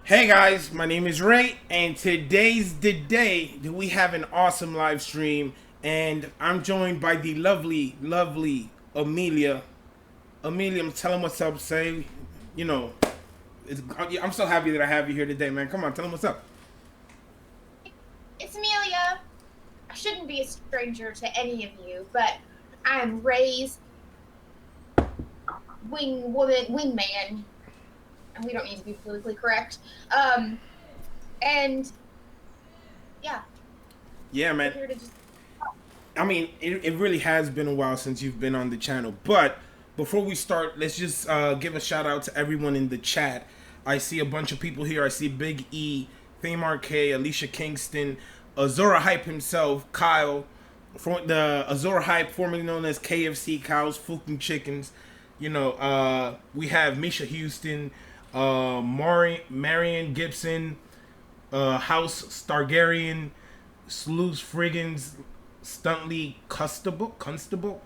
Hey guys, my name is Ray, and today's the day that we have an awesome live stream, and I'm joined by the lovely Amelia. Amelia, tell them what's up. Say, you know, I'm so happy that I have you here today, man. Come on, tell them what's up. It's Amelia. I shouldn't be a stranger to any of you, but I am Ray's wingman, and we don't need to be politically correct. And yeah, Yeah, we're man. here to just. I mean, it really has been a while since you've been on the channel. But before we start, let's just give a shout out to everyone in the chat. I see a bunch of people here. I see Big E, Fame RK, Alicia Kingston, Azora Hype himself, Kyle, from the Azora Hype, formerly known as KFC Cows, Fucking Chickens. We have Misha Houston, Marion Gibson, House Stargarian, Sleuth Friggins, Stuntley Constable,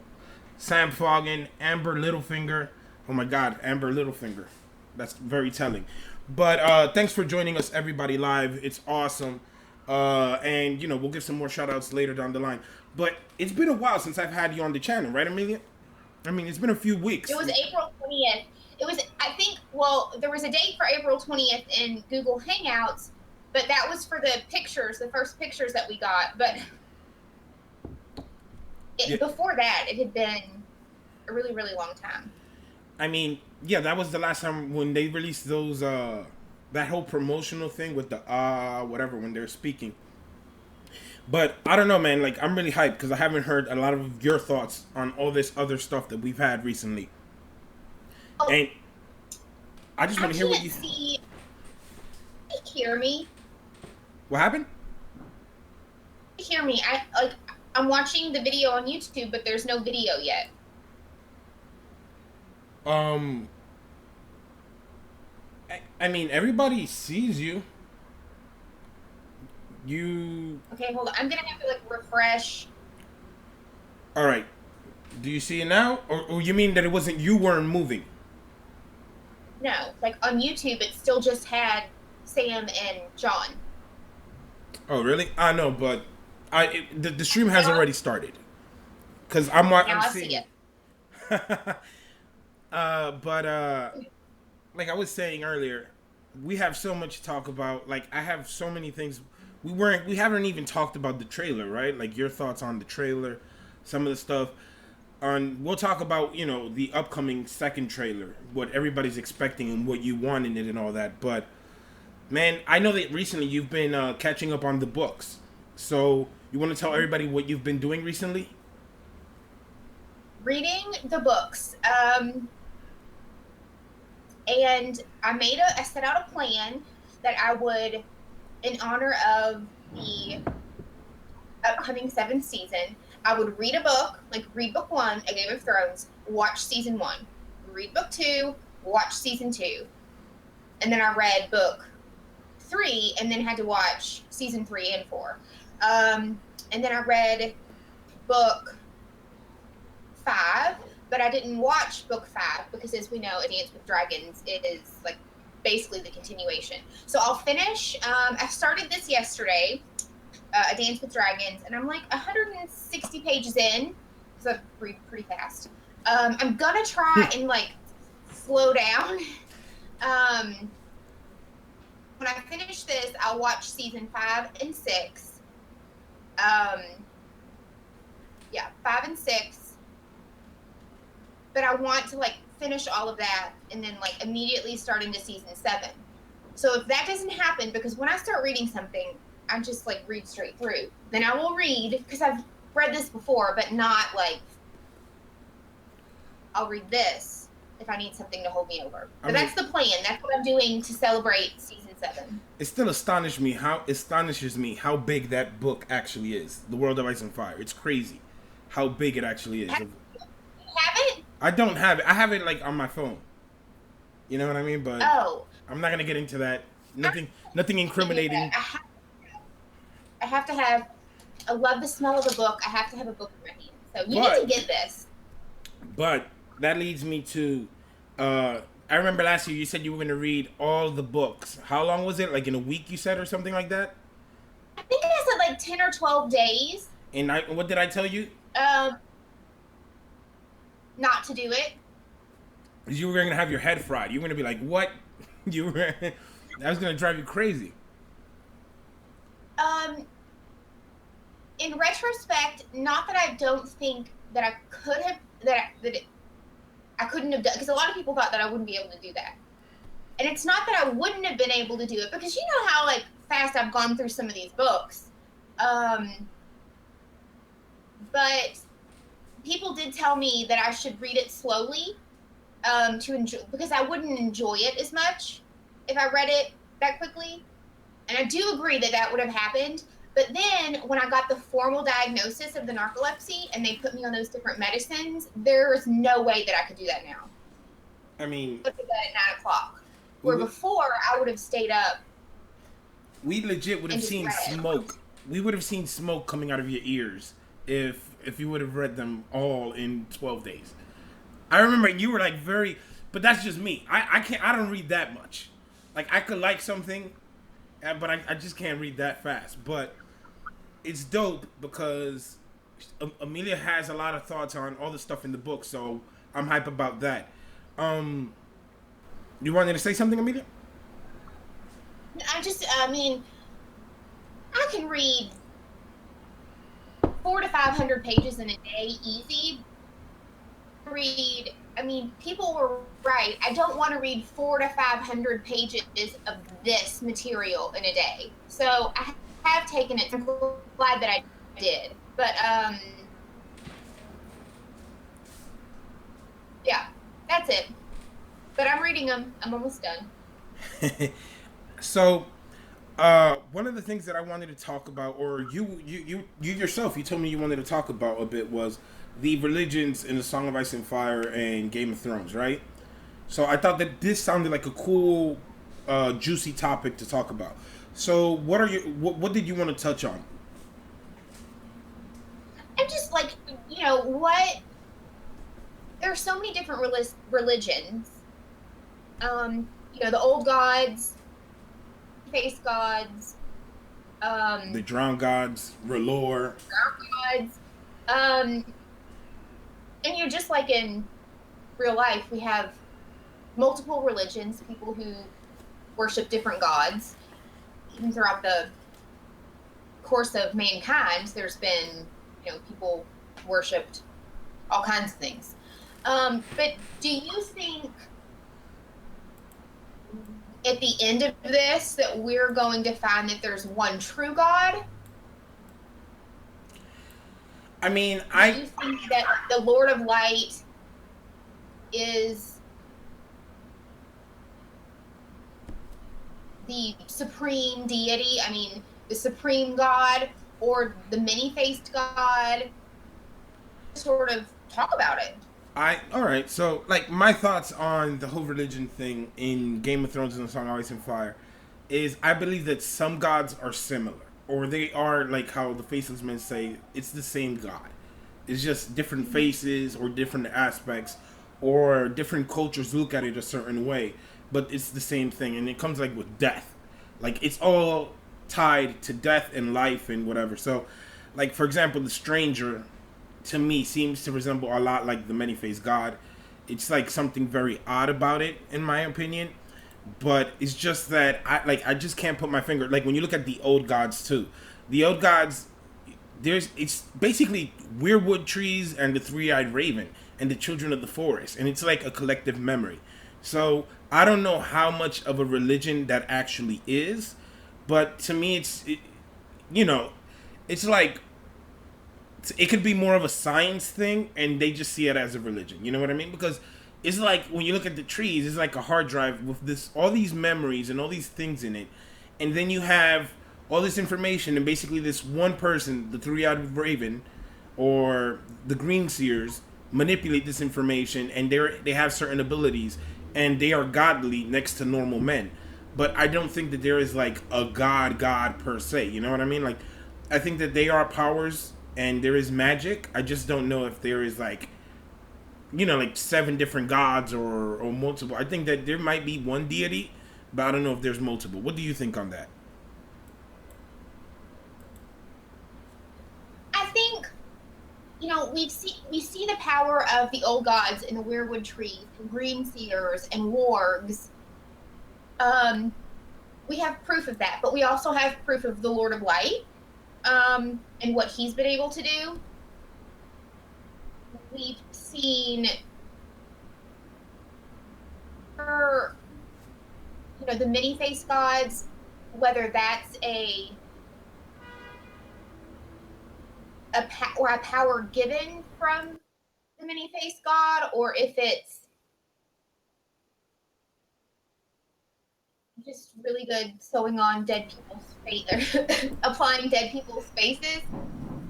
Sam Foggin, Amber Littlefinger. Oh my God, Amber Littlefinger. That's very telling. But thanks for joining us, everybody, live. It's awesome. And, we'll give some more shout outs later down the line. But it's been a while since I've had you on the channel, right, Amelia? I mean, it's been a few weeks. It was April 20th. It was, I think, well, there was a date for April 20th in Google Hangouts, but that was for the pictures, the first pictures that we got. But before that, it had been a really, really long time. I mean, yeah, that was the last time when they released those, that whole promotional thing with the, whatever, when they're speaking. But I don't know, man. Like, I'm really hyped because I haven't heard a lot of your thoughts on all this other stuff that we've had recently. Oh, and I just want to hear what you see. Hear me? What happened? Hear me? I'm watching the video on YouTube, but there's no video yet. I mean, everybody sees you. Okay, hold on. I'm gonna have to refresh. All right. Do you see it now, or you mean that it wasn't you weren't moving? No, on YouTube, it still just had Sam and John. Oh, really? I know, but the stream has already started. Cause I'm seeing it. Like I was saying earlier, we have so much to talk about. Like I have so many things. We haven't even talked about the trailer, right? Like your thoughts on the trailer, some of the stuff. We'll talk about the upcoming second trailer, what everybody's expecting and what you want in it and all that. But man, I know that recently you've been catching up on the books. So you want to tell everybody what you've been doing recently? Reading the books. And I set out a plan that I would, in honor of the upcoming 7th season, I would read a book, read book 1, A Game of Thrones, watch season 1, read book 2, watch season 2, and then I read book 3, and then had to watch season 3 and 4. And then I read book 5, but I didn't watch book 5 because, as we know, A Dance with Dragons is basically the continuation. So I'll finish. I started this yesterday, A Dance with Dragons, and I'm 160 pages in because I read pretty fast. I'm gonna try and slow down. When I finish this, I'll watch season 5 and 6. 5 and 6. But I want to finish all of that and then immediately start into season 7. So if that doesn't happen, because when I start reading something, I just read straight through. Then I will read, because I've read this before, but not I'll read this if I need something to hold me over. But that's the plan. That's what I'm doing to celebrate season 7. It still astonishes me how big that book actually is. The World of Ice and Fire. It's crazy how big it actually is. Have it? I don't have it. I have it on my phone. You know what I mean? But I'm not gonna get into that. Nothing incriminating. I have to have. I love the smell of the book. I have to have a book in my hand. So you need to get this. But that leads me to I remember last year you said you were going to read all the books. How long was it? Like in a week, you said, or something like that. I think I said like 10 or 12 days. And what did I tell you? Um, Not to do it. You were going to have your head fried. You were going to be like, "What?" You were. That was going to drive you crazy. Um, in retrospect, not that I don't think that I could have I couldn't have done, because a lot of people thought that I wouldn't be able to do that. And it's not that I wouldn't have been able to do it, because you know how like fast I've gone through some of these books. But people did tell me that I should read it slowly, to enjoy, because I wouldn't enjoy it as much if I read it that quickly. And I do agree that that would have happened. But then when I got the formal diagnosis of the narcolepsy and they put me on those different medicines, there is no way that I could do that now. I mean, I would do that at 9 o'clock. Where before I would have stayed up. We legit would have And just seen read it. smoke. We would have seen smoke coming out of your ears if you would have read them all in 12 days. I remember you were like very, but that's just me. I don't read that much. Like I could like something, but I just can't read that fast. But it's dope because Amelia has a lot of thoughts on all the stuff in the book, so I'm hype about that. You wanted to say something, Amelia? I mean, I can read 400 to 500 pages in a day, easy. People were right. I don't want to read 400 to 500 pages of this material in a day. So I have taken it. I'm glad that I did. But yeah, that's it. But I'm reading them. I'm almost done. So, one of the things that I wanted to talk about, or you yourself, you told me you wanted to talk about a bit, was the religions in the Song of Ice and Fire and Game of Thrones, right? So I thought that this sounded like a cool, juicy topic to talk about. So, what did you want to touch on? I'm just like, what? There are so many different religions. The old gods, face gods, The drowned gods, R'hllor. gods, and just like in real life, we have multiple religions, people who worship different gods. Even throughout the course of mankind, there's been, people worshipped all kinds of things. But do you think at the end of this that we're going to find that there's one true God? I mean, Do you think that the Lord of Light is the supreme deity? I mean, the supreme God or the many-faced God? Sort of talk about it. All right. So, like, my thoughts on the whole religion thing in Game of Thrones and the Song of Ice and Fire is I believe that some gods are similar, or they are like how the Faceless Men say it's the same God. It's just different faces or different aspects, or different cultures look at it a certain way, but it's the same thing, and it comes like with death. Like it's all tied to death and life and whatever. So, like for example, the Stranger to me seems to resemble a lot like the many-faced God. It's like something very odd about it, in my opinion. But it's just that I just can't put my finger. Like when you look at the old gods too, the old gods, it's basically weirwood trees and the three-eyed raven and the children of the forest, and it's like a collective memory. So I don't know how much of a religion that actually is, but to me, it's like it could be more of a science thing, and they just see it as a religion. You know what I mean? Because it's like when you look at the trees, it's like a hard drive with all these memories and all these things in it, and then you have all this information, and basically this one person, the three-eyed raven, or the green seers, manipulate this information, and they have certain abilities, and they are godly next to normal men. But I don't think that there is like a god per se. You know what I mean? Like I think that they are powers and there is magic. I just don't know if there is like like seven different gods or multiple. I think that there might be one deity, but I don't know if there's multiple. What do you think on that? I think we see the power of the old gods in the weirwood trees and green seers and wargs. Um, we have proof of that, but we also have proof of the Lord of Light, and what he's been able to do. We've seen her, the many face gods, whether that's or a power given from the many face god, or if it's just really good sewing on dead people's face, applying dead people's faces,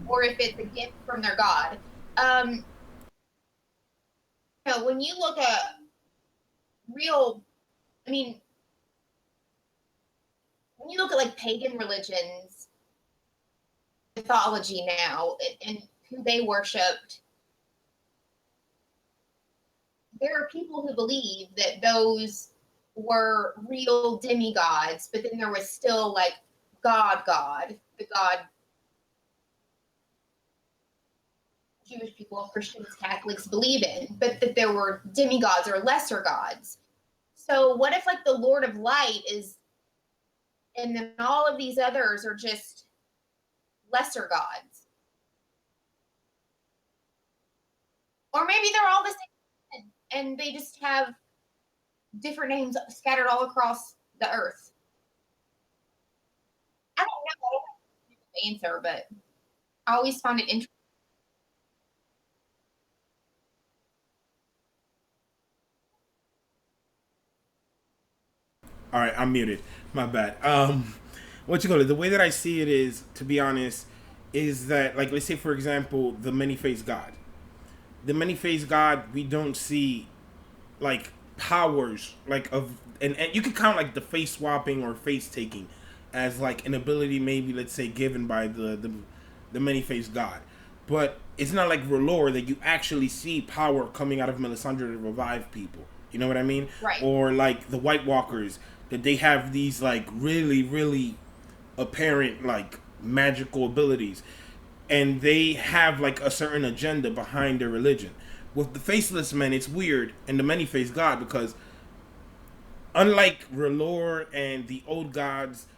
or if it's a gift from their god. Um, when you look at real, I mean, when you look at like pagan religions, mythology now, and who they worshipped, there are people who believe that those were real demigods, but then there was still like God, the God Jewish people, Christians, Catholics believe in, but that there were demigods or lesser gods. So what if like the Lord of Light is, and then all of these others are just lesser gods? Or maybe they're all the same and they just have different names scattered all across the earth. I don't know. I don't have the answer, but I always find it interesting. All right, I'm muted. My bad. What you call it? The way that I see it is, to be honest, is that like let's say for example the many faced God. The many faced God, we don't see like powers like of and you can count like the face swapping or face taking as like an ability maybe let's say given by the many faced god, but it's not like Relore that you actually see power coming out of Melisandre to revive people, you know what I mean? Right. Or like the White Walkers, that they have these like really apparent like magical abilities, and they have like a certain agenda behind their religion. With the faceless men, it's weird, and the many faced God, because unlike Relore and the old gods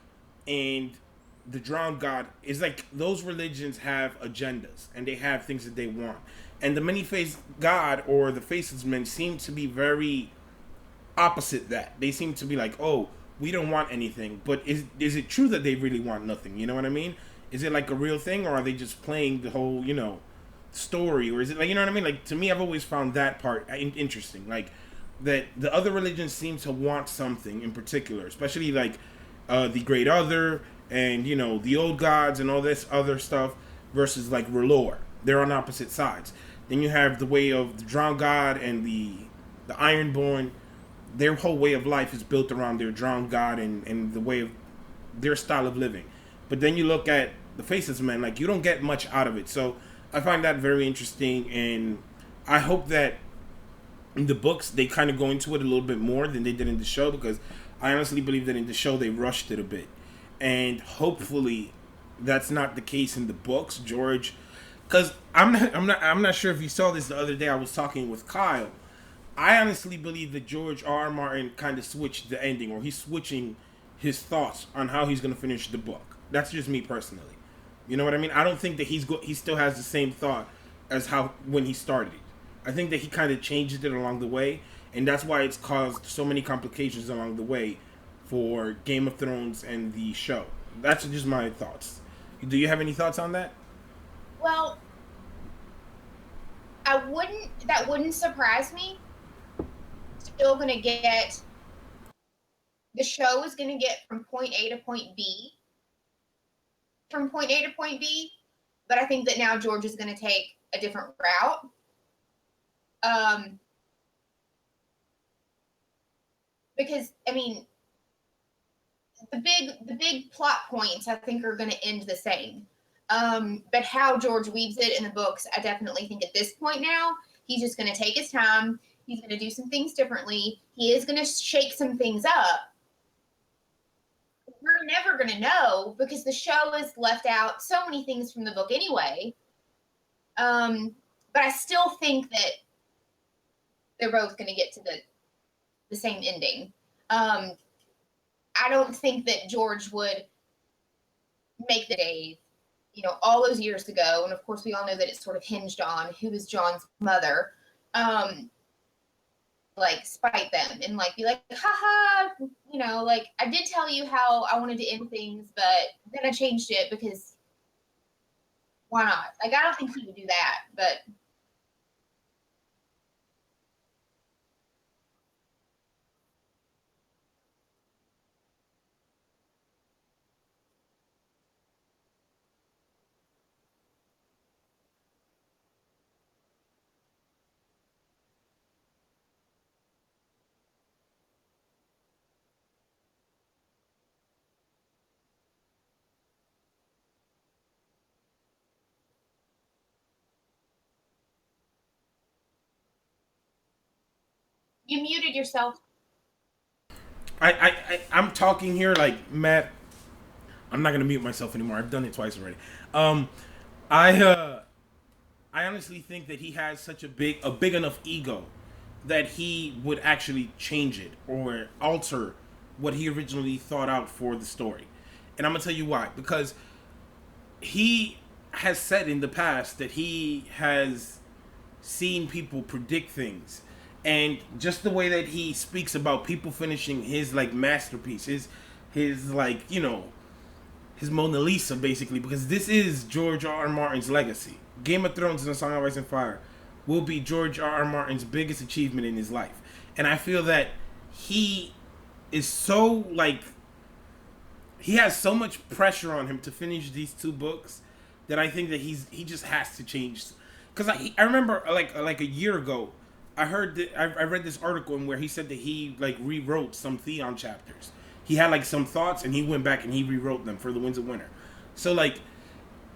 and the drowned god, it's like those religions have agendas and they have things that they want. And the many faced God or the faceless men seem to be very opposite that. They seem to be like, oh, we don't want anything. But is it true that they really want nothing? You know what I mean? Is it like a real thing, or are they just playing the whole, story? Or is it like, you know what I mean? Like, to me, I've always found that part interesting. Like, that the other religions seem to want something in particular, especially like the Great Other and, the old gods and all this other stuff versus like Relore. They're on opposite sides. Then you have the way of the Drowned God and the Ironborn. Their whole way of life is built around their drowned god and the way of their style of living. But then you look at the Faces Men, like you don't get much out of it. So I find that very interesting, and I hope that in the books they kind of go into it a little bit more than they did in the show, because I honestly believe that in the show they rushed it a bit, and hopefully that's not the case in the books, George. Because I'm not sure if you saw this the other day. I was talking with Kyle. I honestly believe that George R. R. Martin kind of switched the ending, or he's switching his thoughts on how he's going to finish the book. That's just me personally. You know what I mean? I don't think that he still has the same thought as how when he started it. I think that he kind of changed it along the way, and that's why it's caused so many complications along the way for Game of Thrones and the show. That's just my thoughts. Do you have any thoughts on that? Well, that wouldn't surprise me. Still gonna get the show is gonna get from point A to point B, from point A to point B, but I think that now George is gonna take a different route. Um, because I mean, the big plot points I think are gonna end the same. But how George weaves it in the books, I definitely think at this point now He's just going to take his time. He's going to do some things differently. He is going to shake some things up. We're never going to know because the show has left out so many things from the book anyway. But I still think that they're both going to get to the same ending. I don't think that George would make the Dave, all those years ago. And of course, we all know that it's sort of hinged on who is John's mother. Like spite them and like be like, haha, like I did tell you how I wanted to end things, but then I changed it because why not? Like I don't think he would do that, but you muted yourself. I'm talking here like Matt. I'm not gonna mute myself anymore. I've done it twice already. I I honestly think that he has such a big enough ego that he would actually change it or alter what he originally thought out for the story. And I'm gonna tell you why. Because he has said in the past that he has seen people predict things, and just the way that he speaks about people finishing his like masterpiece, his like his Mona Lisa, basically, because this is George R. R. Martin's legacy. Game of Thrones and A Song of Ice and Fire will be George R. R. Martin's biggest achievement in his life. And I feel that he is so, like, he has so much pressure on him to finish these two books that I think that he just has to change. Because I remember, like a year ago, I heard that, I read this article in where he said that he, like, rewrote some Theon chapters. He had like some thoughts and he went back and he rewrote them for the Winds of Winter. So like,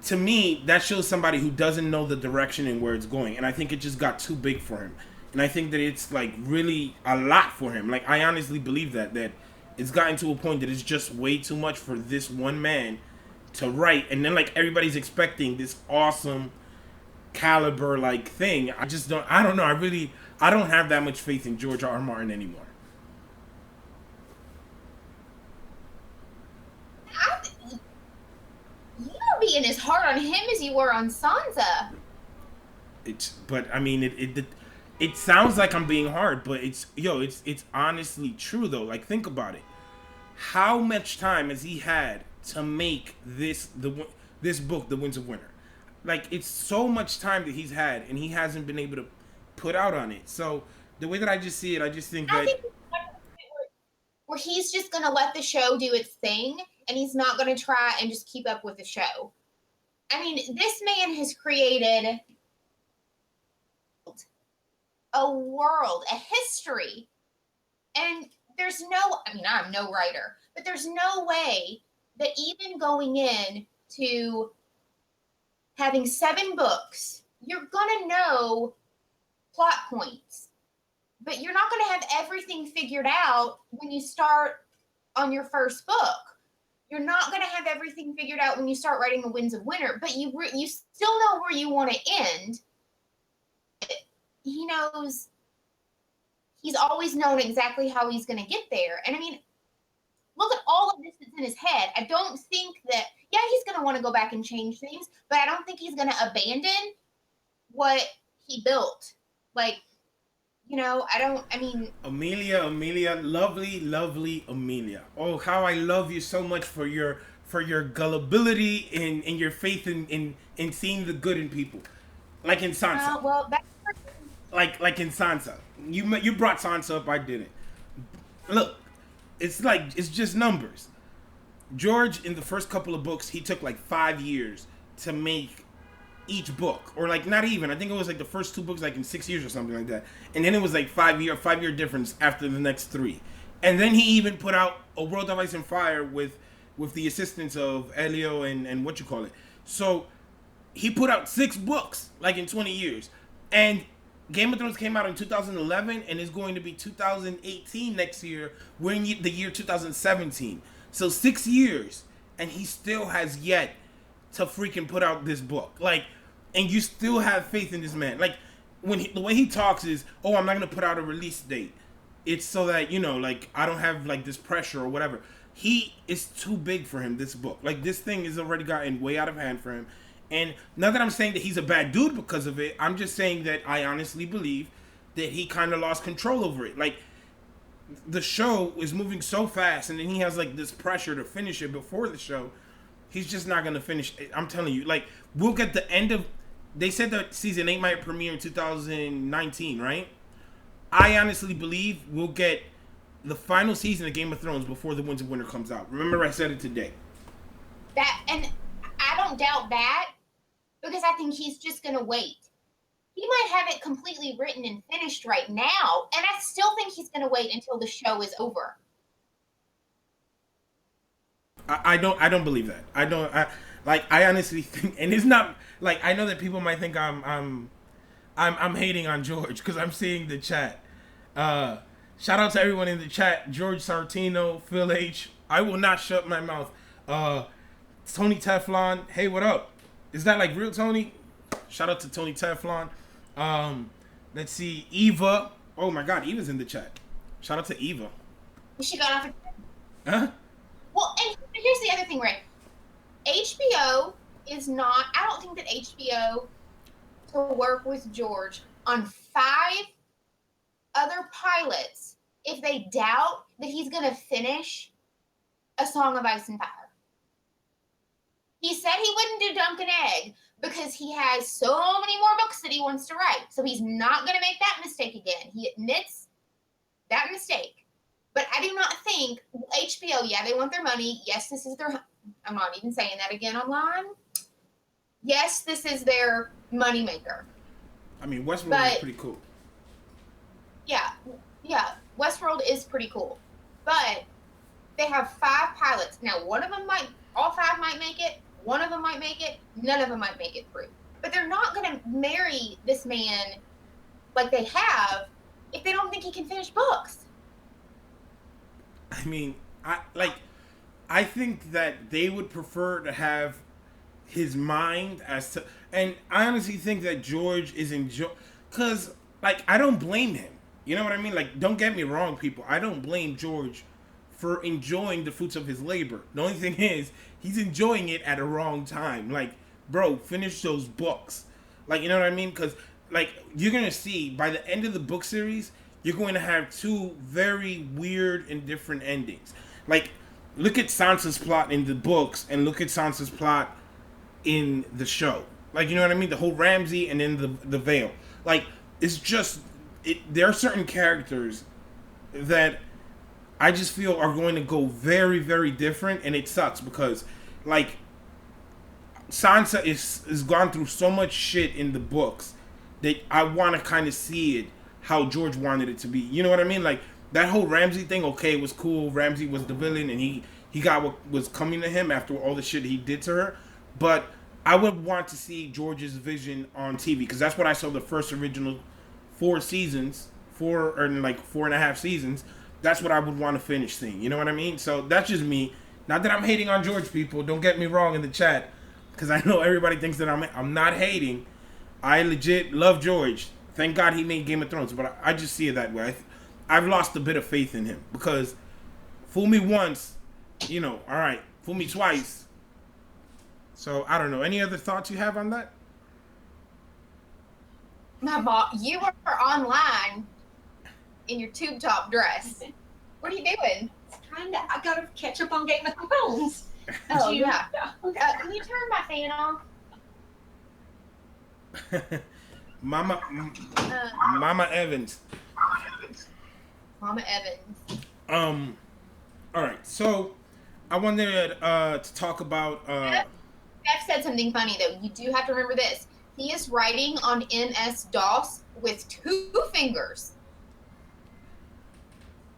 to me, that shows somebody who doesn't know the direction and where it's going. And I think it just got too big for him. And I think that it's like really a lot for him. Like I honestly believe that it's gotten to a point that it's just way too much for this one man to write. And then like everybody's expecting this awesome caliber like thing. I don't know. I don't have that much faith in George R. R. Martin anymore. You're being as hard on him as you were on Sansa. But I mean, it sounds like I'm being hard, but it's honestly true though. Like think about it. How much time has he had to make this book, The Winds of Winter? Like it's so much time that he's had, and he hasn't been able to put out on it. So the way that I just see it, I just think I that think where he's just going to let the show do its thing, and he's not going to try and just keep up with the show. I mean, this man has created a world, a history, and there's I'm no writer, but there's no way that even going in to having 7 books, you're going to know plot points, but you're not going to have everything figured out when you start on your first book. You're not going to have everything figured out when you start writing The Winds of Winter, but you still know where you want to end. He knows, he's always known exactly how he's going to get there. And I mean, look at all of this that's in his head. I don't think that, yeah, he's going to want to go back and change things, but I don't think he's going to abandon what he built. Like, Amelia, lovely Amelia. Oh, how I love you so much for your gullibility and your faith in seeing the good in people, like in Sansa. Like in Sansa, you brought Sansa up. I didn't. Look, it's just numbers. George, in the first couple of books, he took like 5 years to make each book, or like not even. I think it was like the first 2 books like in 6 years or something like that, and then it was like 5 year difference after the next 3, and then he even put out A World of Ice and Fire with the assistance of Elio and what you call it. So he put out 6 books like in 20 years, and Game of Thrones came out in 2011 and is going to be 2018 next year. We're in the year 2017. So 6 years, and he still has yet to freaking put out this book. Like, and you still have faith in this man. Like, the way he talks is, oh, I'm not gonna put out a release date. It's so that, like, I don't have like this pressure or whatever. He is too big for him. This book, like, this thing has already gotten way out of hand for him. And not that I'm saying that he's a bad dude because of it. I'm just saying that I honestly believe that he kind of lost control over it. Like, the show is moving so fast, and then he has like this pressure to finish it before the show. He's just not gonna finish it. I'm telling you, like, we'll get the end of. They said that season 8 might premiere in 2019, right? I honestly believe we'll get the final season of Game of Thrones before The Winds of Winter comes out. Remember, I said it today. That, and I don't doubt that, because I think he's just gonna wait. He might have it completely written and finished right now, and I still think he's gonna wait until the show is over. I don't believe that. I honestly think, and it's not like, I know that people might think I'm hating on George because I'm seeing the chat. Shout out to everyone in the chat: George Sartino, Phil H. I will not shut my mouth. Tony Teflon. Hey, what up? Is that like real Tony? Shout out to Tony Teflon. Let's see, Eva. Oh my God, Eva's in the chat. Shout out to Eva. She got off. Huh? Well, and here's the other thing, Ray. HBO is not. I don't think that HBO to work with George on 5 other pilots if they doubt that he's going to finish A Song of Ice and Fire. He said he wouldn't do Dunk and Egg because he has so many more books that he wants to write. So he's not going to make that mistake again. He admits that mistake. But I do not think HBO, yeah, they want their money. Yes, this is their, I'm not even saying that again online. Yes, this is their moneymaker. I mean, Westworld is pretty cool. Yeah, Westworld is pretty cool. But they have 5 pilots. Now, all 5 might make it. One of them might make it. None of them might make it through. But they're not going to marry this man like they have if they don't think he can finish books. I mean, I think that they would prefer to have his mind as to, and I honestly think that George is because, like, I don't blame him. You know what I mean? Like, don't get me wrong, people. I don't blame George for enjoying the fruits of his labor. The only thing is, he's enjoying it at a wrong time. Like, bro, finish those books. Like, you know what I mean? Because, like, you're going to see, by the end of the book series, you're going to have 2 very weird and different endings. Like, look at Sansa's plot in the books, and look at Sansa's plot in the show. Like, you know what I mean? The whole Ramsay and then the Vale. Like, it's just, there are certain characters that I just feel are going to go very, very different, and it sucks because, like, Sansa is gone through so much shit in the books that I want to kind of see it how George wanted it to be. You know what I mean? Like, that whole Ramsay thing, okay, it was cool. Ramsay was the villain, and he got what was coming to him after all the shit he did to her. But I would want to see George's vision on TV, because that's what I saw the first original 4 seasons, 4.5 seasons. That's what I would want to finish seeing. You know what I mean? So that's just me. Not that I'm hating on George, people. Don't get me wrong in the chat, because I know everybody thinks that I'm not hating. I legit love George. Thank God he made Game of Thrones, but I just see it that way. I've lost a bit of faith in him, because fool me once, all right, fool me twice. So I don't know. Any other thoughts you have on that? You were online in your tube top dress. What are you doing? I gotta catch up on Game of Thrones. Oh, yeah. Can you turn my fan off? Mama Evans. Mama Evans. All right. So I wanted to talk about. Steph said something funny though. You do have to remember this. He is writing on MS-DOS with 2 fingers.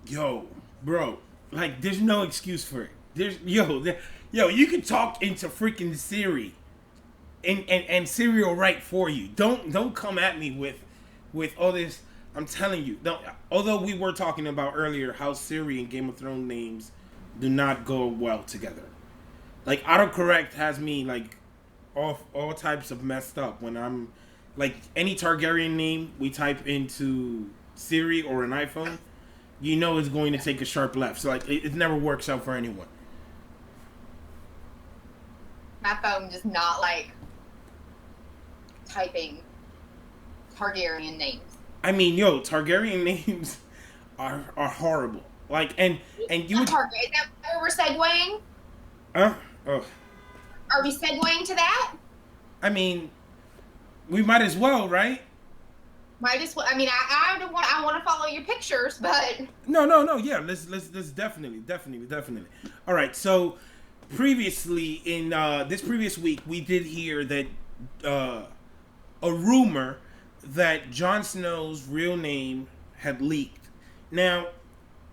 Yo, bro, like, there's no excuse for it. You can talk into freaking Siri, and Siri will write for you. Don't come at me with with all this. I'm telling you, no, although we were talking about earlier how Siri and Game of Thrones names do not go well together. Like autocorrect has me like all types of messed up when I'm like any Targaryen name we type into Siri or an iPhone, you know it's going to take a sharp left. So like it never works out for anyone. My phone just not like typing Targaryen names. I mean, yo, Targaryen names are horrible. Like and you would Is that where we're segueing? oh, Are we segueing to that? I mean, we might as well, right? Might as well. I mean, I don't want. I want to follow your pictures, but No. Yeah, let's definitely. All right. So previously in this previous week, we did hear that a rumor that Jon Snow's real name had leaked. Now,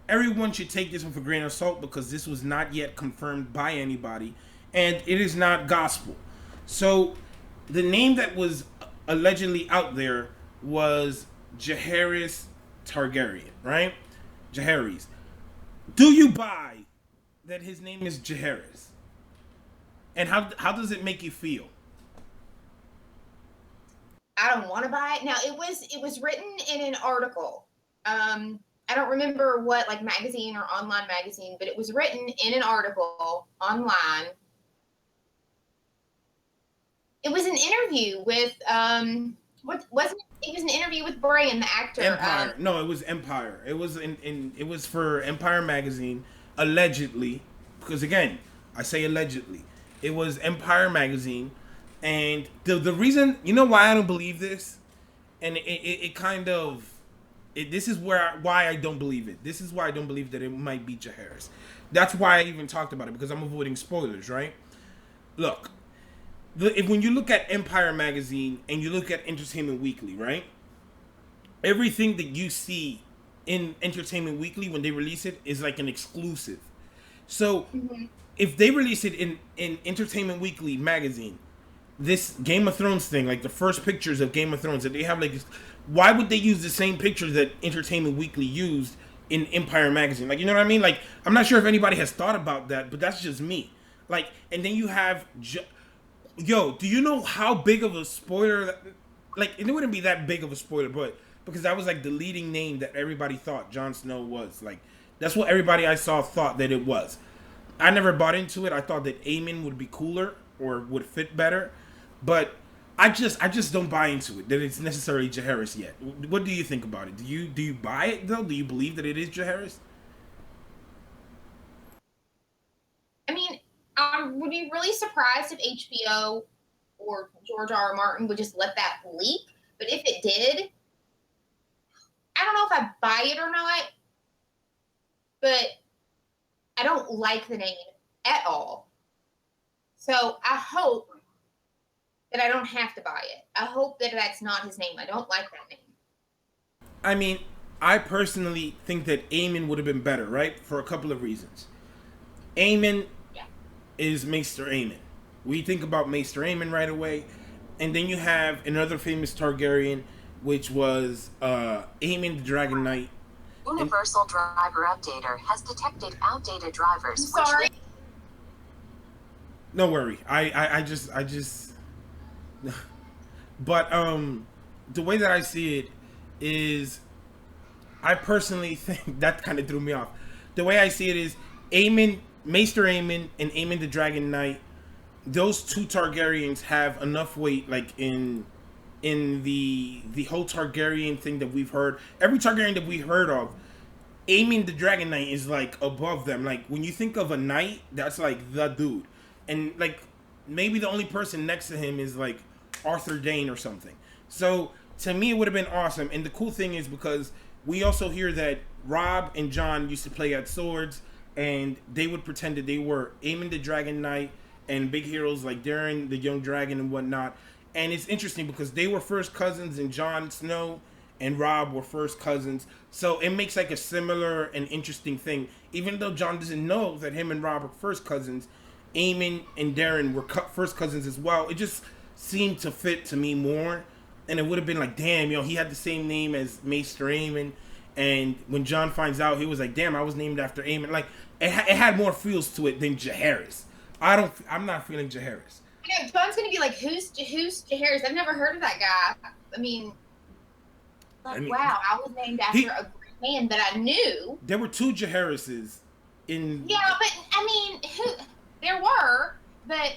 everyone should take this with a grain of salt because this was not yet confirmed by anybody, and it is not gospel. So, the name that was allegedly out there was Jaehaerys Targaryen, right? Jaehaerys. Do you buy that his name is Jaehaerys? And how does it make you feel? I don't want to buy it. Now, it was written in an article. I don't remember what like magazine or online magazine, but it was written in an article online. It was an interview with what wasn't it? It was an interview with Brian, the actor. Empire. No, it was Empire. It was it was for Empire magazine, allegedly. Because again, I say allegedly. It was Empire magazine, and the reason, you know why I don't believe this, and it kind of this is why I don't believe it. This is why I don't believe that it might be Jaehaerys. That's why I even talked about it, because I'm avoiding spoilers, right? Look, when you look at Empire magazine and you look at Entertainment Weekly, right? Everything that you see in Entertainment Weekly when they release it is like an exclusive. So if they release it in Entertainment Weekly magazine, this Game of Thrones thing, like the first pictures of Game of Thrones that they have, like, why would they use the same pictures that Entertainment Weekly used in Empire magazine? Like, you know what I mean? Like, I'm not sure if anybody has thought about that, but that's just me. Like, and then you have, yo, do you know how big of a spoiler? Like, it wouldn't be that big of a spoiler, but because that was like the leading name that everybody thought Jon Snow was. Like, that's what everybody I saw thought that it was. I never bought into it. I thought that Aemon would be cooler or would fit better, but I just don't buy into it that it's necessarily Jaehaerys yet. What do you think about it? Do you buy it though? Do you believe that it is Jaehaerys? I mean, I would be really surprised if HBO or George R. R. Martin would just let that leak. But if it did, I don't know if I buy it or not. But I don't like the name at all. So I hope that I don't have to buy it. I hope that that's not his name. I don't like that name. I mean, I personally think that Aemon would have been better, right? For a couple of reasons. Aemon is Maester Aemon. We think about Maester Aemon right away. And then you have another famous Targaryen, which was Aemon the Dragon Knight. Universal Driver Updater has detected outdated drivers. I'm sorry. No worry. I just but the way that I see it is, I personally think that kind of threw me off. The way I see it is Aemon, Maester Aemon, and Aemon the Dragon Knight. Those two Targaryens have enough weight, like in the whole Targaryen thing that we've heard. Every Targaryen that we heard of, Aemon the Dragon Knight is like above them. Like when you think of a knight, that's like the dude. And like maybe the only person next to him is like Arthur Dayne or something. So to me, it would have been awesome. And the cool thing is, because we also hear that Rob and John used to play at swords, and they would pretend that they were Aemon the Dragon Knight and big heroes like Daeron the Young Dragon and whatnot. And it's interesting because they were first cousins, and Jon Snow and Rob were first cousins. So it makes like a similar and interesting thing. Even though Jon doesn't know that him and Rob are first cousins, Aemon and Daeron were first cousins as well. It just seemed to fit to me more. and it would have been like, damn, he had the same name as Maester Aemon, and when Jon finds out, he was like, damn, I was named after Aemon. Like, it had more feels to it than Jaehaerys. I'm not feeling Jaehaerys. You know, John's gonna be like, who's Jaehaerys? I've never heard of that guy. I mean, wow, I was named after a great man that I knew. There were 2 Jaehaeryses in. Yeah, but I mean, there were, but.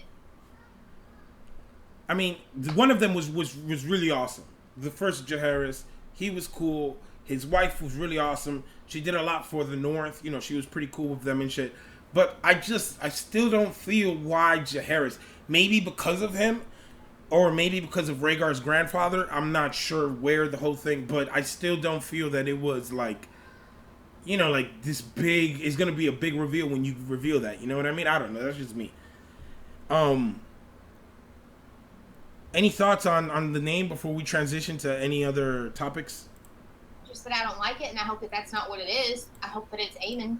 I mean, one of them was really awesome. The first Jaehaerys, he was cool. His wife was really awesome. She did a lot for the North. She was pretty cool with them and shit. But I still don't feel why Jaehaerys. Maybe because of him, or maybe because of Rhaegar's grandfather. I'm not sure where the whole thing, but I still don't feel that it was like, like this big. It's gonna be a big reveal when you reveal that. You know what I mean? I don't know. That's just me. Any thoughts on the name before we transition to any other topics? Just that I don't like it, and I hope that that's not what it is. I hope that it's Aemon.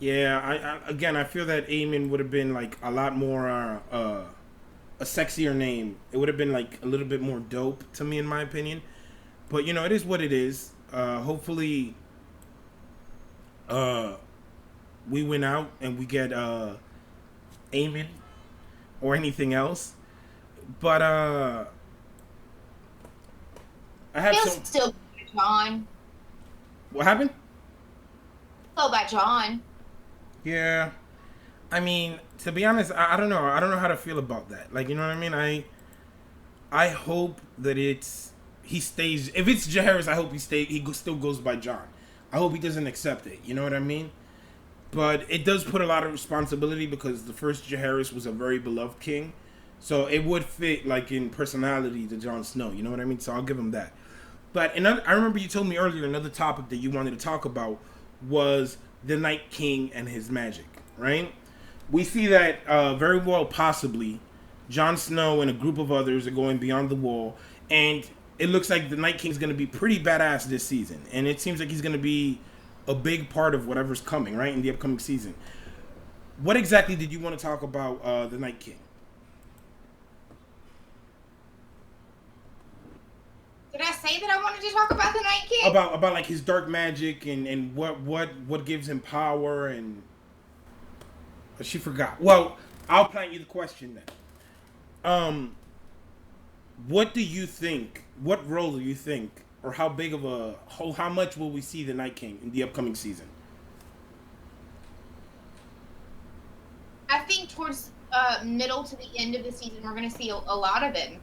Yeah, I feel that Aemon would have been like a lot more a sexier name. It would have been like a little bit more dope to me, in my opinion. But it is what it is. Hopefully, we win out and we get Aemon or anything else. But I have some. Still by Jon. What happened? Still by Jon. Yeah, I mean, to be honest, I don't know. I don't know how to feel about that. Like, you know what I mean? I hope that he stays. If it's Jaehaerys, I hope he still goes by Jon. I hope he doesn't accept it. You know what I mean? But it does put a lot of responsibility because the first Jaehaerys was a very beloved king, so it would fit like in personality to Jon Snow. You know what I mean? So I'll give him that. But I remember you told me earlier another topic that you wanted to talk about was the Night King and his magic, right? We see that very well possibly Jon Snow and a group of others are going beyond the wall, and it looks like the Night King is going to be pretty badass this season, and it seems like he's going to be a big part of whatever's coming, right, in the upcoming season. What exactly did you want to talk about the Night King? Did I say that I wanted to talk about the Night King? About like his dark magic and what gives him power and she forgot. Well, I'll plant you the question then. What do you think? What role do you think, or how big of how much will we see the Night King in the upcoming season? I think towards middle to the end of the season, we're going to see a lot of him.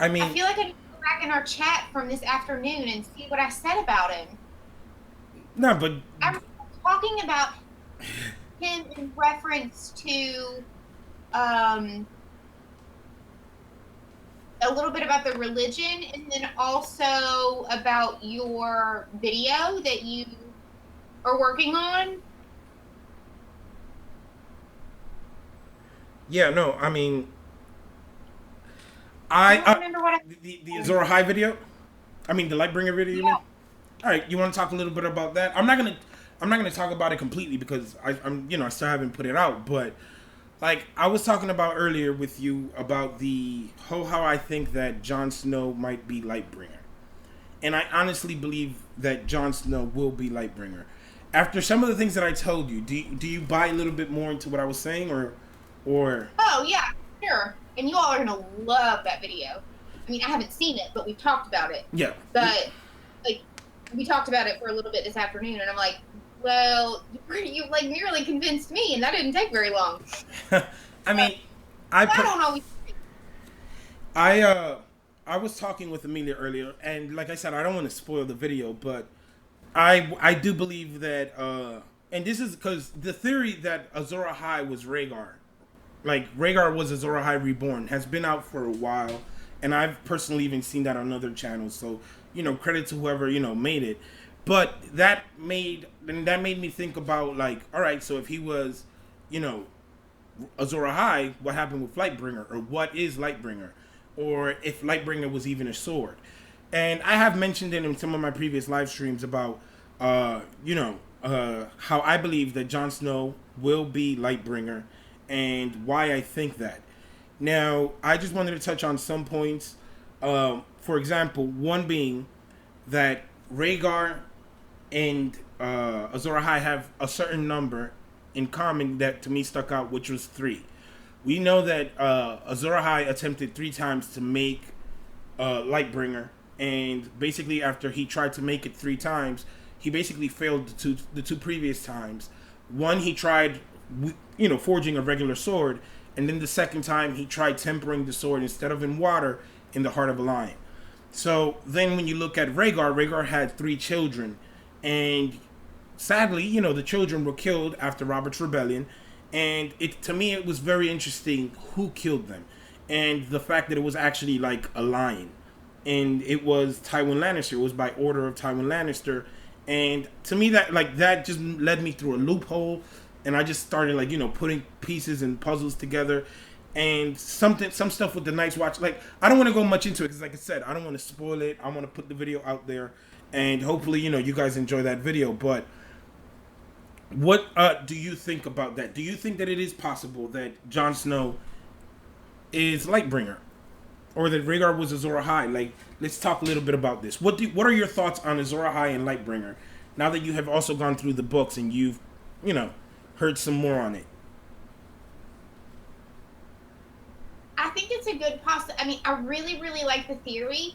I mean, I feel like I need to go back in our chat from this afternoon and see what I said about him. No, but I'm talking about him in reference to a little bit about the religion, and then also about your video that you are working on. Yeah, no, I mean, I don't remember what the Azor Ahai video. I mean, the Lightbringer video. You mean? All right, you want to talk a little bit about that? I'm not gonna talk about it completely because I still haven't put it out. But like I was talking about earlier with you about how I think that Jon Snow might be Lightbringer, and I honestly believe that Jon Snow will be Lightbringer. After some of the things that I told you, do you buy a little bit more into what I was saying, or? Oh yeah, sure. And you all are gonna love that video. I mean, I haven't seen it, but we've talked about it. Yeah. But like, we talked about it for a little bit this afternoon, and I'm like, well, you like nearly convinced me, and that didn't take very long. I mean, I don't always. I was talking with Amelia earlier, and like I said, I don't want to spoil the video, but I do believe that, and this is because the theory that Azor Ahai was Rhaegar. Like, Rhaegar was Azor Ahai Reborn has been out for a while, and I've personally even seen that on other channels, so, credit to whoever, made it. But that made me think about, like, alright, so if he was, Azor Ahai, what happened with Lightbringer, or what is Lightbringer? Or if Lightbringer was even a sword. And I have mentioned it in some of my previous live streams about, how I believe that Jon Snow will be Lightbringer, and why I think that. Now, I just wanted to touch on some points. For example, one being that Rhaegar and Azor Ahai have a certain number in common that to me stuck out, which was 3. We know that Azor Ahai attempted 3 times to make Lightbringer, and basically after he tried to make it 3 times, he basically failed the two previous times. One, he tried, forging a regular sword, and then the second time he tried tempering the sword instead of in water in the heart of a lion. So then when you look at Rhaegar had 3 children, and sadly, the children were killed after Robert's rebellion, and to me it was very interesting who killed them, and the fact that it was actually like a lion, and it was Tywin Lannister. It was by order of Tywin Lannister, and to me that just led me through a loophole, and I just started putting pieces and puzzles together, and some stuff with the Night's Watch. Like, I don't want to go much into it because, like I said, I don't want to spoil it. I want to put the video out there, and hopefully you guys enjoy that video. But what do you think about that? Do you think that it is possible that Jon Snow is Lightbringer, or that Rhaegar was Azor Ahai? Like, let's talk a little bit about this. What are your thoughts on Azor Ahai and Lightbringer now that you have also gone through the books and you've heard some more on it? I think it's a good I mean, I really, really like the theory.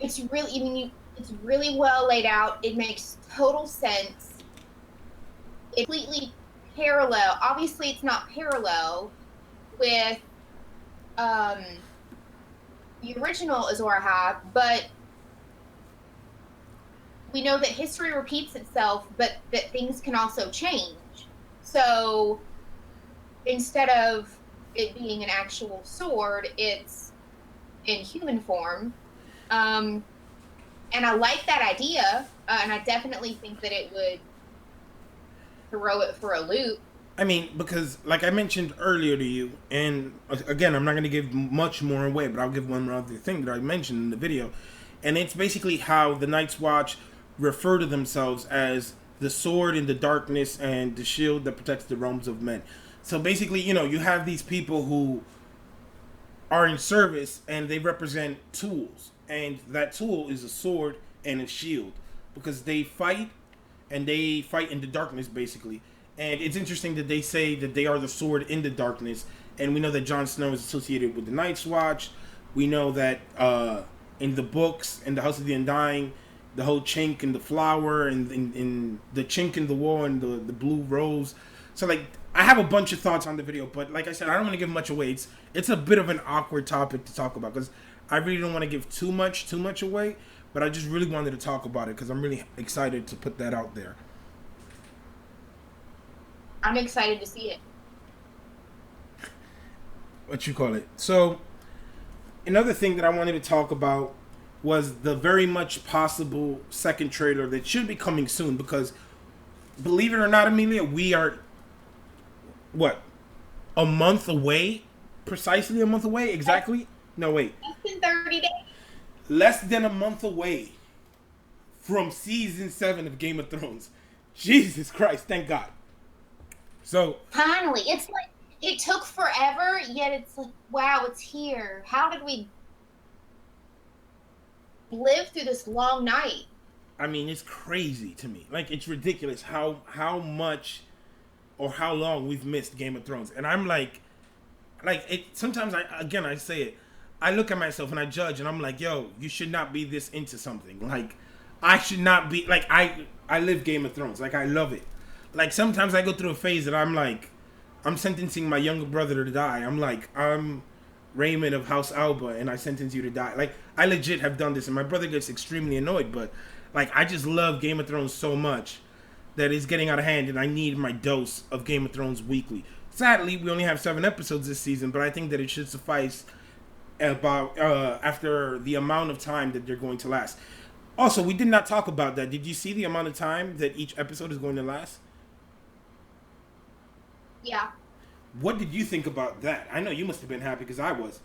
It's really, it's really well laid out. It makes total sense. It's completely parallel. Obviously, it's not parallel with the original Azor Ahai, but we know that history repeats itself, but that things can also change. So instead of it being an actual sword, it's in human form. And I like that idea, and I definitely think that it would throw it for a loop. I mean, because like I mentioned earlier to you, and again, I'm not going to give much more away, but I'll give one more other thing that I mentioned in the video, and it's basically how the Night's Watch refer to themselves as the sword in the darkness and the shield that protects the realms of men. So basically, you have these people who are in service, and they represent tools, and that tool is a sword and a shield, because they fight, and they fight in the darkness, basically. And it's interesting that they say that they are the sword in the darkness, and we know that Jon Snow is associated with the Night's Watch. We know that in the books, in the House of the Undying, the whole chink in the flower, and in the chink in the wall, and the blue rose. So, like, I have a bunch of thoughts on the video, but like I said, I don't want to give much away. It's a bit of an awkward topic to talk about, because I really don't want to give too much away, but I just really wanted to talk about it because I'm really excited to put that out there. I'm excited to see it. What you call it? So, another thing that I wanted to talk about was the very much possible second trailer that should be coming soon, because believe it or not, Amelia, we are a month away? Precisely a month away? Exactly? No, wait. Less than 30 days. Less than a month away from season 7 of Game of Thrones. Jesus Christ, thank God. So Finally, it's like it took forever, yet it's like, wow, it's here. How did we live through this long night? I mean, it's crazy to me. Like, it's ridiculous how much or how long we've missed Game of Thrones. And I'm like it. Sometimes I say it. I look at myself and I judge, and I'm like, yo, you should not be this into something. Like, I should not be like I live Game of Thrones. Like, I love it. Like, sometimes I go through a phase that I'm like, I'm sentencing my younger brother to die. I'm like, I'm Raymond of House Alba, and I sentence you to die. Like, I legit have done this, and my brother gets extremely annoyed, but like, I just love Game of Thrones so much that it's getting out of hand, and I need my dose of Game of Thrones weekly. Sadly, we only have 7 episodes this season, but I think that it should suffice about after the amount of time that they're going to last. Also, we did not talk about that. Did you see the amount of time that each episode is going to last? Yeah. What did you think about that? I know you must have been happy, because I was.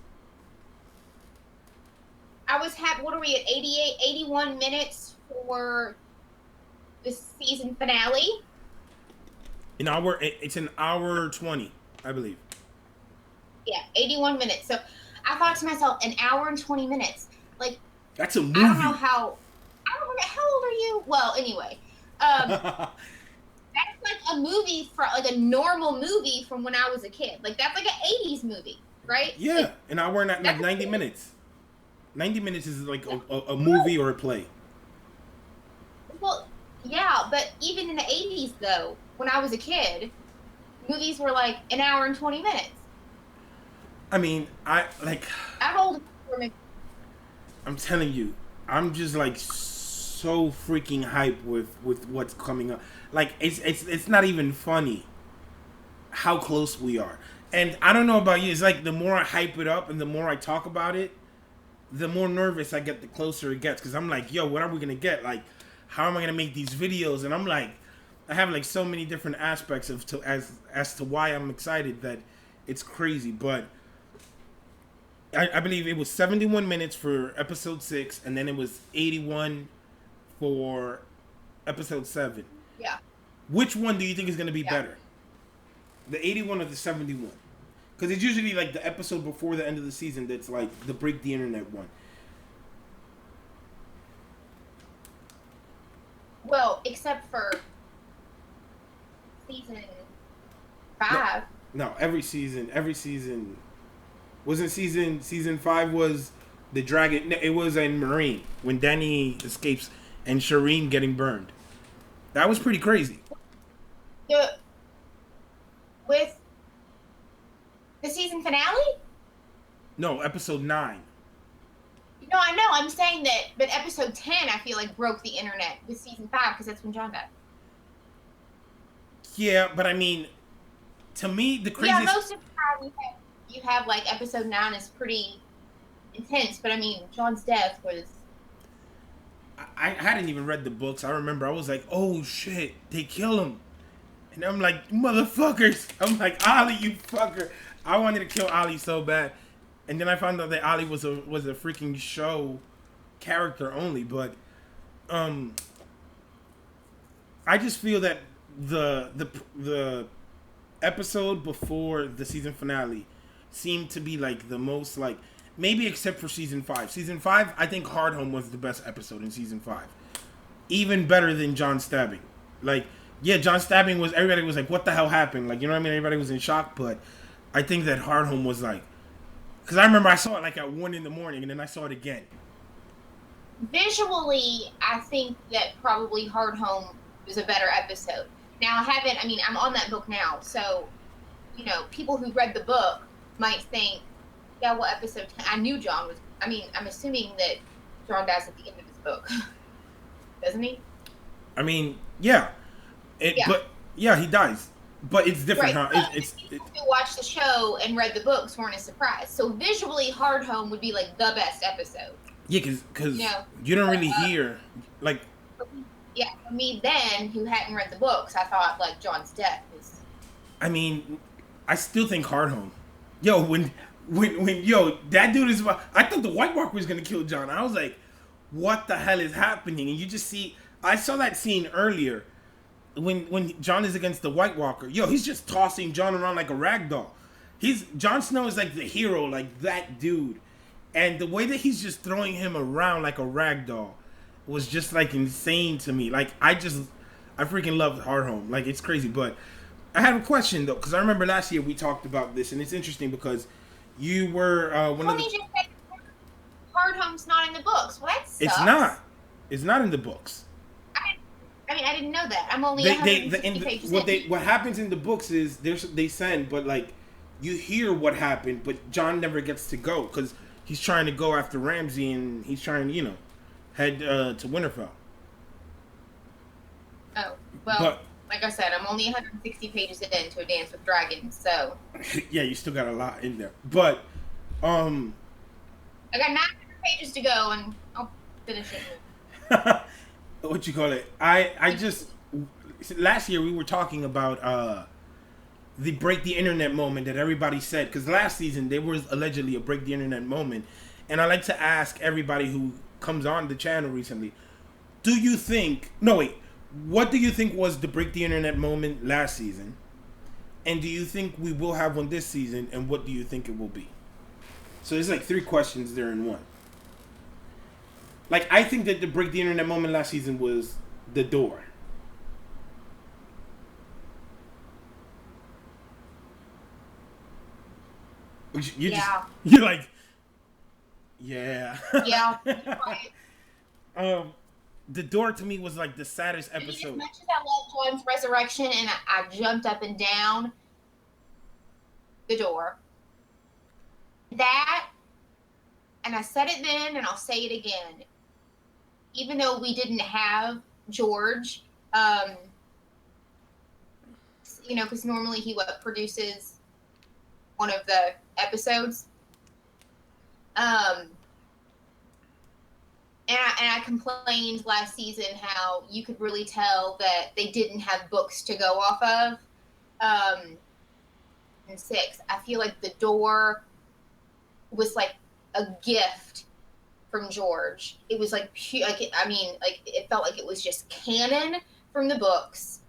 I was happy. What are we at? 88, 81 minutes for the season finale? It's an hour 20, I believe. Yeah, 81 minutes. So I thought to myself, an hour and 20 minutes. Like, That's a movie. I don't know how. I don't know how old are you? Well, anyway, that's like a movie for like a normal movie from when I was a kid. Like that's like an 80s movie, right? Yeah, like, an hour and like 90 minutes. 90 minutes is like a movie or a play. Well, yeah, but even in the 80s though, when I was a kid, movies were like an hour and 20 minutes. I mean, I'm old. telling you, I'm just like so freaking hyped with what's coming up. Like it's not even funny how close we are. And I don't know about you, it's like the more I hype it up and the more I talk about it, the more nervous I get the closer it gets. Because I'm like, yo, what are we gonna get? Like, how am I gonna make these videos? And I'm like, I have like so many different aspects as to why I'm excited that it's crazy. But I believe it was 71 minutes for episode 6, and then it was 81 for episode 7. Yeah. Which one do you think is going to be better? The 81 or the 71? Because it's usually like the episode before the end of the season that's like the break the internet one. Well, except for season 5. No, every season wasn't season 5 was the dragon. It was in Marine when Danny escapes and Shireen getting burned. That was pretty crazy. With the season finale? No, episode 9. No, I know. I'm saying that, but episode 10, I feel like broke the internet with season 5 because that's when John died. Yeah, but I mean, to me, the craziest. Yeah, most of the time you have like episode 9 is pretty intense, but I mean, John's death was. I hadn't even read the books. I remember I was like, oh shit, they kill him. And I'm like, motherfuckers. I'm like, Ollie, you fucker. I wanted to kill Ollie so bad. And then I found out that Ollie was a freaking show character only. But I just feel that the episode before the season finale seemed to be like the most like, maybe except for season 5. Season 5, I think Hard Home was the best episode in season 5. Even better than John stabbing. Like, yeah, John stabbing was, everybody was like, what the hell happened? Like, you know what I mean? Everybody was in shock, but I think that Hard Home was like, because I remember I saw it like at 1 a.m, and then I saw it again. Visually, I think that probably Hard Home was a better episode. Now, I'm on that book now, so, people who read the book might think, yeah, well, episode 10, I knew John was, I'm assuming that John dies at the end of his book. Doesn't he? I mean, yeah. But, yeah, he dies. But it's different, right. Huh? People who watched the show and read the books weren't as surprised. So visually, Hard Home would be like the best episode. Yeah, because you don't really hear, like... Yeah, for me then, who hadn't read the books, I thought, like, John's death was... I mean, I still think Hard Home. Yo, when that dude is... I thought the White Walker was going to kill John. I was like, what the hell is happening? And you just see... I saw that scene earlier when John is against the White Walker. Yo, he's just tossing John around like a rag doll. Jon Snow is like the hero, like that dude. And the way that he's just throwing him around like a rag doll was just like insane to me. Like, I freaking love Hard Home. Like, it's crazy. But I have a question though, because I remember last year we talked about this, and it's interesting because you were one of the... just said Hard Home's not in the books. Well, that sucks. It's not. It's not in the books. I didn't know that. I'm only 160 pages in. What happens in the books is they send, but like you hear what happened, but John never gets to go because he's trying to go after Ramsay and he's trying to head to Winterfell. Oh well, like I said, I'm only 160 pages in to A Dance with Dragons, so yeah, you still got a lot in there, but I got 900 pages to go and I'll finish it. What you call it? I just last year we were talking about the break the internet moment that everybody said, because last season there was allegedly a break the internet moment, and I like to ask everybody who comes on the channel recently, what do you think was the break the internet moment last season, And do you think we will have one this season? And what do you think it will be? So there's like 3 questions there in one. Like, I think that the break the internet moment last season was the door. You're like, yeah. Yeah. Right. The door to me was like the saddest I mean, as episode. much as I love John's resurrection and I jumped up and down the door, that, and I said it then and I'll say it again, even though we didn't have George, you know, because normally he produces one of the episodes. And I complained last season how you could really tell that they didn't have books to go off of. In 6, I feel like the door was like a gift from George. It was like it felt like it was just canon from the books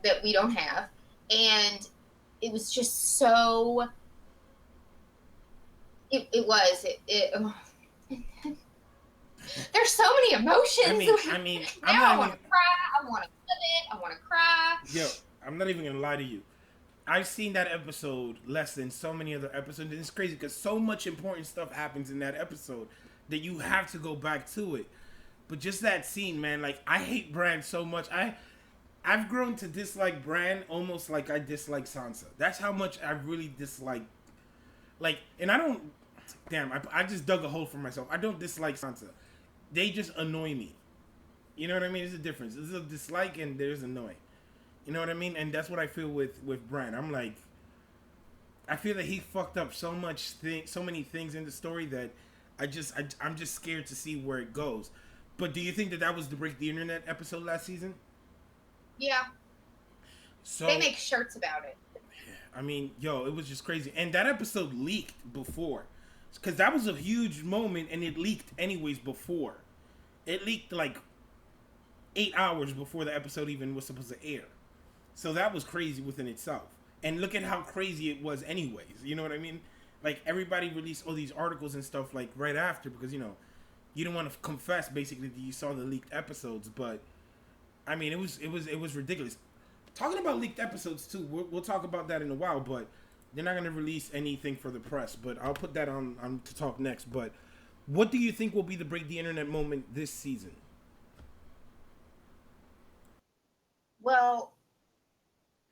that we don't have, and it was just so. There's so many emotions. I mean, now I want to cry. I want to flip it. I want to cry. Yo, I'm not even gonna lie to you. I've seen that episode less than so many other episodes, and it's crazy because so much important stuff happens in that episode that you have to go back to it. But just that scene, man, like, I hate Bran so much. I've grown to dislike Bran almost like I dislike Sansa. That's how much I really dislike. Like, and I don't. Damn, I just dug a hole for myself. I don't dislike Sansa. They just annoy me. You know what I mean? There's a difference. There's a dislike and there's annoying. You know what I mean? And that's what I feel with Bran. I'm like, I feel that he fucked up so many things in the story that I'm just scared to see where it goes. But do you think that was the Break the Internet episode last season? Yeah. So they make shirts about it. I mean, yo, it was just crazy. And that episode leaked before. Because that was a huge moment, and it leaked anyways before. It leaked like 8 hours before the episode even was supposed to air. So that was crazy within itself. And look at how crazy it was anyways. You know what I mean? Like, everybody released all these articles and stuff like right after because, you know, you don't want to confess basically that you saw the leaked episodes. But, I mean, it was ridiculous. Talking about leaked episodes too, we'll talk about that in a while, but they're not going to release anything for the press. But I'll put that on to talk next. But what do you think will be the Break the Internet moment this season? Well,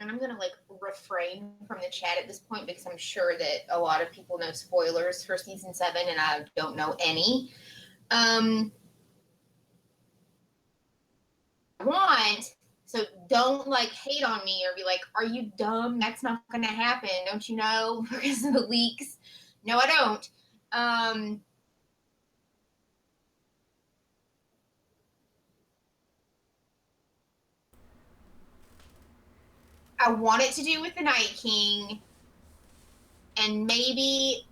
and I'm going to like refrain from the chat at this point because I'm sure that a lot of people know spoilers for season 7 and I don't know any. So don't like hate on me or be like, are you dumb? That's not going to happen. Don't you know? Because of the leaks. No, I don't. I want it to do with the Night King. And maybe,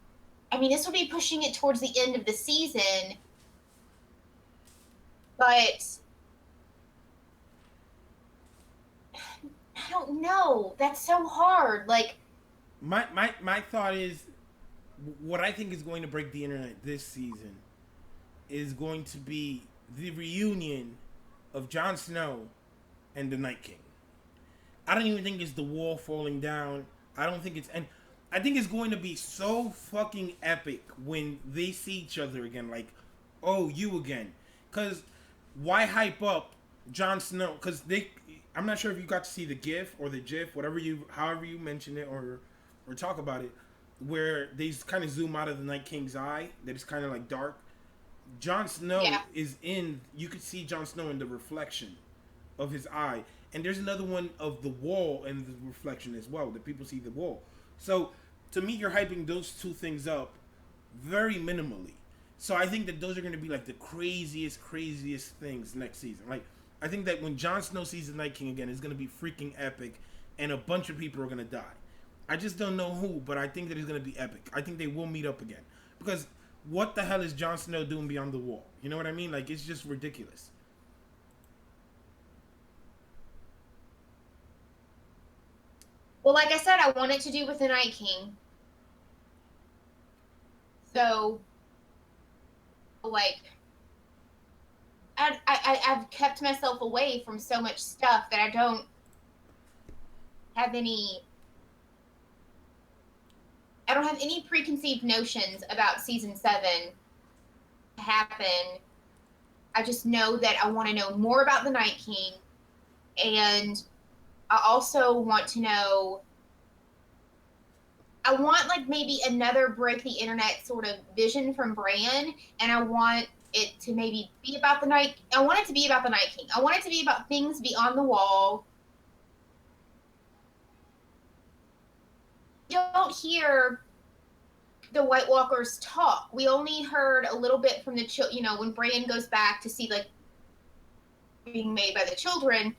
I mean, this will be pushing it towards the end of the season. But I don't know. That's so hard. Like, my thought is, what I think is going to break the internet this season is going to be the reunion of Jon Snow and the Night King. I don't even think it's the wall falling down. I don't think it's, and I think it's going to be so fucking epic when they see each other again. Like, oh, you again. Because why hype up Jon Snow? Because I'm not sure if you got to see the GIF or the GIF, however you mention it or talk about it, where they kind of zoom out of the Night King's eye, that is kind of like dark. Jon Snow is in, you could see Jon Snow in the reflection of his eye. And there's another one of the wall and the reflection as well, that people see the wall. So, to me, you're hyping those two things up very minimally. So I think that those are going to be like the craziest things next season. Like, I think that when Jon Snow sees the Night King again, it's going to be freaking epic, and a bunch of people are going to die. I just don't know who, but I think that it's going to be epic. I think they will meet up again. Because what the hell is Jon Snow doing beyond the wall? You know what I mean? Like, it's just ridiculous. Well, like I said, I wanted to do with the Night King. So, like, I've kept myself away from so much stuff that I don't have any. I don't have any preconceived notions about season 7 happen. I just know that I want to know more about the Night King, and I also want to know. I want like maybe another break the internet sort of vision from Bran, and I want it to maybe be about the night. I want it to be about the Night King. I want it to be about things beyond the wall. You don't hear the White Walkers talk. We only heard a little bit from the when Bran goes back to see like being made by the children.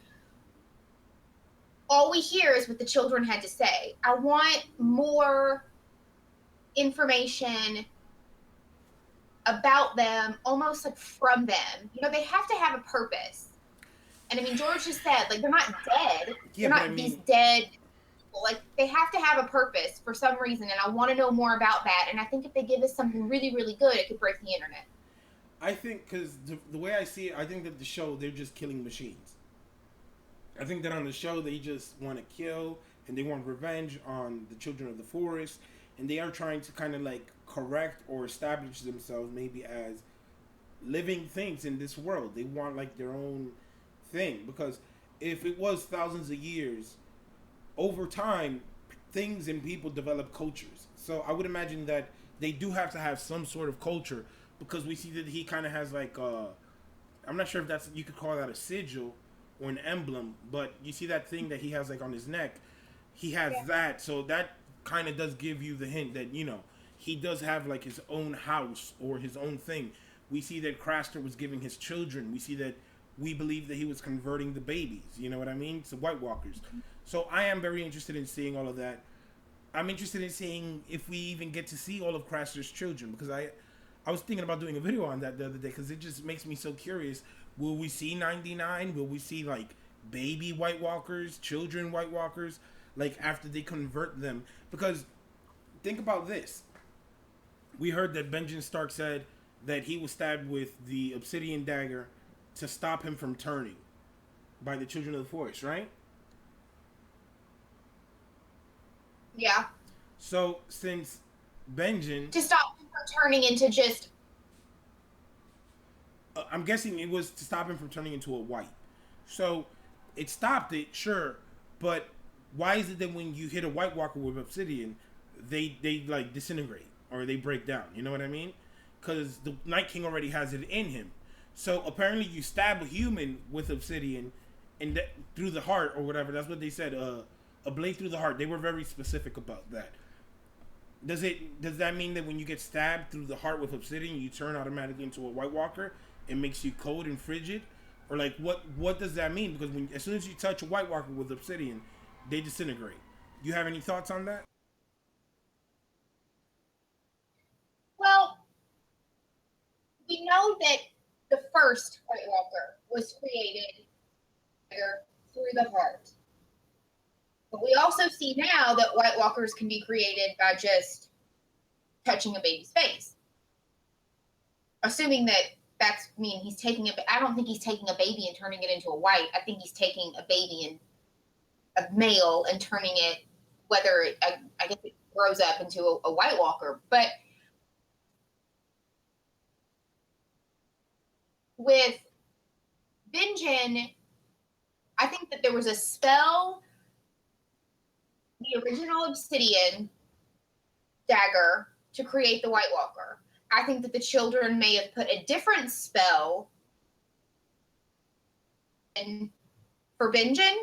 All we hear is what the children had to say. I want more information about them, almost like from them. They have to have a purpose. And I mean, George just said, like, they're not dead. Yeah, They're but I not these mean, dead people. Like, they have to have a purpose for some reason. And I want to know more about that. And I think if they give us something really, really good, it could break the internet. I think because the way I see it, I think that the show they're just killing machines. I think that on the show they just want to kill and they want revenge on the children of the forest, and they are trying to kind of like correct or establish themselves maybe as living things in this world. They want like their own thing because if it was thousands of years, over time, things and people develop cultures. So I would imagine that they do have to have some sort of culture because we see that he kind of has like I'm not sure if that's you could call that a sigil or an emblem, but you see that thing that he has like on his neck. He has that, so that kind of does give you the hint that he does have like his own house or his own thing. We see that Craster was giving his children. We see that we believe that he was converting the babies. You know what I mean? To White Walkers. So I am very interested in seeing all of that. I'm interested in seeing if we even get to see all of Craster's children because I was thinking about doing a video on that the other day because it just makes me so curious. Will we see 99? Will we see like baby White Walkers, children White Walkers, like after they convert them? Because think about this. We heard that Benjamin Stark said that he was stabbed with the obsidian dagger to stop him from turning by the children of the forest, right? Yeah. So since Benjamin, To stop them from turning into just. I'm guessing it was to stop him from turning into a white. So it stopped it, sure, but why is it that when you hit a White Walker with obsidian, they like disintegrate or they break down? You know what I mean? Because the Night King already has it in him. So apparently, you stab a human with obsidian, and through the heart or whatever. That's what they said. A blade through the heart. They were very specific about that. Does that mean that when you get stabbed through the heart with obsidian, you turn automatically into a White Walker? It makes you cold and frigid, or like what does that mean? Because as soon as you touch a White Walker with obsidian, they disintegrate. Do you have any thoughts on that? Well, we know that the first White Walker was created through the heart. But we also see now that White Walkers can be created by just touching a baby's face. Assuming that he's taking I don't think he's taking a baby and turning it into a white. I think he's taking a baby and a male and turning it, whether I guess it grows up into a White Walker. But with Benjen, I think that there was a spell, the original obsidian dagger, to create the White Walker. I think that the children may have put a different spell in for Benjen.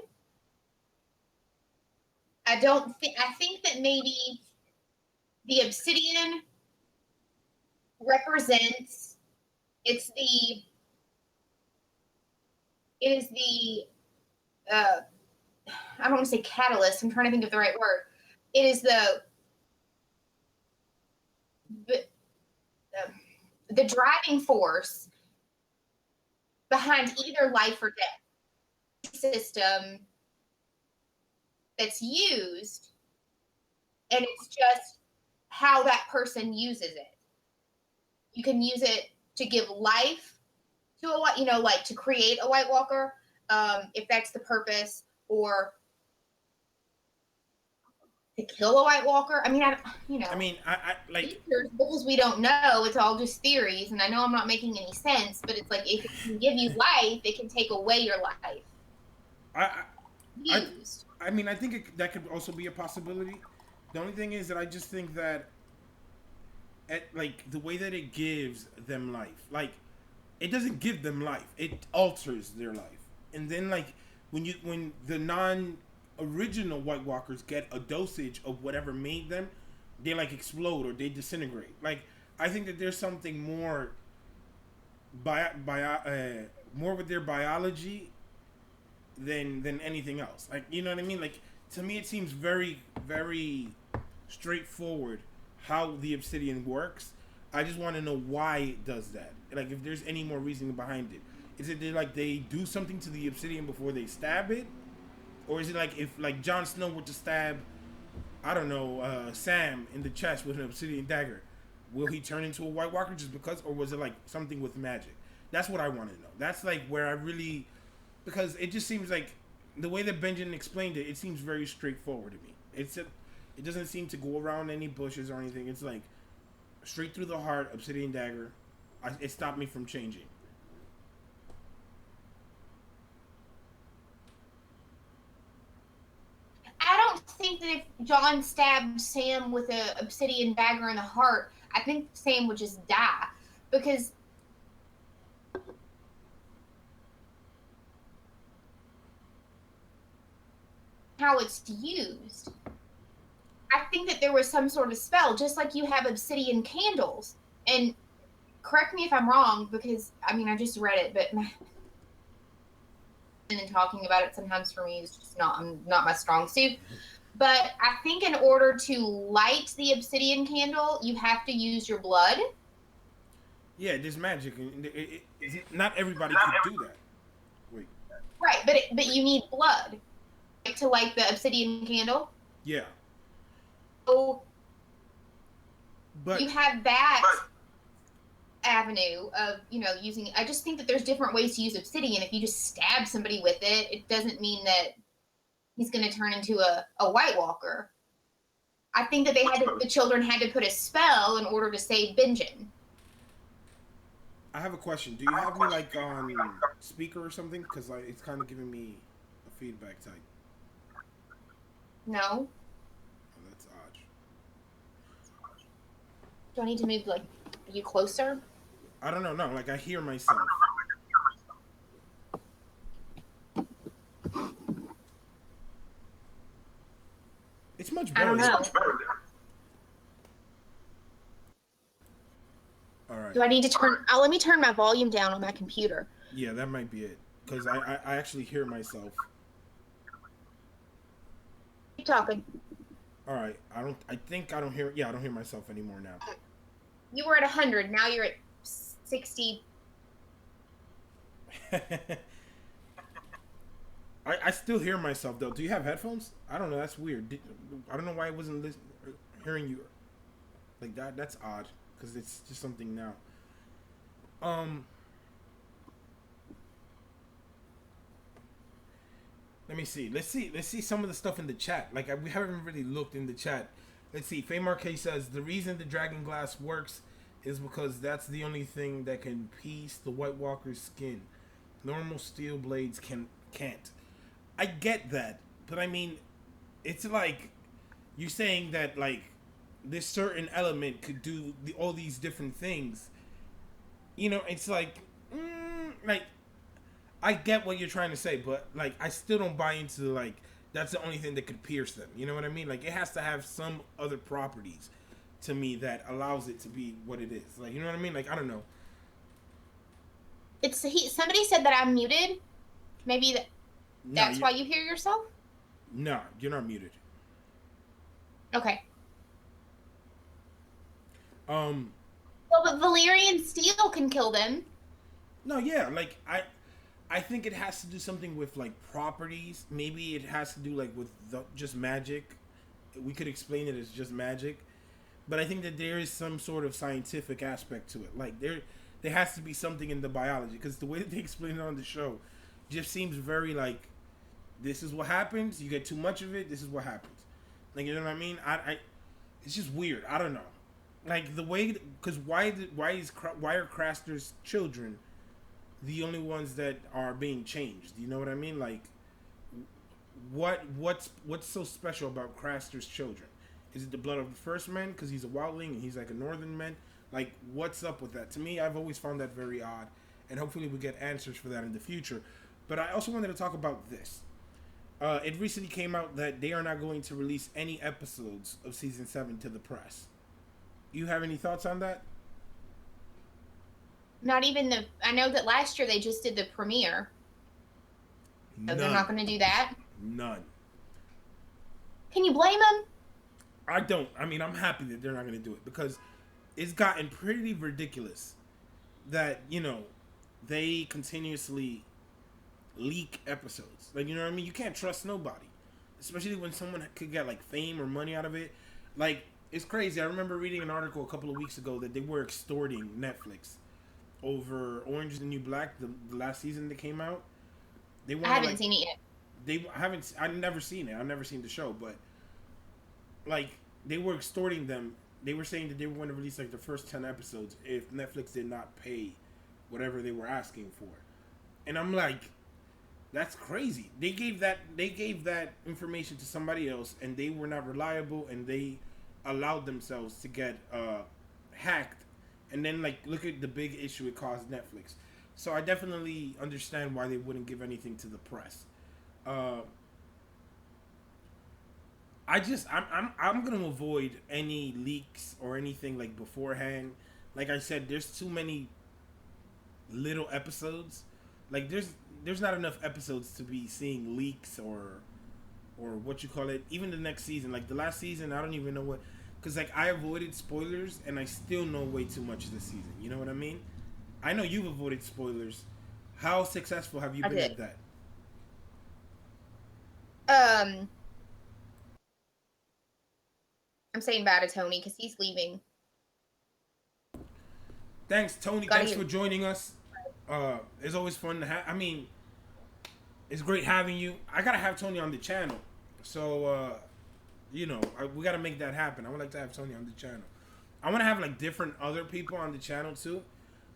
I think that maybe the obsidian represents it is the I don't want to say catalyst. I'm trying to think of the right word. It is the driving force behind either life or death system that's used, and it's just how that person uses it. You can use it to give life to a white, like to create a White Walker, if that's the purpose, or to kill a White Walker. I mean, I like. because we don't know. It's all just theories, and I know I'm not making any sense, but it's like if it can give you life, it can take away your life. I Used. I mean, I think that could also be a possibility. The only thing is that I just think that, like the way that it gives them life, like it doesn't give them life; it alters their life. And then, like when the original White Walkers get a dosage of whatever made them, they like explode or they disintegrate. Like I think that there's something more more with their biology than anything else. Like you know what I mean? Like to me, it seems very very straightforward how the obsidian works. I just want to know why it does that. Like if there's any more reasoning behind it. Is it like they do something to the obsidian before they stab it, or is it like if like Jon Snow were to stab, I don't know, Sam in the chest with an obsidian dagger, will he turn into a White Walker just because, or was it like something with magic? That's what I want to know. That's like where I really, because it just seems like the way that Benjamin explained it, it seems very straightforward to me. It doesn't seem to go around any bushes or anything. It's like straight through the heart, obsidian dagger. It stopped me from changing. I don't think that if John stabbed Sam with an obsidian dagger in the heart, I think Sam would just die because how it's used. I think that there was some sort of spell, just like you have obsidian candles. And correct me if I'm wrong, because I mean I just read it, but and talking about it sometimes for me is just not my strong suit. But I think in order to light the obsidian candle, you have to use your blood. Yeah, there's magic, and not everybody could do that. Wait. Right, but you need blood to light the obsidian candle. Yeah. So But you have that avenue of using. I just think that there's different ways to use obsidian. If you just stab somebody with it, it doesn't mean that he's going to turn into a White Walker. I think that the children had to put a spell in order to save Benjen. I have a question. Do you have me like on speaker or something? Because it's kind of giving me a feedback type. No. Oh, that's odd. Do I need to move you closer? I don't know. No, like I hear myself. It's much better. I don't know. All right. Do I need to turn? Let me turn my volume down on my computer. Yeah, that might be it. Because I actually hear myself. Keep talking. All right. I think I don't hear. Yeah, I don't hear myself anymore now. You were at 100. Now you're at 60. I still hear myself though. Do you have headphones? I don't know. That's weird. I don't know why I wasn't hearing you like that. That's odd because it's just something now. Let me see. Let's see some of the stuff in the chat. Like we haven't really looked in the chat. Let's see. Faye Marquez says the reason the dragon glass works is because that's the only thing that can piece the White Walker's skin. Normal steel blades can't. I get that, but I mean, it's like you're saying that like this certain element could do all these different things. You know, it's like I get what you're trying to say, but like I still don't buy into like that's the only thing that could pierce them. You know what I mean? Like it has to have some other properties to me that allows it to be what it is. Like you know what I mean? Like I don't know. Somebody said that I'm muted. Maybe that's why you hear yourself? No, you're not muted. Okay. Well, but Valyrian steel can kill them. No, yeah, like I think it has to do something with like properties. Maybe it has to do like with just magic. We could explain it as just magic, but I think that there is some sort of scientific aspect to it. Like there has to be something in the biology because the way that they explain it on the show just seems very like this is what happens. You get too much of it. This is what happens. Like you know what I mean? It's just weird. I don't know. Like the way because why are Craster's children the only ones that are being changed? You know what I mean? Like what's so special about Craster's children? Is it the blood of the first man because he's a wildling and he's like a northern man? Like what's up with that? To me, I've always found that very odd, and hopefully we get answers for that in the future. But I also wanted to talk about this. It recently came out that they are not going to release any episodes of season 7 to the press. You have any thoughts on that? Not even the. I know that last year they just did the premiere. So they're not going to do that? None. Can you blame them? I don't. I mean, I'm happy that they're not going to do it because it's gotten pretty ridiculous that, you know, they continuously leak episodes. Like, you know what I mean? You can't trust nobody. Especially when someone could get, like, fame or money out of it. Like, it's crazy. I remember reading an article a couple of weeks ago that they were extorting Netflix over Orange is the New Black, the last season that came out. I haven't seen it yet. I've never seen it. I've never seen the show, but like they were extorting them. They were saying that they were going to release like the first 10 episodes if Netflix did not pay whatever they were asking for. And I'm like, that's crazy. They gave that information to somebody else and they were not reliable and they allowed themselves to get hacked. And then like look at the big issue it caused Netflix. So I definitely understand why they wouldn't give anything to the press. I'm gonna avoid any leaks or anything like beforehand. Like I said, there's too many little episodes. Like there's not enough episodes to be seeing leaks or what you call it. Even the next season, like the last season, I don't even know what. Cause like I avoided spoilers and I still know way too much this season. You know what I mean? I know you've avoided spoilers. How successful have you been at that? I'm saying bye to Tony because he's leaving. Thanks, Tony. Thanks for joining us. It's always fun to have. I mean, it's great having you. I gotta have Tony on the channel, so you know, we gotta make that happen. I would like to have Tony on the channel. I want to have like different other people on the channel too.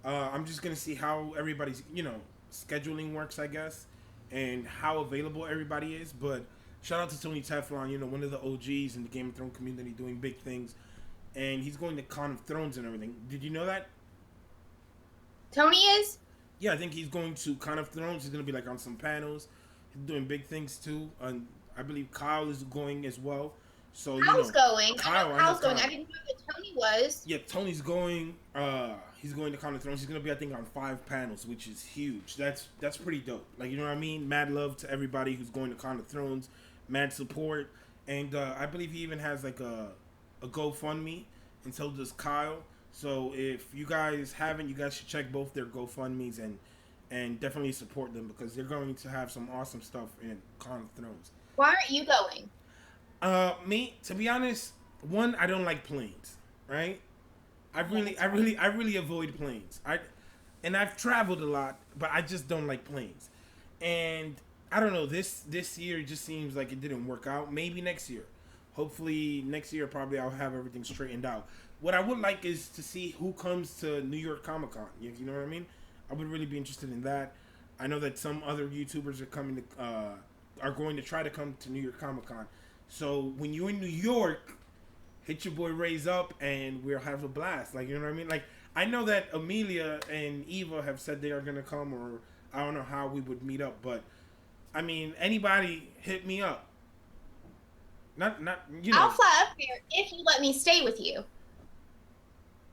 I'm just gonna see how everybody's, you know, scheduling works, I guess, and how available everybody is. But shout out to Tony Teflon, you know, one of the OGs in the Game of Thrones community, doing big things, and he's going to Con of Thrones and everything. Did you know that? Tony is? Yeah, I think he's going to Con of Thrones. He's gonna be like on some panels. He's doing big things too, and I believe Kyle is going as well. So Kyle's going. Kyle's going. I didn't know that Tony was. Yeah, Tony's going. He's going to Con of Thrones. He's gonna be, I think, on 5 panels, which is huge. That's pretty dope. Like, you know what I mean? Mad love to everybody who's going to Con of Thrones. Mad support, and I believe he even has like a GoFundMe, and so does Kyle. So if you guys haven't, you guys should check both their GoFundMes and definitely support them because they're going to have some awesome stuff in Con of Thrones. Why aren't you going? Me, to be honest, one, I don't like planes, right? I really avoid planes. I've traveled a lot, but I just don't like planes. And I don't know, this year just seems like it didn't work out. Maybe next year. Hopefully next year probably I'll have everything straightened out. What I would like is to see who comes to New York Comic Con. You know what I mean? I would really be interested in that. I know that some other YouTubers are going to try to come to New York Comic Con. So when you're in New York, hit your boy Raise up and we'll have a blast. Like, you know what I mean? Like, I know that Amelia and Eva have said they are going to come, or I don't know how we would meet up, but I mean, anybody hit me up. Not you know. I'll fly up there if you let me stay with you.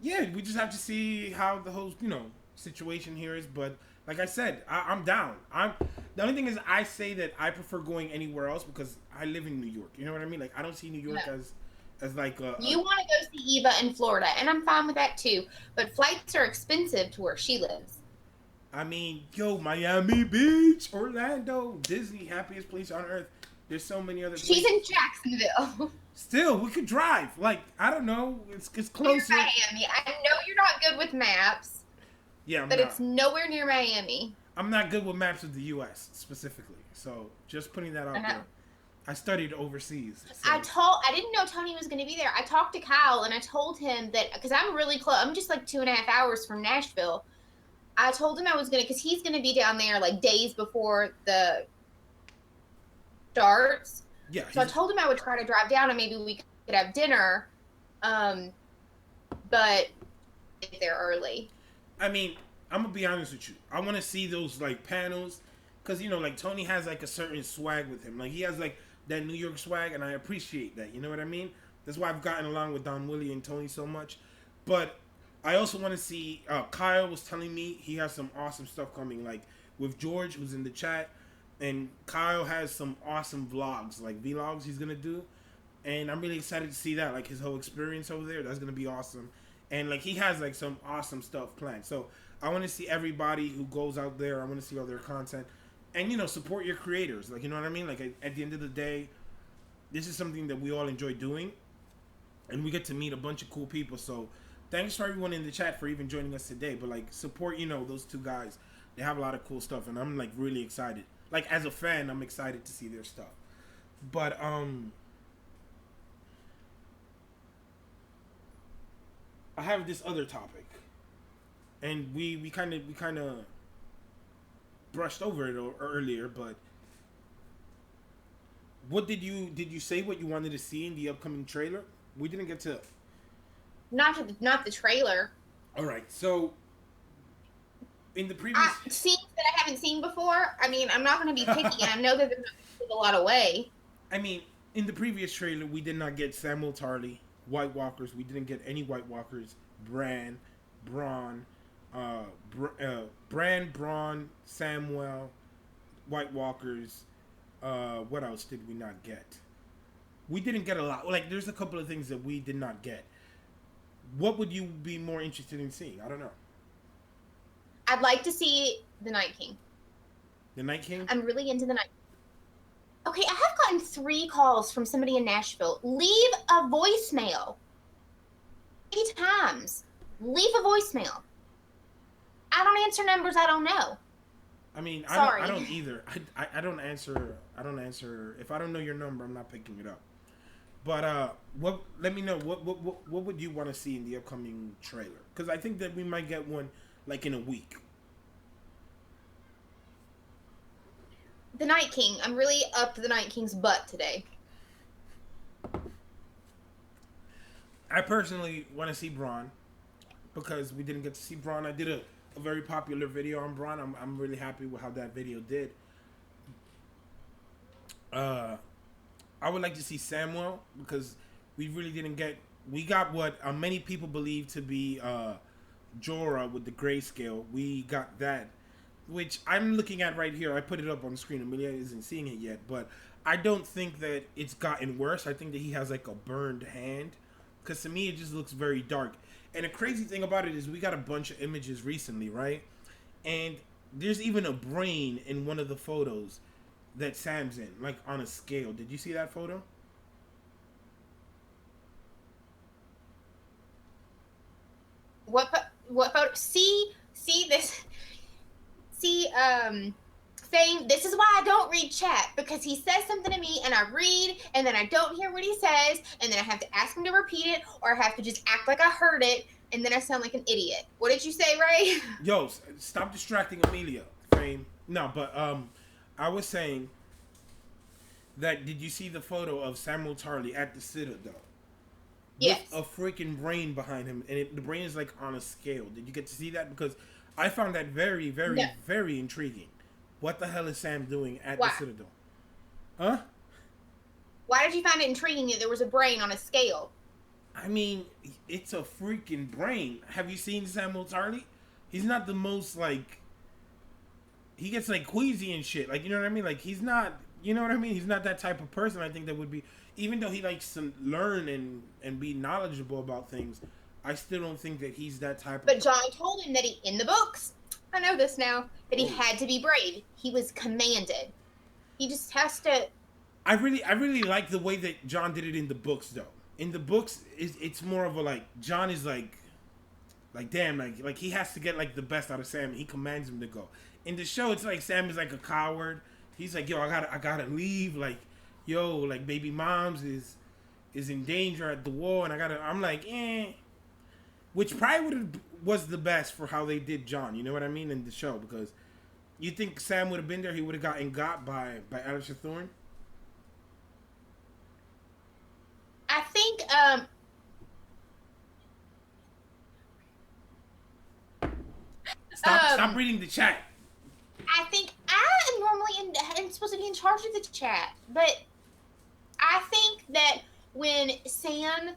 Yeah, we just have to see how the whole, you know, situation here is, but like I said, I'm down. The only thing is I say that I prefer going anywhere else because I live in New York. You know what I mean? Like, I don't see New York as like you want to go see Eva in Florida, and I'm fine with that too. But flights are expensive to where she lives. I mean, yo, Miami Beach, Orlando, Disney, happiest place on earth. There's so many other She's places. in Jacksonville. Still, we could drive. Like, I don't know. It's Near closer. Miami. I know you're not good with maps, Yeah, I'm but not. it's nowhere near Miami. I'm not good with maps of the U.S. specifically. So, just putting that I out know. there. I studied overseas. So. I didn't know Tony was going to be there. I talked to Kyle and I told him that because I'm really close. I'm just like 2.5 hours from Nashville. I told him I was going to because he's going to be down there like days before the starts. Yeah. So I told him I would try to drive down and maybe we could have dinner. But get there early. I mean, I'm gonna be honest with you. I want to see those like panels, cause you know, like Tony has like a certain swag with him. Like he has like that New York swag, and I appreciate that. You know what I mean? That's why I've gotten along with Don Willie and Tony so much. But I also want to see. Kyle was telling me he has some awesome stuff coming, like with George, who's in the chat, and Kyle has some awesome vlogs, like vlogs he's gonna do, and I'm really excited to see that, like his whole experience over there. That's gonna be awesome. And like he has like some awesome stuff planned. So I want to see everybody who goes out there. I want to see all their content, and you know, support your creators. Like, you know what I mean. Like at the end of the day, this is something that we all enjoy doing, and we get to meet a bunch of cool people. So thanks for everyone in the chat for even joining us today. But like support, you know, those two guys. They have a lot of cool stuff, and I'm like really excited. Like as a fan, I'm excited to see their stuff. But I have this other topic, and we kind of brushed over it earlier. But what did you say what you wanted to see in the upcoming trailer? We didn't get to. Not the trailer. All right, so in the previous Scenes that I haven't seen before. I mean, I'm not going to be picky, and I know that they're going to take a lot away. I mean, in the previous trailer, we did not get Samuel Tarly, White Walkers. We didn't get any White Walkers. Bran, Braun, Samuel, White Walkers. What else did we not get? We didn't get a lot. Like, there's a couple of things that we did not get. What would you be more interested in seeing? I don't know. I'd like to see the Night King. The Night King? I'm really into the Night King. Okay, I have gotten 3 calls from somebody in Nashville. Leave a voicemail. 3 times. Leave a voicemail. I don't answer numbers I don't know. I mean, Sorry. I don't either. I don't answer. I don't answer. If I don't know your number, I'm not picking it up. But let me know what would you want to see in the upcoming trailer? Because I think that we might get one like in a week. The Night King. I'm really up the Night King's butt today. I personally want to see Braun because we didn't get to see Braun. I did a very popular video on Braun. I'm really happy with how that video did. I would like to see Samuel because we really didn't get. We got what many people believe to be Jorah with the grayscale. We got that, which I'm looking at right here. I put it up on the screen. Amelia isn't seeing it yet, but I don't think that it's gotten worse. I think that he has like a burned hand. Because to me, it just looks very dark. And the crazy thing about it is we got a bunch of images recently, right? And there's even a brain in one of the photos that Sam's in, like on a scale. Did you see that photo? What photo? See this. See, saying this is why I don't read chat, because he says something to me and I read and then I don't hear what he says and then I have to ask him to repeat it or I have to just act like I heard it and then I sound like an idiot. What did you say, Ray? Yo, stop distracting Amelia, Fame. No, but I was saying that did you see the photo of Samuel Tarly at the Citadel? Yes. With a freaking brain behind him, and the brain is like on a scale. Did you get to see that? Because I found that very, very, very intriguing. What the hell is Sam doing at the Citadel? Huh? Why did you find it intriguing that there was a brain on a scale? I mean, it's a freaking brain. Have you seen Samuel Tarly? He's not the most, like... He gets, like, queasy and shit. Like, you know what I mean? Like, he's not... You know what I mean? He's not that type of person, I think, that would be... Even though he likes to learn and be knowledgeable about things, I still don't think that he's that type of... But John told him that in the books, I know this now. That he had to be brave. He was commanded. He just has to. I really like the way that John did it in the books, though. In the books, it's more of a like John is like damn, like he has to get like the best out of Sam. He commands him to go. In the show, it's like Sam is like a coward. He's like, yo, I gotta leave. Like, yo, like baby mom's is in danger at the war, and I gotta. I'm like, eh. Which probably was the best for how they did John. You know what I mean in the show, because you think Sam would have been there, he would have gotten got by Alistair Thorne. I think. Stop reading the chat. I think I am normally I'm supposed to be in charge of the chat, but I think that when Sam,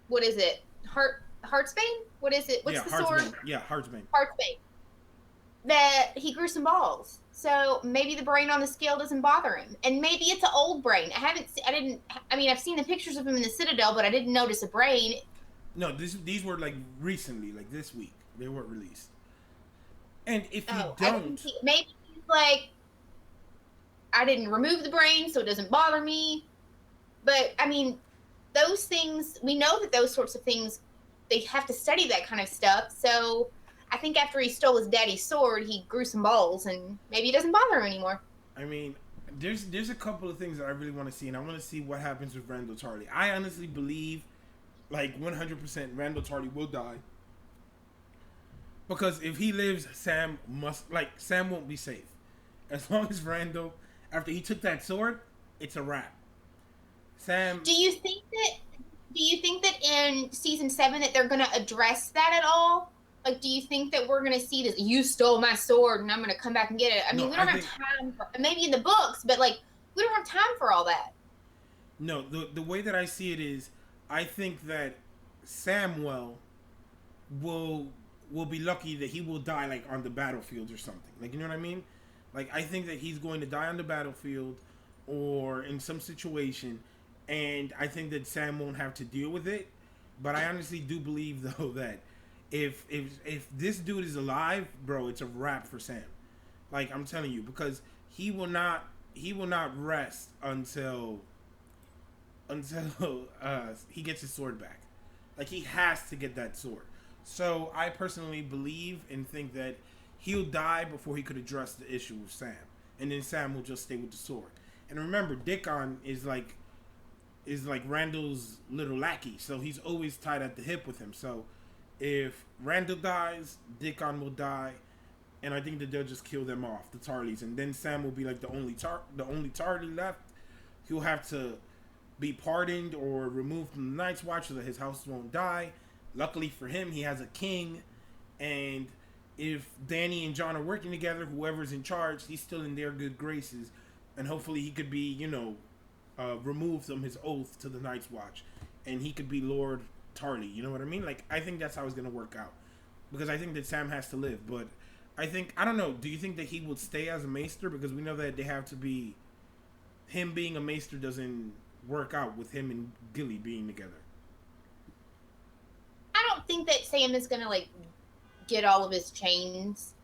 what is it? Heartsbane? What is it? What's Yeah, the Heartsbane. sword? Yeah, Heartsbane. Heartsbane. That he grew some balls, so maybe the brain on the scale doesn't bother him, and maybe it's an old brain. I mean, I've seen the pictures of him in the Citadel, but I didn't notice a brain. No, these were like recently, like this week. They weren't released. And if you don't, Maybe he's like, I didn't remove the brain, so it doesn't bother me. But I mean, those things, we know that those sorts of things, they have to study that kind of stuff. So I think after he stole his daddy's sword, he grew some balls, and maybe it doesn't bother him anymore. I mean, there's a couple of things that I really want to see, and I want to see what happens with Randall Tarly. I honestly believe, like 100%, Randall Tarly will die. Because if he lives, Sam won't be safe. As long as Randall, after he took that sword, it's a wrap. Sam. Do you think that in season 7 that they're going to address that at all? Like, do you think that we're going to see this? You stole my sword, and I'm going to come back and get it. I mean, we don't have time for maybe in the books, but like we don't have time for all that. No, the way that I see it is, I think that Samwell will be lucky that he will die like on the battlefield or something. Like, you know what I mean? Like, I think that he's going to die on the battlefield or in some situation, and I think that Sam won't have to deal with it. But I honestly do believe though that if this dude is alive, bro, it's a wrap for Sam. Like, I'm telling you, because he will not rest until he gets his sword back. Like, he has to get that sword. So I personally believe and think that he'll die before he could address the issue with Sam, and then Sam will just stay with the sword. And remember, Dickon is like Randall's little lackey, so he's always tied at the hip with him. So if Randall dies, Dickon will die, and I think that they'll just kill them off, the Tarleys, and then Sam will be like the only Tarley left. He'll have to be pardoned or removed from the Night's Watch so that his house won't die. Luckily for him, he has a king, and if Danny and John are working together, whoever's in charge, he's still in their good graces, and hopefully he could be, removed from his oath to the Night's Watch, and he could be Lord Tarly. You know what I mean? Like, I think that's how it's gonna work out, because I think that Sam has to live. But I don't know. Do you think that he would stay as a maester? Because we know that they have to be. Him being a maester doesn't work out with him and Gilly being together. I don't think that Sam is gonna like get all of his chains.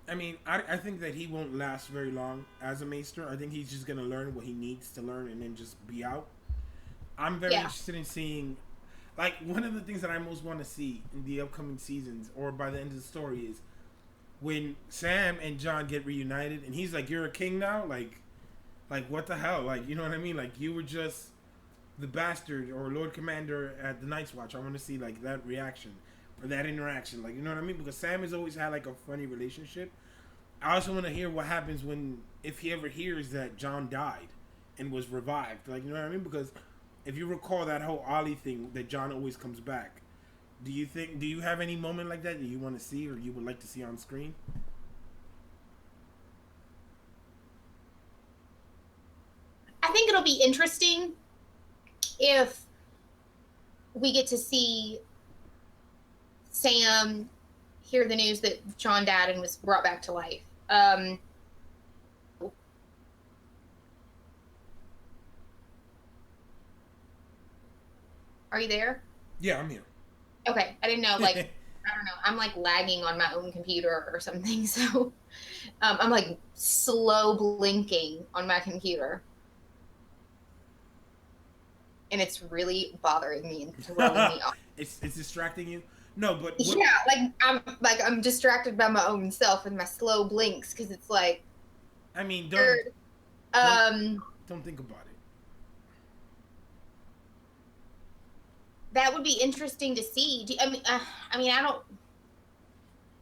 I mean, I think that he won't last very long as a maester. I think he's just gonna learn what he needs to learn and then just be out. I'm very interested in seeing, like, one of the things that I most want to see in the upcoming seasons or by the end of the story is when Sam and John get reunited and he's like, "You're a king now?" Like what the hell? Like, you know what I mean? Like, you were just the bastard or Lord Commander at the Night's Watch. I want to see like that reaction or that interaction. Like, you know what I mean? Because Sam has always had like a funny relationship. I also want to hear what happens if he ever hears that John died and was revived. Like, you know what I mean? Because if you recall that whole Ollie thing, that John always comes back. Do you have any moment like that you want to see or you would like to see on screen? I think it'll be interesting if we get to see Sam hear the news that John died and was brought back to life. Are you there? Yeah, I'm here. Okay, I didn't know. Like, I don't know. I'm like lagging on my own computer or something. So I'm like slow blinking on my computer, and it's really bothering me and throwing me off. It's distracting you. No, but what? Yeah, like I'm distracted by my own self and my slow blinks because it's like, I mean, er, don't um, don't think about it. that would be interesting to see. I mean, I don't.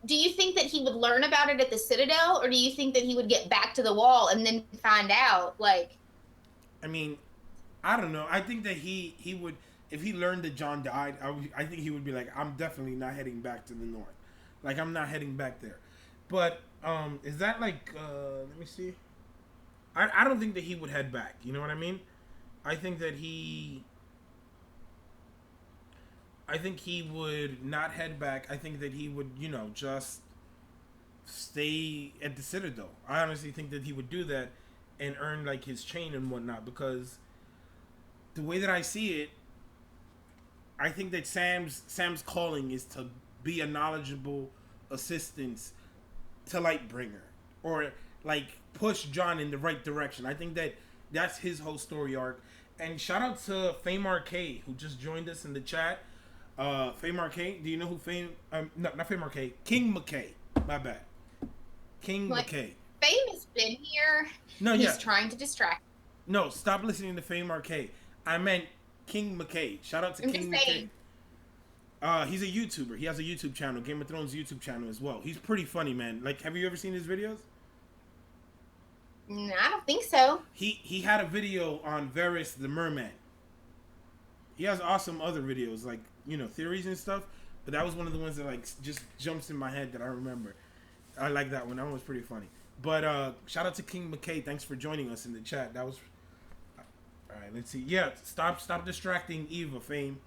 Do you think that he would learn about it at the Citadel, or do you think that he would get back to the Wall and then find out? Like, I mean, I don't know. I think that he would, if he learned that John died. I think he would be like, I'm definitely not heading back to the north. Like I'm not heading back there. But is that like? Let me see. I don't think that he would head back. You know what I mean? I think that he. I think he would not head back. I think that he would, just stay at the Citadel. I honestly think that he would do that and earn like his chain and whatnot because the way that I see it, I think that Sam's calling is to be a knowledgeable assistant to Lightbringer or like push John in the right direction. I think that that's his whole story arc. And shout out to Fame Arcade who just joined us in the chat. Fame Arcade, do you know who Fame? No, not Fame Arcade. King McKay. My bad. King like McKay. Fame has been here. No, He's yeah. trying to distract. No, stop listening to Fame Arcade. I meant King McKay. Shout out to I'm King just McKay. saying. He's a YouTuber. He has a YouTube channel, Game of Thrones YouTube channel as well. He's pretty funny, man. Like, have you ever seen his videos? No, I don't think so. He had a video on Varys the Merman. He has awesome other videos, like, theories and stuff. But that was one of the ones that, like, just jumps in my head that I remember. I like that one. That one was pretty funny. But shout out to King McKay. Thanks for joining us in the chat. That was... All right, let's see. Yeah, stop distracting Eva, Fame.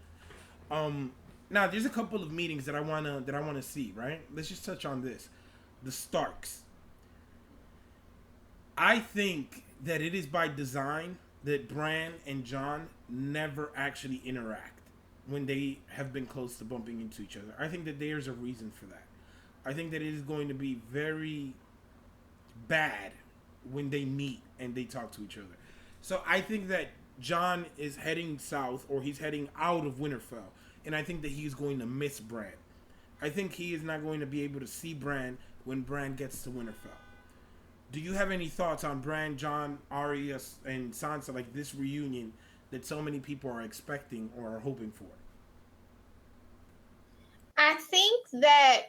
Now there's a couple of meetings that I wanna see. Right? Let's just touch on this. The Starks. I think that it is by design that Bran and Jon never actually interact when they have been close to bumping into each other. I think that there's a reason for that. I think that it is going to be very bad when they meet and they talk to each other. So I think that Jon is heading south or he's heading out of Winterfell. And I think that he's going to miss Bran. I think he is not going to be able to see Bran when Bran gets to Winterfell. Do you have any thoughts on Bran, Jon, Arya, and Sansa, like this reunion that so many people are expecting or are hoping for? I think that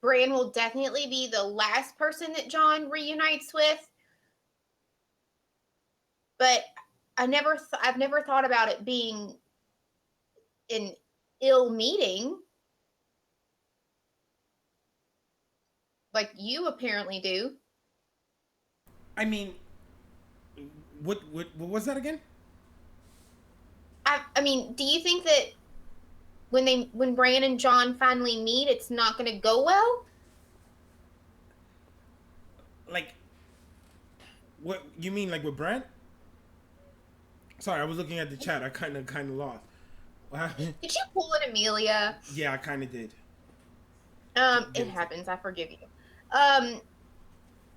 Bran will definitely be the last person that Jon reunites with. But I've never thought about it being an ill meeting. Like you apparently do. I mean, what was that again? I mean, do you think that when Bran and Jon finally meet, it's not going to go well? Like, what you mean, like with Bran? Sorry, I was looking at the chat. I kind of lost. Did you pull an Amelia? Yeah, I kind of did. It happens. I forgive you.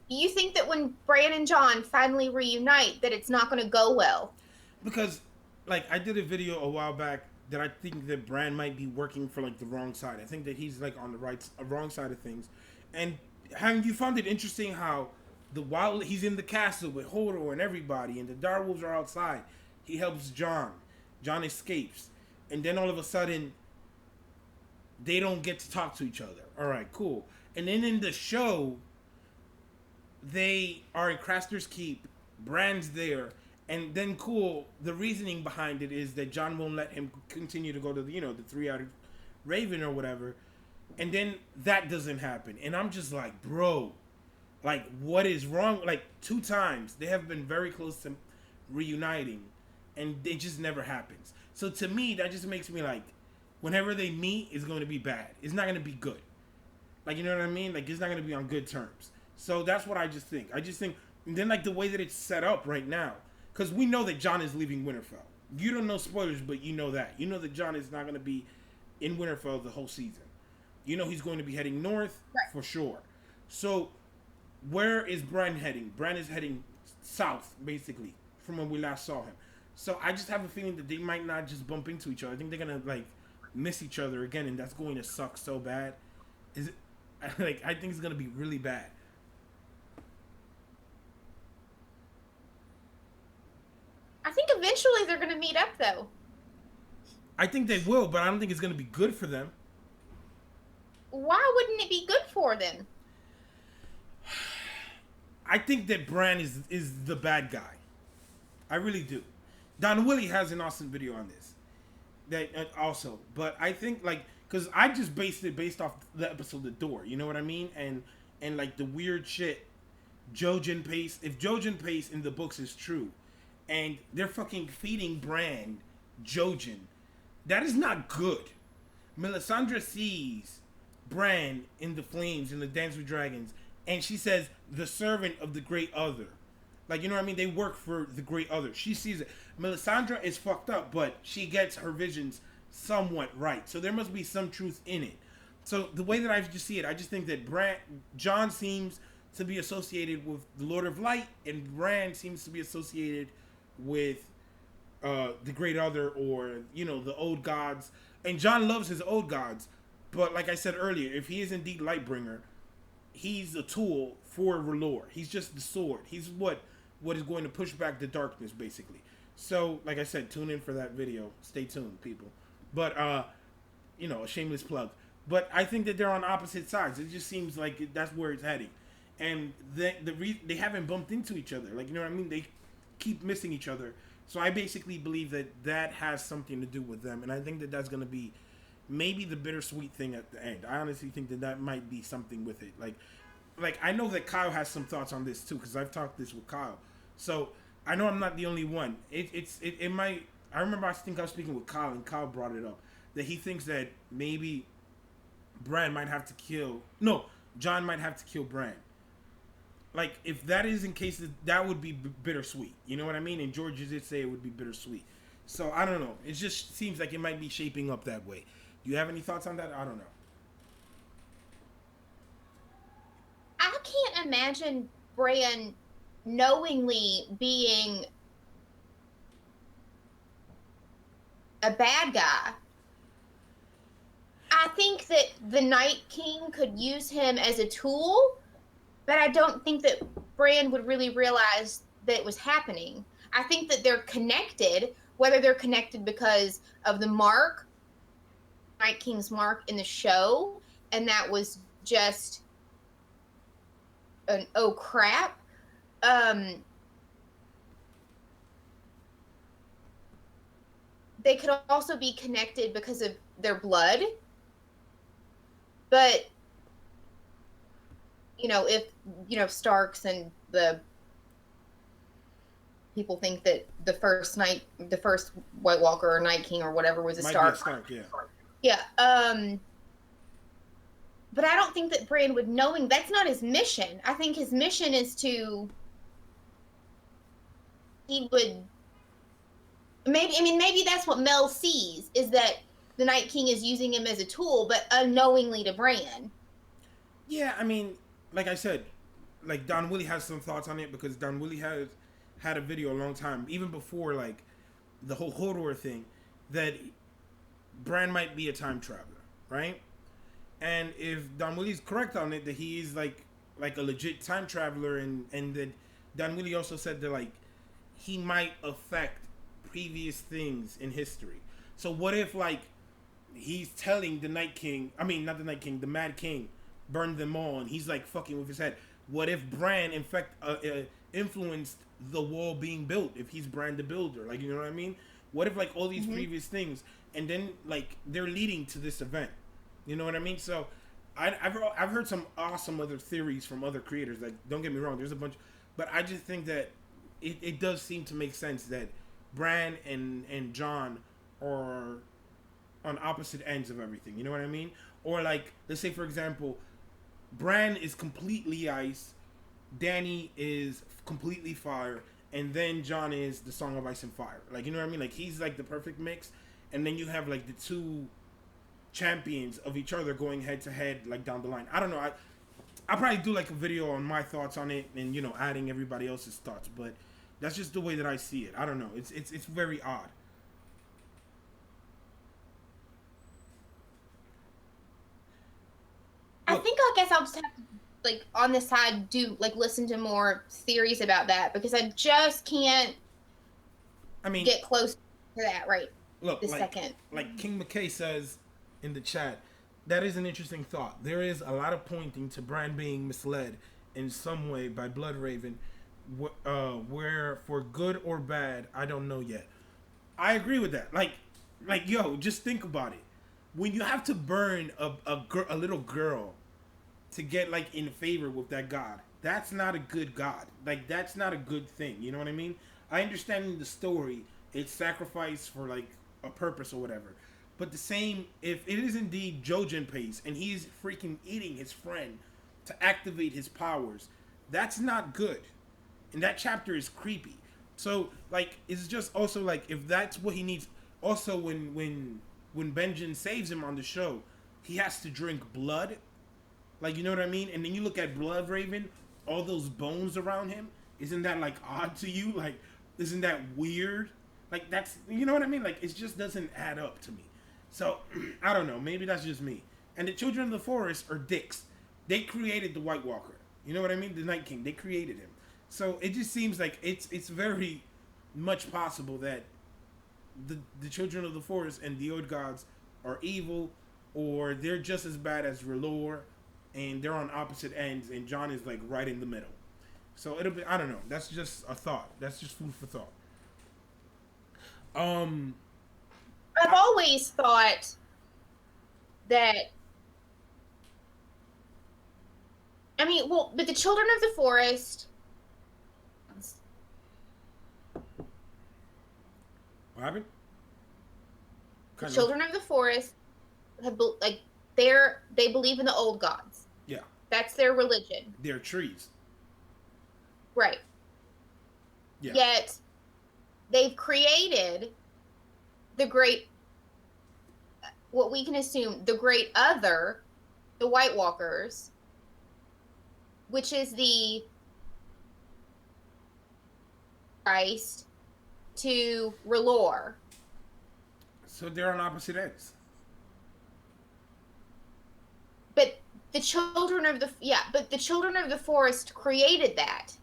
You think that when Bran and Jon finally reunite, that it's not going to go well? Because, like, I did a video a while back that I think that Bran might be working for like the wrong side. I think that he's like on the wrong side of things. And haven't you found it interesting how while he's in the castle with Hodor and everybody, and the Direwolves are outside, he helps Jon. Jon escapes, and then all of a sudden, they don't get to talk to each other. All right, cool. And then in the show, they are in Craster's Keep. Bran's there. And then, cool, the reasoning behind it is that Jon won't let him continue to go to the three-eyed Raven or whatever. And then that doesn't happen. And I'm just like, bro, like, what is wrong? Like, 2 times, they have been very close to reuniting. And it just never happens. So to me, that just makes me like, whenever they meet, it's going to be bad. It's not going to be good. Like, you know what I mean? Like, it's not going to be on good terms. So that's what I just think. I just think, and then like the way that it's set up right now, because we know that John is leaving Winterfell. You don't know spoilers, but you know that. You know that John is not going to be in Winterfell the whole season. You know he's going to be heading north Right. for sure. So where is Bran heading? Bran is heading south, basically, from when we last saw him. So I just have a feeling that they might not just bump into each other. I think they're gonna like miss each other again, and that's going to suck so bad. Is it? Like I think it's gonna be really bad. I think eventually they're going to meet up, though. I think they will, but I don't think it's gonna be good for them. Why wouldn't it be good for them? I think that Bran is the bad guy. I really do. Don Willie has an awesome video on this. That also, but I think like because I just based off the episode The Door. You know what I mean? And like the weird shit. Jojen Pace. If Jojen Pace in the books is true, and they're fucking feeding Bran Jojen, that is not good. Melisandre sees Bran in the flames in the Dance with Dragons, and she says the servant of the great other. Like, you know what I mean? They work for the great other. She sees it. Melisandre is fucked up, but she gets her visions somewhat right. So there must be some truth in it. So the way that I just see it, I just think that John seems to be associated with the Lord of Light, and Bran seems to be associated with the great other, or you know, the old gods. And John loves his old gods, but like I said earlier, if he is indeed Lightbringer, he's a tool for R'hllor. He's just the sword. He's what is going to push back the darkness, basically. So, like I said, tune in for that video. Stay tuned, people. But you know, a shameless plug. But I think that they're on opposite sides. It just seems like that's where it's heading, and they haven't bumped into each other. Like, you know what I mean? They keep missing each other. So I basically believe that has something to do with them, and I think that that's going to be maybe the bittersweet thing at the end. I honestly think that might be something with it. Like I know that Kyle has some thoughts on this too, because I've talked this with Kyle. So I know I'm not the only one. It might. I remember I think I was speaking with Kyle, and Kyle brought it up that he thinks that maybe Bran might have to kill. No, John might have to kill Bran. Like, if that is in case, that would be bittersweet. You know what I mean? And George did say it would be bittersweet. So, I don't know. It just seems like it might be shaping up that way. Do you have any thoughts on that? I don't know. I can't imagine Bran knowingly being a bad guy. I think that the Night King could use him as a tool, but I don't think that Bran would really realize that it was happening. I think that they're connected, whether they're connected because of the mark, Night King's mark in the show, and that was just an oh crap. They could also be connected because of their blood. But you know, if you know Starks and the people think that the first White Walker or Night King or whatever was a Stark. Stark, yeah. Yeah. But I don't think that Bran would knowing that's not his mission. I think his mission is to maybe that's what Mel sees, is that the Night King is using him as a tool, but unknowingly to Bran. Yeah, I mean, like I said, like Don Willie has some thoughts on it, because Don Willie had a video a long time, even before like the whole Hodor thing, that Bran might be a time traveler, right? And if Don Willie's correct on it, that he is like a legit time traveler, and that Don Willie also said that like he might affect previous things in history. So what if like he's telling the Night King, I mean not the Night King, the Mad King burned them all, and he's like fucking with his head. What if Bran in fact influenced the wall being built, if he's Bran the Builder? Like, you know what I mean? What if like all these previous things, and then like they're leading to this event? You know what I mean? So I've heard some awesome other theories from other creators. Like, don't get me wrong, there's a bunch, but I just think that it does seem to make sense that Bran and Jon are on opposite ends of everything. You know what I mean? Or like, let's say for example, Bran is completely ice, Dany is completely fire, and then John is the Song of Ice and Fire. Like, you know what I mean? Like, he's like the perfect mix, and then you have like the two champions of each other going head to head, like down the line. I don't know. I'll probably do like a video on my thoughts on it, and you know, adding everybody else's thoughts. But that's just the way that I see it. I don't know. It's very odd. I think I guess I'll just have to, like, on the side, do like listen to more theories about that, because I just can't I mean, get close to that right look, this second. like King McKay says in the chat, that is an interesting thought. There is a lot of pointing to Bran being misled in some way by Bloodraven, where for good or bad, I don't know yet. I agree with that. Like yo, just think about it. When you have to burn a little girl to get like in favor with that god, that's not a good god. Like, that's not a good thing. You know what I mean? I understand in the story it's sacrifice for like a purpose or whatever. But the same, if it is indeed Jojen Pace and he's freaking eating his friend to activate his powers, that's not good. And that chapter is creepy. So like, it's just also like, if that's what he needs. Also, when Benjen saves him on the show, he has to drink blood. Like, you know what I mean? And then you look at Bloodraven, all those bones around him. Isn't that like odd to you? Like, isn't that weird? Like, that's, you know what I mean? Like, it just doesn't add up to me. So I don't know. Maybe that's just me. And the Children of the Forest are dicks. They created the White Walker. You know what I mean? The Night King. They created him. So it just seems like it's very much possible that the Children of the Forest and the Old Gods are evil, or they're just as bad as R'hllor, and they're on opposite ends, and John is like right in the middle. So it'll be, I don't know. That's just a thought. That's just food for thought. I've always thought that, I mean, well, but the Children of the Forest, What happened? the Children of the Forest have like they believe in the old gods. Yeah. That's their religion. They're trees. Right. Yeah. Yet they've created the great, what we can assume, the great other, the White Walkers, which is the Christ to R'hllor. So they're on opposite ends. But the children of the forest created that.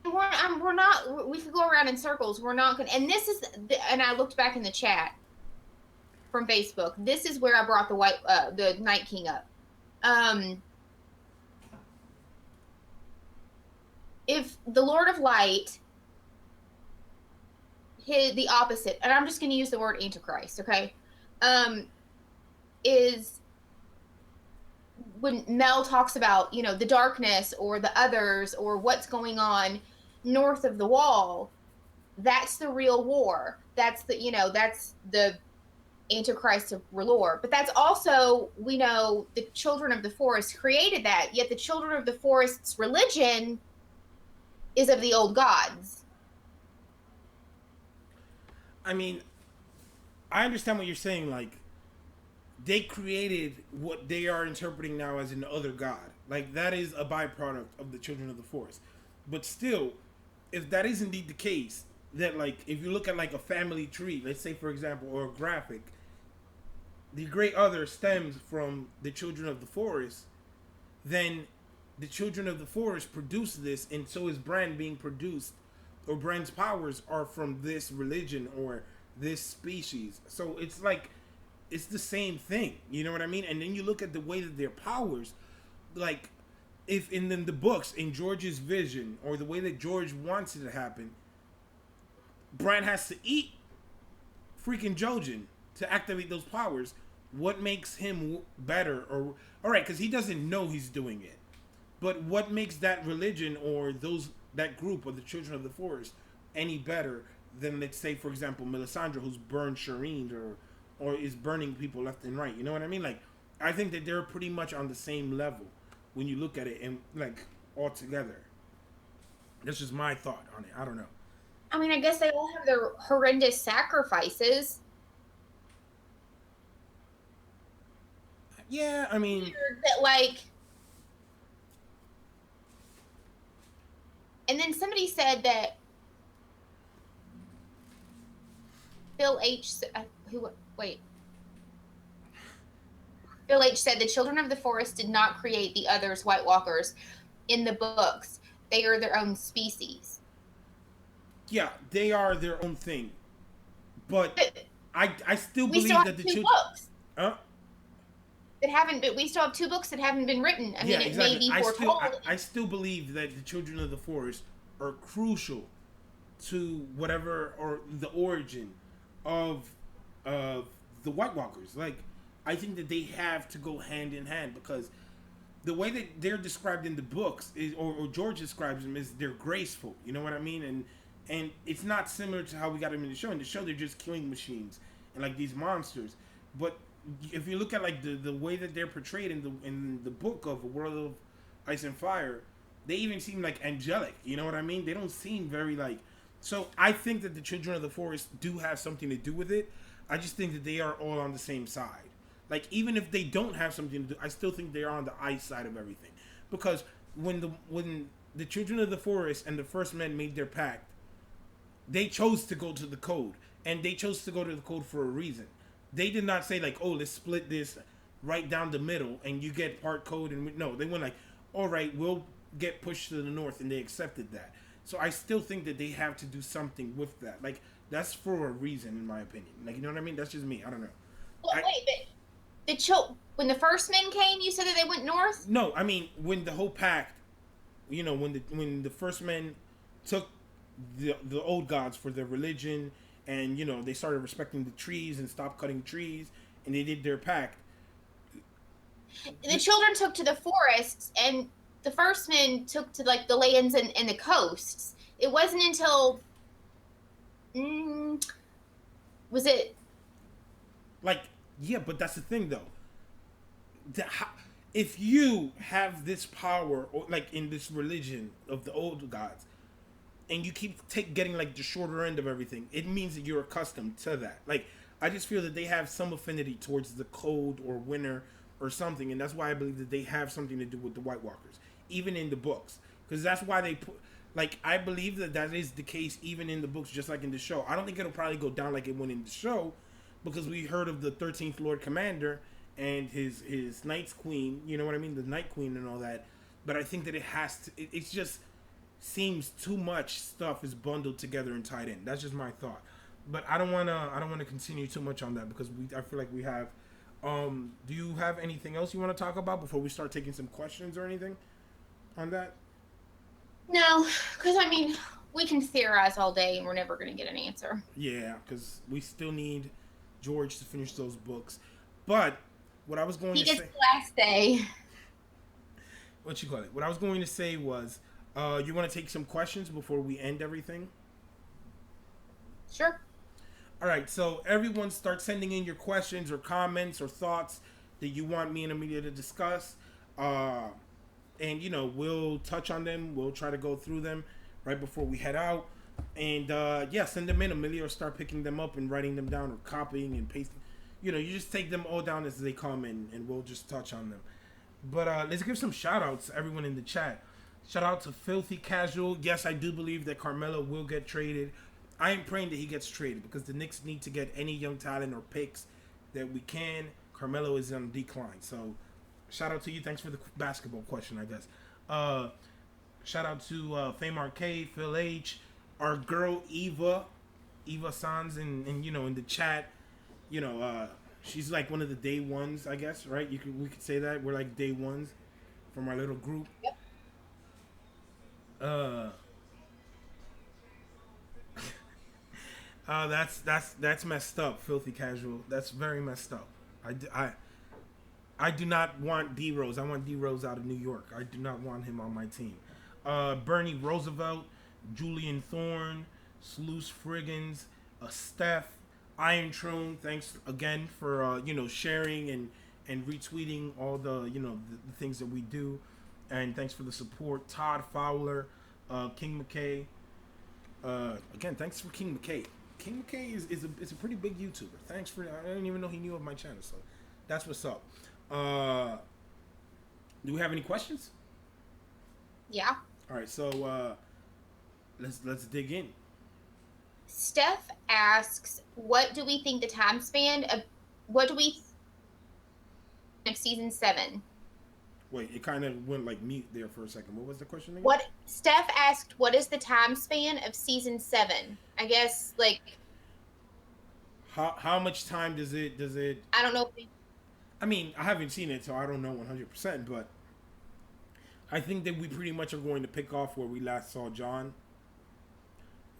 We're not. We could go around in circles. We're not going. And this is. And I looked back in the chat from Facebook. This is where I brought the Night King up. If the Lord of Light, the opposite, and I'm just going to use the word Antichrist, okay? Is when Mel talks about, the darkness or the others or what's going on north of the wall, that's the real war. That's that's the Antichrist of R'hllor. But that's also, we know the Children of the Forest created that, yet the Children of the Forest's religion is of the old gods. I mean, I understand what you're saying. Like, they created what they are interpreting now as an other god. Like, that is a byproduct of the Children of the Forest. But still, if that is indeed the case, that, like, if you look at, like, a family tree, let's say, for example, or a graphic, the great other stems from the Children of the Forest, then the Children of the Forest produce this, and so is Bran being produced, or Bran's powers are from this religion or this species. So it's like, it's the same thing, you know what I mean? And then you look at the way that their powers, like, if in the books, in George's vision, or the way that George wants it to happen, Bran has to eat freaking Jojen to activate those powers. What makes him better? Or, alright, because he doesn't know he's doing it. But what makes that religion or that group of the Children of the Forest any better than, let's say, for example, Melisandre, who's burned Shireen or is burning people left and right? You know what I mean? Like, I think that they're pretty much on the same level when you look at it and, like, all together. That's just my thought on it. I don't know. I mean, I guess they all have their horrendous sacrifices. Yeah, I mean, Weird that like, and then somebody said that Phil H. Who? Wait. Phil H. said the children of the forest did not create the others, White Walkers, in the books. They are their own species. yeah, they are their own thing, but But I still we still believe have that the two children. books Uh, that haven't. But we still have two books that haven't been written. I yeah, mean, it may exactly. be I still foretold. I still believe that the children of the forest are crucial to whatever or the origin of of the White Walkers. Like, I think that they have to go hand in hand because the way that they're described in the books is, or George describes them, is they're graceful. You know what I mean? And it's not similar to how we got them in the show. In the show, they're just killing machines and like these monsters. But if you look at like the way that they're portrayed in the book of A World of Ice and Fire, they even seem like angelic. You know what I mean? They don't seem very like. So I think that the Children of the Forest do have something to do with it. I just think that they are all on the same side. Like, even if they don't have something to do, I still think they are on the ice side of everything. Because when the Children of the Forest and the First Men made their pact, they chose to go to the code, and they chose to go to the code for a reason. They did not say like, "Oh, let's split this right down the middle, and you get part code." And no, they went like, "All right, we'll get pushed to the north," and they accepted that. So I still think that they have to do something with that. Like, that's for a reason, in my opinion. Like, you know what I mean? That's just me. I don't know. Well, wait, but when the first men came, you said that they went north. No, I mean when the whole pact, when the first men took the old gods for their religion, and they started respecting the trees and stopped cutting trees, and they did their pact. The children took to the forests, and the first men took to like the lands and the coasts. It wasn't until was it? Like, yeah, but that's the thing though. If you have this power, or like in this religion of the old gods, and you keep getting like the shorter end of everything, it means that you're accustomed to that. Like, I just feel that they have some affinity towards the cold or winter or something, and that's why I believe that they have something to do with the White Walkers, even in the books, because that's why they put. Like, I believe that is the case even in the books, just like in the show. I don't think it'll probably go down like it went in the show, because we heard of the 13th Lord Commander and his Night's Queen. You know what I mean, the Night Queen and all that. But I think that it has to. It's just seems too much stuff is bundled together and tied in. That's just my thought. But I don't wanna continue too much on that, because I feel like we have. Do you have anything else you want to talk about before we start taking some questions or anything on that? No, because I mean, we can theorize all day, and we're never going to get an answer. Yeah, because we still need George to finish those books. But what I was going He to gets say, the last day. what you call it? What I was going to say was, you want to take some questions before we end everything? Sure. All right, so everyone start sending in your questions or comments or thoughts that you want me and Amelia to discuss. And, we'll touch on them. We'll try to go through them right before we head out. And, yeah, send them in. Amelia will start picking them up and writing them down or copying and pasting. You just take them all down as they come in, and we'll just touch on them. But let's give some shout-outs to everyone in the chat. Shout out to Filthy Casual. Yes, I do believe that Carmelo will get traded. I am praying that he gets traded, because the Knicks need to get any young talent or picks that we can. Carmelo is on decline. So, shout out to you. Thanks for the basketball question, I guess. Shout out to Fame Arcade, Phil H, our girl Eva Sans, and in the chat. She's like one of the day ones, I guess, right? We could say that we're like day ones from our little group. Yep. That's messed up, Filthy Casual. That's very messed up. I do not want D Rose. I want D Rose out of New York. I do not want him on my team. Bernie Roosevelt, Julian Thorne, Sluice Friggins, Steph, Iron Throne. Thanks again for sharing and retweeting all the the things that we do, and thanks for the support. Todd Fowler, King McKay. Again, thanks for King McKay. King McKay is a pretty big YouTuber. Thanks for. I didn't even know he knew of my channel, so that's what's up. Do we have any questions? Yeah. All right, so let's dig in. Steph asks, "What do we think the time span of what do we th- of season 7?" Wait, it kind of went like mute there for a second. What was the question again? What Steph asked, "What is the time span of season 7?" I guess like How much time does it? I don't know. I mean, I haven't seen it, so I don't know 100%. But I think that we pretty much are going to pick off where we last saw John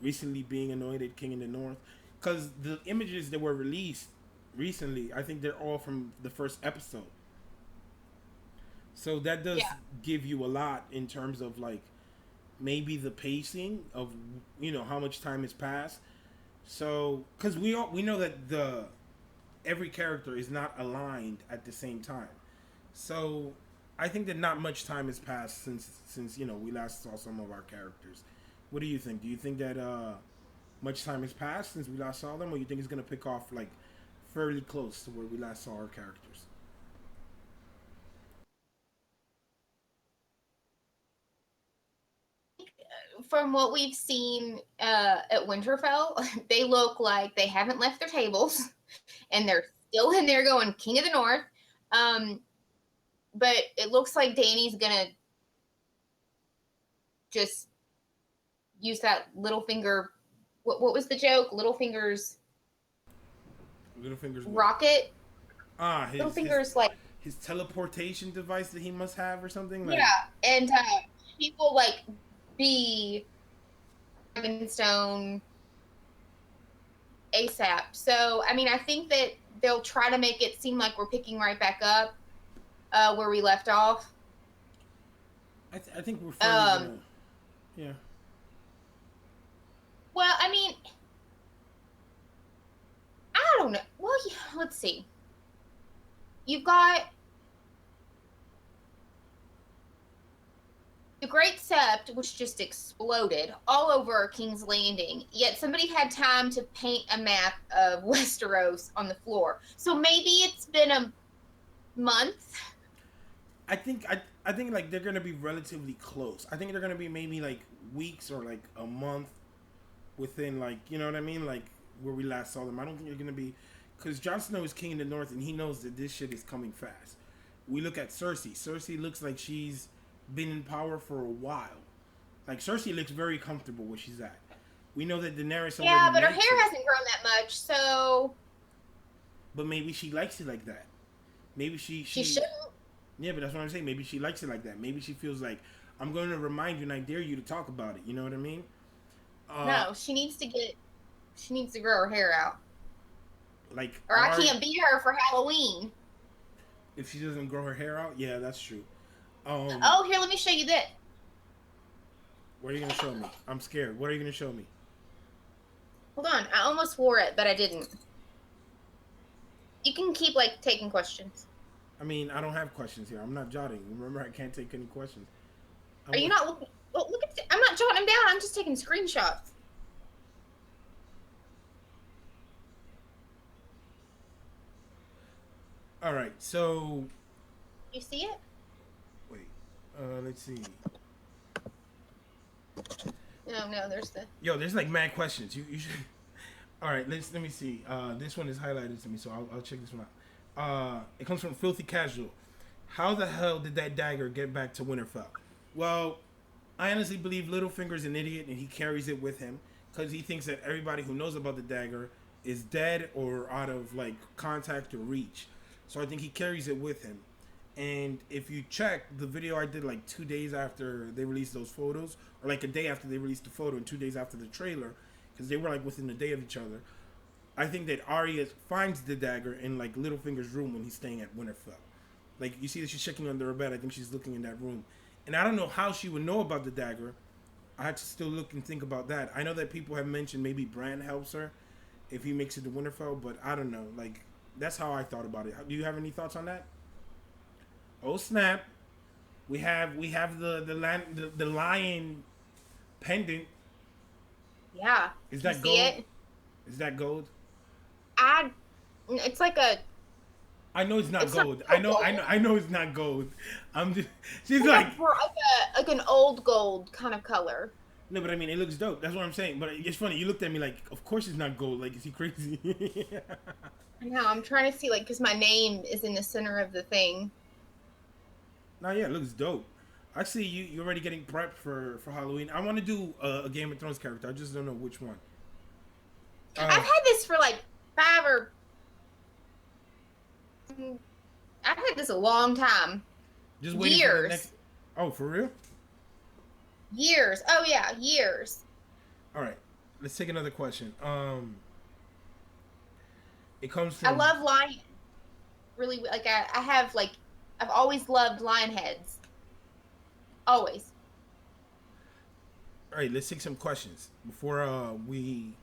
recently being anointed king in the north, because the images that were released recently, I think they're all from the first episode. So that does Yeah. give you a lot in terms of like maybe the pacing of how much time has passed. So because we know that the every character is not aligned at the same time. So I think that not much time has passed since we last saw some of our characters. What do you think? Do you think that much time has passed since we last saw them, or you think it's gonna pick off like fairly close to where we last saw our characters? From what we've seen at Winterfell, they look like they haven't left their tables and they're still in there going King of the North. Um, but it looks like Danny's gonna just use that little finger. What was the joke? Littlefinger's Littlefinger's what? rocket. Ah, Littlefinger's like his teleportation device that he must have or something like. yeah, and he will like be Dragonstone ASAP. So I mean, I think that they'll try to make it seem like we're picking right back up where we left off. I think we're finally gonna. Yeah. Well, I mean, I don't know. Well, yeah, let's see. You've got the Great Sept, which just exploded all over King's Landing, yet somebody had time to paint a map of Westeros on the floor. So maybe it's been a month. I think like they're gonna be relatively close. I think they're gonna be maybe like weeks or like a month within, like, you know what I mean, like where we last saw them. I don't think they're gonna be, because Jon Snow is king in the north and he knows that this shit is coming fast. We look at Cersei. Cersei looks like she's been in power for a while. Like Cersei looks very comfortable where she's at. We know that Daenerys Yeah, already but her makes hair it, hasn't grown that much, so but maybe she likes it like that. Maybe she shouldn't. yeah, but that's what I'm saying. Maybe she likes it like that. Maybe she feels like I'm going to remind you and I dare you to talk about it. You know what I mean? Uh, No, she needs to grow her hair out. like Or I Ari, can't be her for Halloween. if she doesn't grow her hair out, yeah, that's true. Um, Oh, here, let me show you this. what are you gonna show me? I'm scared. What are you gonna show me? Hold on, I almost wore it, but I didn't. You can keep like taking questions. I mean, I don't have questions here. I'm not jotting. Remember, I can't take any questions. Are you not looking? Well, look at. I'm not jotting them down. I'm just taking screenshots. All right. So You see it? wait. Let's see. No, no. There's the. Yo, there's like mad questions. You should. All right. Let me see. This one is highlighted to me, so I'll check this one out. It comes from Filthy Casual. How the hell did that dagger get back to Winterfell? Well, I honestly believe Littlefinger's an idiot and he carries it with him because he thinks that everybody who knows about the dagger is dead or out of like contact or reach. So I think he carries it with him. And if you check the video I did like 2 days after they released those photos, or like a day after they released the photo and 2 days after the trailer, because they were like within a day of each other, I think that Arya finds the dagger in like Littlefinger's room when he's staying at Winterfell. Like you see that she's checking under her bed. I think she's looking in that room, and I don't know how she would know about the dagger. I had to still look and think about that. I know that people have mentioned maybe Bran helps her if he makes it to Winterfell, but I don't know. Like that's how I thought about it. Do you have any thoughts on that? Oh snap! We have the lion pendant. Yeah. Is Do you that see gold? it? Is that gold? I. It's like a. I know it's not It's not gold. I real know. I gold. know. I know it's not gold. I'm just. She's It's like like, like an old gold kind of color. no, but I mean, it looks dope. That's what I'm saying. But it's funny. You looked at me like, of course it's not gold. Like, is he crazy? I know. I'm trying to see like because my name is in the center of the thing. No, yeah, it looks dope. I see you. You're already getting prepped for Halloween. I want to do a Game of Thrones character. I just don't know which one. I've Uh, had this for like 5 or I've had this a long time. just waiting for the next. Years. Oh, for real? Years. Oh yeah, years. All right. Let's take another question. It comes I from. love lions. Really like I have like I've always loved lion heads. Always. All right. Let's take some questions before we.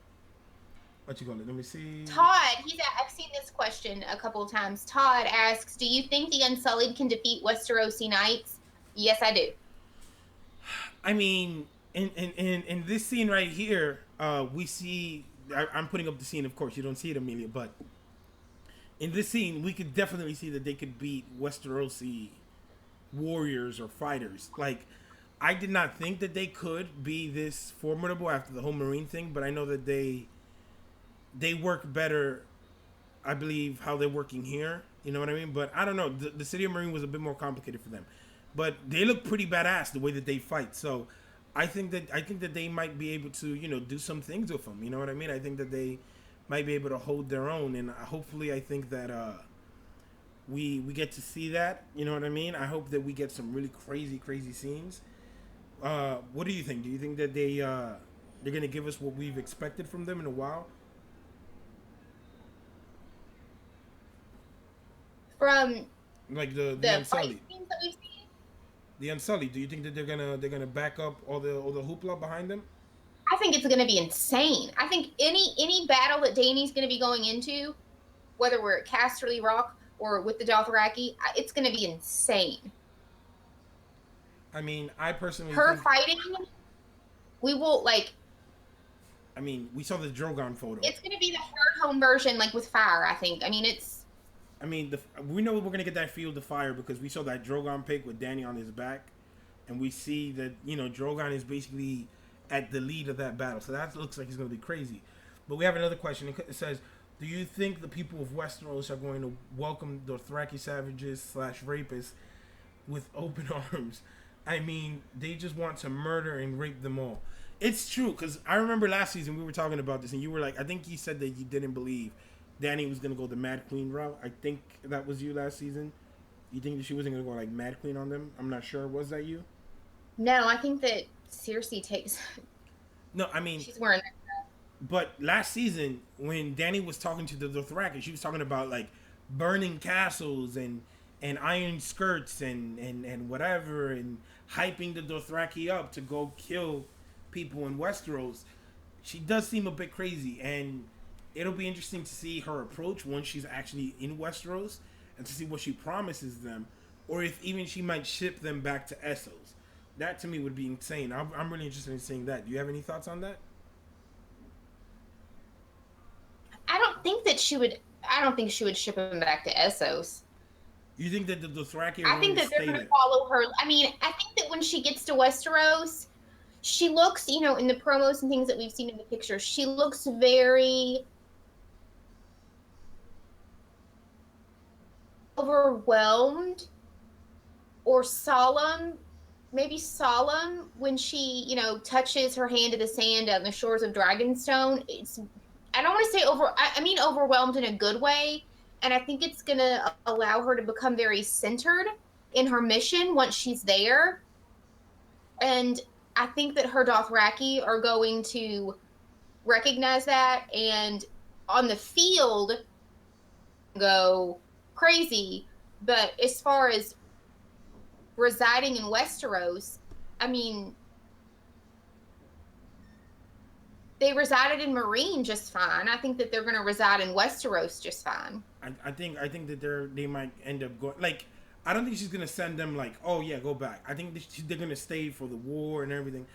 What you call it? Let me see. Todd, I've seen this question a couple of times. Todd asks, "Do you think the Unsullied can defeat Westerosi Knights?" Yes, I do. I mean, in this scene right here, we see. I'm putting up the scene. Of course, you don't see it, Amelia, but in this scene, we could definitely see that they could beat Westerosi warriors or fighters. Like, I did not think that they could be this formidable after the whole Marine thing, but I know that they work better. I believe how they're working here. You know what I mean? But I don't know. The City of Marine was a bit more complicated for them, but they look pretty badass the way that they fight. So I think that they might be able to do some things with them. You know what I mean? I think that they might be able to hold their own, and hopefully I think that we get to see that. You know what I mean? I hope that we get some really crazy scenes. What do you think? Do you think that they're gonna give us what we've expected from them in a while? From Like the the fight Unsullied. scenes that we've seen, The Unsullied. Do you think that they're gonna back up all the hoopla behind them? I think it's going to be insane. I think any battle that Dany's going to be going into, whether we're at Casterly Rock or with the Dothraki, it's going to be insane. I mean, I personally Her think. fighting, we will like. I mean, we saw the Drogon photo. It's going to be the hard home version, like with fire. I think. I mean, it's. I mean, we know we're gonna get that field of fire because we saw that Drogon pic with Danny on his back, and we see that Drogon is basically at the lead of that battle. So that looks like it's gonna be crazy. But we have another question. It says, "Do you think the people of Westeros are going to welcome the Dothraki savages slash rapists with open arms? I mean, they just want to murder and rape them all." It's true because I remember last season we were talking about this, and you were like, I think you said that you didn't believe Danny was gonna go the Mad Queen route. I think that was you last season. You think that she wasn't gonna go like Mad Queen on them? I'm not sure. Was that you? No, I think that Cersei takes. No, I mean, She's wearing. but last season when Danny was talking to the Dothraki, she was talking about like burning castles and iron skirts and whatever and hyping the Dothraki up to go kill people in Westeros. She does seem a bit crazy, and it'll be interesting to see her approach once she's actually in Westeros and to see what she promises them, or if even she might ship them back to Essos. That to me would be insane. I'm really interested in seeing that. Do you have any thoughts on that? I don't think that she would. I don't think she would ship him back to Essos. You think that the Dothraki are I going think to that they're stay going to there? follow her. I mean, I think that when she gets to Westeros, she looks, in the promos and things that we've seen in the pictures, she looks very overwhelmed or solemn, maybe solemn when she, touches her hand to the sand on the shores of Dragonstone. I don't want to say I mean overwhelmed in a good way. And I think it's going to allow her to become very centered in her mission once she's there. And I think that her Dothraki are going to recognize that and on the field go crazy. But as far as residing in Westeros, I mean, they resided in Marine just fine. I think that they're going to reside in Westeros just fine. I think that they might end up going like I don't think she's gonna send them like, oh yeah, go back. I think they're gonna stay for the war and everything,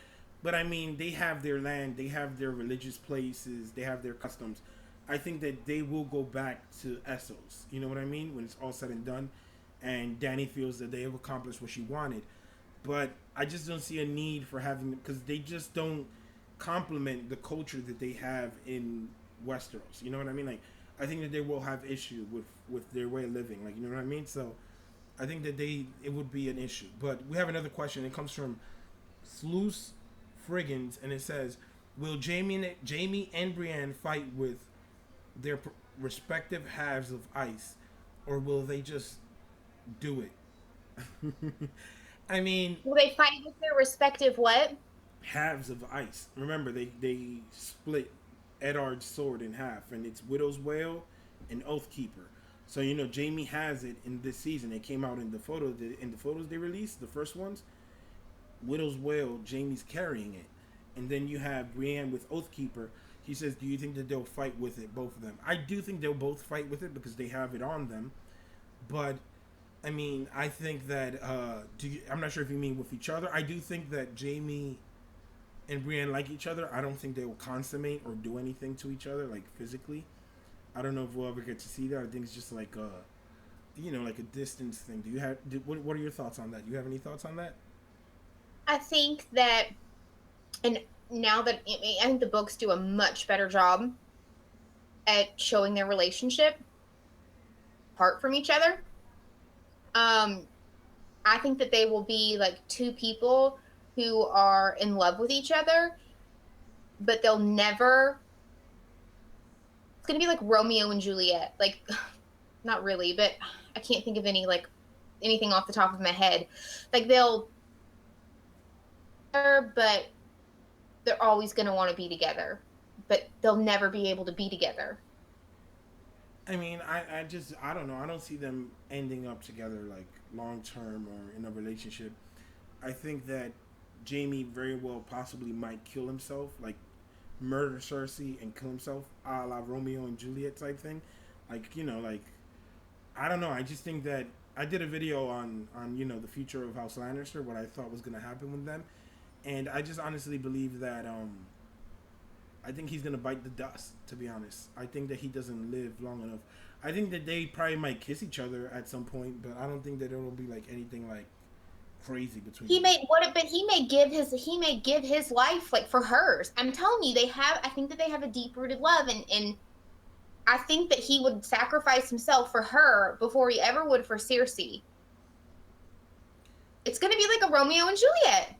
But I mean, they have their land, they have their religious places, they have their customs. I think that they will go back to Essos. You know what I mean? When it's all said and done, and Danny feels that they have accomplished what she wanted. But I just don't see a need for having them because they just don't complement the culture that they have in Westeros. You know what I mean? Like, I think that they will have issue with their way of living. Like, you know what I mean? So, I think that it would be an issue. But we have another question. It comes from Sluice Friggins, and it says, "Will Jamie and Brienne fight with their respective halves of ice, or will they just do it?" I mean, Will they fight with their respective what? halves of ice. Remember, they split Eddard's sword in half, and it's Widow's Wail and Oathkeeper. So you know, Jamie has it in this season. It came out in the photos they released, the first ones. Widow's Wail, Jamie's carrying it, and then you have Brienne with Oathkeeper. He says, "Do you think that they'll fight with it, both of them?" I do think they'll both fight with it because they have it on them, but I mean, I think that I'm not sure if you mean with each other. I do think that Jamie and Brienne like each other. I don't think they will consummate or do anything to each other, like physically. I don't know if we'll ever get to see that. I think it's just like like a distance thing. What are your thoughts on that? Do you have any thoughts on that? I think that, and now that I think the books do a much better job at showing their relationship apart from each other. Um, I think that they will be like two people who are in love with each other, but they'll never. It's gonna be like Romeo and Juliet. Like, not really, but I can't think of anything off the top of my head. Like but they're always gonna want to be together, but they'll never be able to be together. I mean, I don't know. I don't see them ending up together like long term or in a relationship. I think that Jamie very well possibly might kill himself, like murder Cersei and kill himself, a la Romeo and Juliet type thing. Like like I don't know. I just think that I did a video on the future of House Lannister, what I thought was going to happen with them, and I just honestly believe that I think he's gonna bite the dust. To be honest, I think that he doesn't live long enough. I think that they probably might kiss each other at some point, but I don't think that it will be like anything like crazy between He them. may what, but he may give his life like for hers. I'm telling you, they have. I think that they have a deep rooted love, and I think that he would sacrifice himself for her before he ever would for Cersei. It's gonna be like a Romeo and Juliet.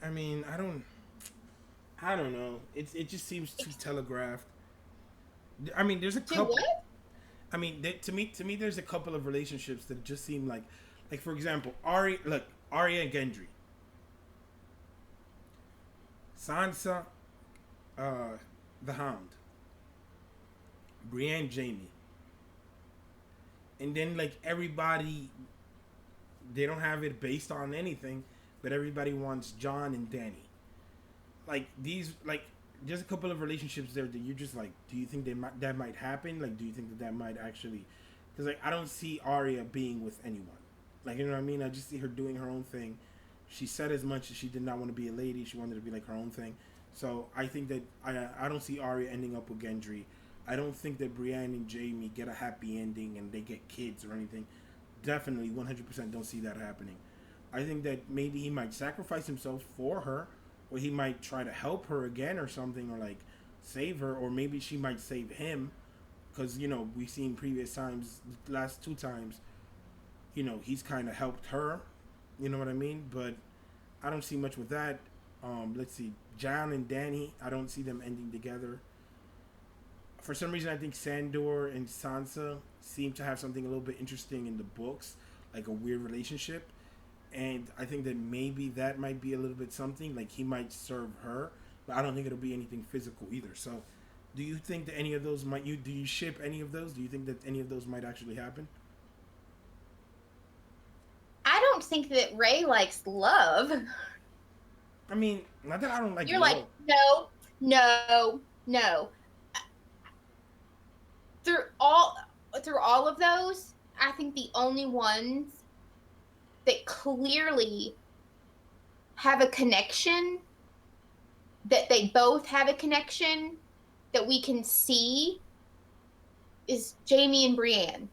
I mean, I don't know. It just seems too telegraphed. I mean, there's a To couple. what? I mean, to me, there's a couple of relationships that just seem like for example, Arya and Gendry, Sansa, the Hound, Brienne, Jamie, and then like everybody, they don't have it based on anything, but everybody wants John and Danny. Like these, like there's a couple of relationships there that you're just like, do you think that might happen? Like, do you think that might actually? Because like I don't see Arya being with anyone. Like you know what I mean? I just see her doing her own thing. She said as much as she did not want to be a lady. She wanted to be like her own thing. So I think that I don't see Arya ending up with Gendry. I don't think that Brienne and Jamie get a happy ending and they get kids or anything. Definitely 100% don't see that happening. I think that maybe he might sacrifice himself for her, or he might try to help her again or something, or like save her, or maybe she might save him, because we've seen previous times, the last two times, he's kind of helped her. You know what I mean? But I don't see much with that. Let's see, John and Danny. I don't see them ending together. For some reason, I think Sandor and Sansa seem to have something a little bit interesting in the books, like a weird relationship. And I think that maybe that might be a little bit something. Like he might serve her, but I don't think it'll be anything physical either. So, do you think that any of those do you ship any of those? Do you think that any of those might actually happen? I don't think that Ray likes love. I mean, not that I don't like You're like, love. no, no, no. Through all through all of those, I think the only ones that clearly have a connection, that they both have a connection that we can see, is Jamie and Brienne.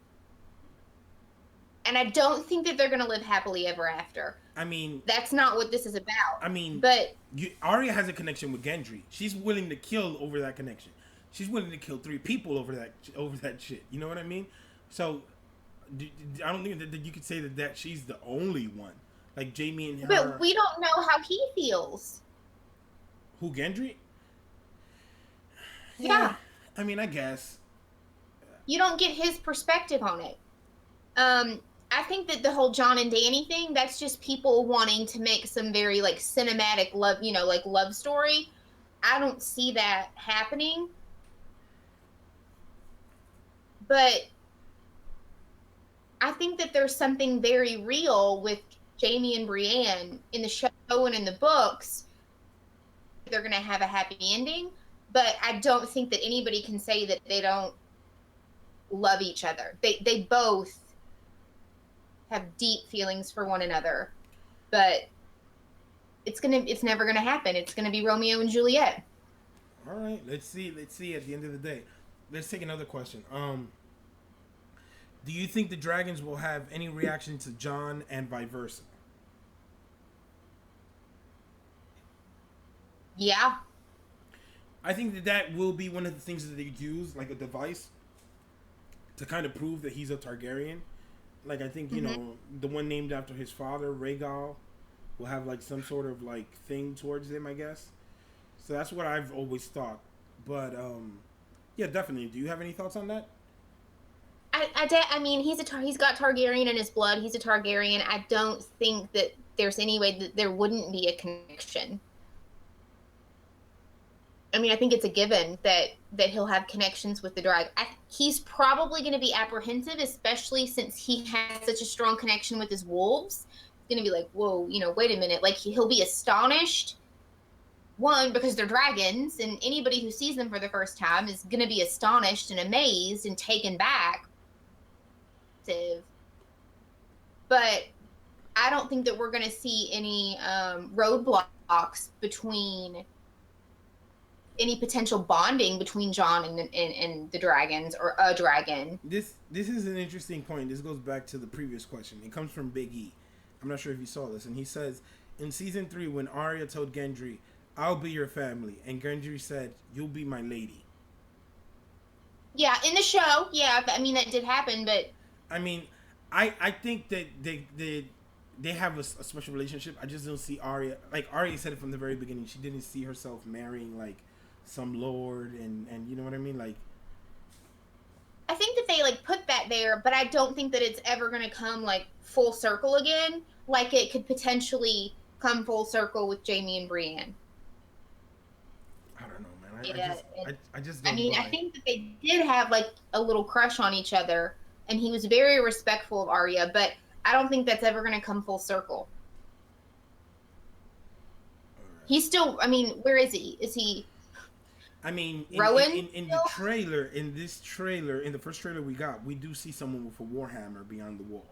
And I don't think that they're going to live happily ever after. I mean, that's not what this is about. I mean, but Arya has a connection with Gendry. She's willing to kill over that connection. She's willing to kill 3 people over that shit. You know what I mean? So I don't think that you could say that she's the only one. Like Jamie and her. But we don't know how he feels. Who, Gendry? Yeah. I mean, I guess. You don't get his perspective on it. I think that the whole Jon and Dany thing, that's just people wanting to make some very like cinematic love, like love story. I don't see that happening. But I think that there's something very real with Jamie and Brienne in the show and in the books. They're going to have a happy ending, but I don't think that anybody can say that they don't love each other. They both have deep feelings for one another, but it's never gonna happen. It's gonna be Romeo and Juliet. All right, let's see at the end of the day. Let's take another question. Do you think the dragons will have any reaction to Jon and vice versa? Yeah. I think that will be one of the things that they use, like a device, to kind of prove that he's a Targaryen. Like, I think, the one named after his father, Rhaegal, will have, like, some sort of, like, thing towards him, I guess. So that's what I've always thought. But, yeah, definitely. Do you have any thoughts on that? I mean, he's got Targaryen in his blood. He's a Targaryen. I don't think that there's any way that there wouldn't be a connection. I mean, I think it's a given that he'll have connections with the dragon. He's probably going to be apprehensive, especially since he has such a strong connection with his wolves. He's going to be like, whoa, wait a minute. Like, he'll be astonished. One, because they're dragons, and anybody who sees them for the first time is going to be astonished and amazed and taken back. But I don't think that we're going to see any roadblocks between any potential bonding between Jon and the dragons, or a dragon. This is an interesting point. This goes back to the previous question. It comes from Big E. I'm not sure if you saw this, and he says, in season 3, when Arya told Gendry, "I'll be your family," and Gendry said, "You'll be my lady." Yeah, in the show, yeah. I mean, that did happen, but I mean, I think that they have a special relationship. I just don't see Arya. Like, Arya said it from the very beginning. She didn't see herself marrying, like, some lord, and you know what I mean? Like, I think that they, like, put that there, but I don't think that it's ever going to come, like, full circle again. Like, it could potentially come full circle with Jamie and Brienne. I don't know, man. I just don't I mean, buy. I think that they did have, like, a little crush on each other, and he was very respectful of Arya, but I don't think that's ever going to come full circle. Right. He's still, I mean, where is he? Is he... I mean, Rowan? In the trailer, in the first trailer we got, we do see someone with a warhammer beyond the wall.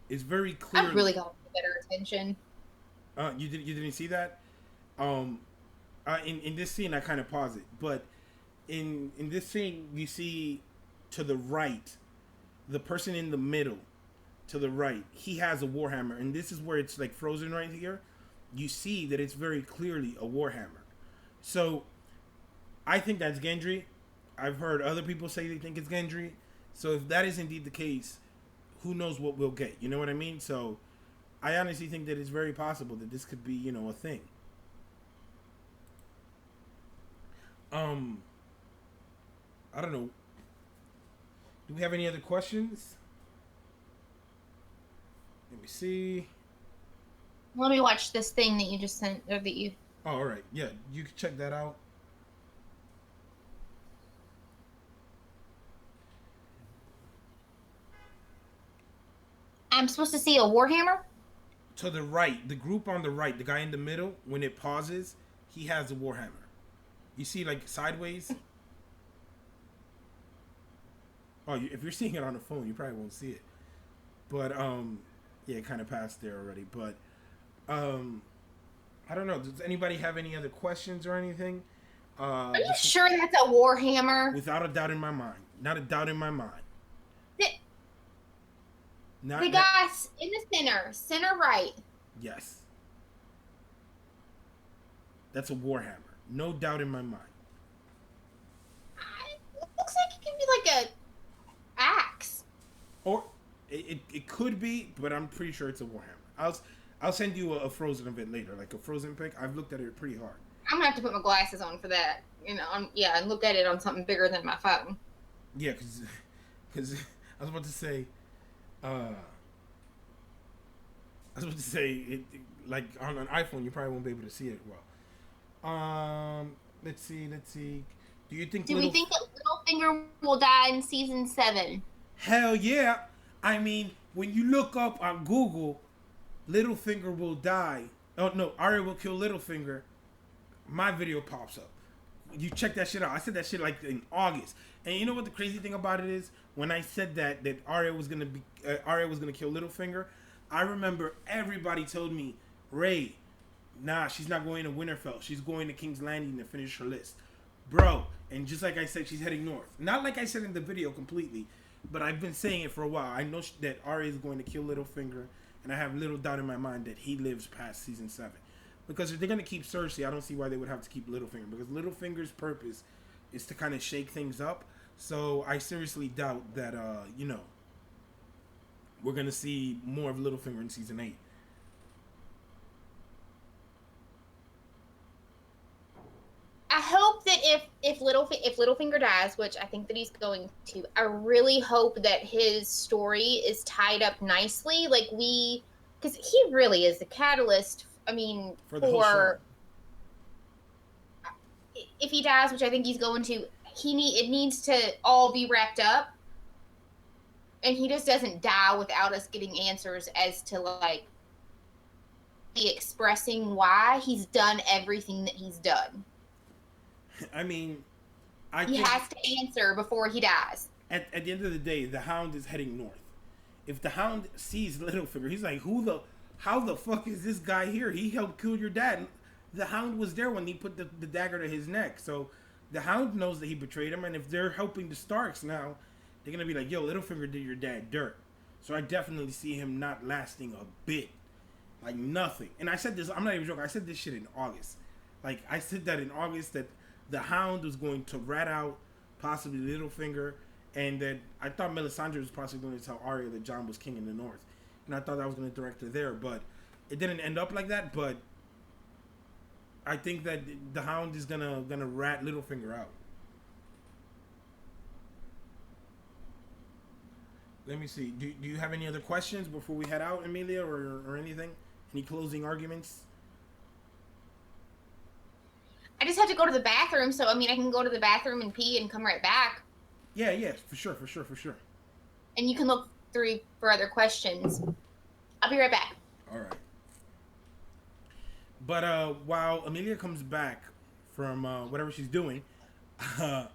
It's very clear. I've really got to pay better attention. You didn't see that? In this scene, I kind of pause it, but in this scene, you see to the right, the person in the middle, to the right, he has a warhammer, and this is where it's like frozen right here. You see that it's very clearly a warhammer. So, I think that's Gendry. I've heard other people say they think it's Gendry. So if that is indeed the case, who knows what we'll get? You know what I mean? So, I honestly think that it's very possible that this could be, a thing. I don't know. Do we have any other questions? Let me see. Let me watch this thing that you just sent, or that you... Oh, all right. Yeah, you can check that out. I'm supposed to see a warhammer? To the right, the group on the right, the guy in the middle, when it pauses, he has a warhammer. You see, like, sideways? Oh, if you're seeing it on the phone, you probably won't see it. But, Yeah, it kind of passed there already. But I don't know. Does anybody have any other questions or anything? Are you sure that's a Warhammer? Without a doubt in my mind. Not a doubt in my mind. The, Not the guy in the center right. Yes. That's a Warhammer. No doubt in my mind. It looks like it could be like a axe. Or it could be, but I'm pretty sure it's a Warhammer. I'll send you a Frozen of it later, like a Frozen pic. I've looked at it pretty hard. I'm gonna have to put my glasses on for that. You know, and look at it on something bigger than my phone. Yeah, because I was about to say, like on an iPhone, you probably won't be able to see it well. Let's see. Do you think? Do we think that Littlefinger will die in season 7? Hell yeah! I mean, when you look up on Google, Littlefinger will die. Oh no, Arya will kill Littlefinger. My video pops up. You check that shit out. I said that shit like in August. And you know what the crazy thing about it is? When I said that Arya was gonna kill Littlefinger, I remember everybody told me, Ray, nah, she's not going to Winterfell. She's going to King's Landing to finish her list, bro. And just like I said, she's heading north. Not like I said in the video completely, but I've been saying it for a while. I know that Arya is going to kill Littlefinger, and I have little doubt in my mind that he lives past season 7. Because if they're going to keep Cersei, I don't see why they would have to keep Littlefinger. Because Littlefinger's purpose is to kind of shake things up. So I seriously doubt that, we're going to see more of Littlefinger in season 8. I hope that if Littlefinger dies, which I think that he's going to, I really hope that his story is tied up nicely. Because he really is the catalyst. I mean, For the whole show. If he dies, which I think he's going to, it needs to all be wrapped up, and he just doesn't die without us getting answers as to like expressing why he's done everything that he's done. I mean, he has to answer before he dies. At the end of the day, the Hound is heading north. If the Hound sees Littlefinger, he's like, how the fuck is this guy here? He helped kill your dad. The Hound was there when he put the dagger to his neck. So the Hound knows that he betrayed him. And if they're helping the Starks now, they're going to be like, yo, Littlefinger did your dad dirt. So I definitely see him not lasting a bit. Like nothing. And I said this, I'm not even joking. I said this shit in August. Like I said that in August that the Hound was going to rat out possibly Littlefinger. And that I thought Melisandre was possibly going to tell Arya that Jon was king in the north. And I thought I was going to direct her there, but it didn't end up like that. But I think that the Hound is gonna rat Littlefinger out. Let me see. Do you have any other questions before we head out, Amelia, or anything? Any closing arguments? I just have to go to the bathroom, so I mean I can go to the bathroom and pee and come right back. Yeah, for sure. And you can look through for other questions. I'll be right back. All right. But while Amelia comes back from whatever she's doing, I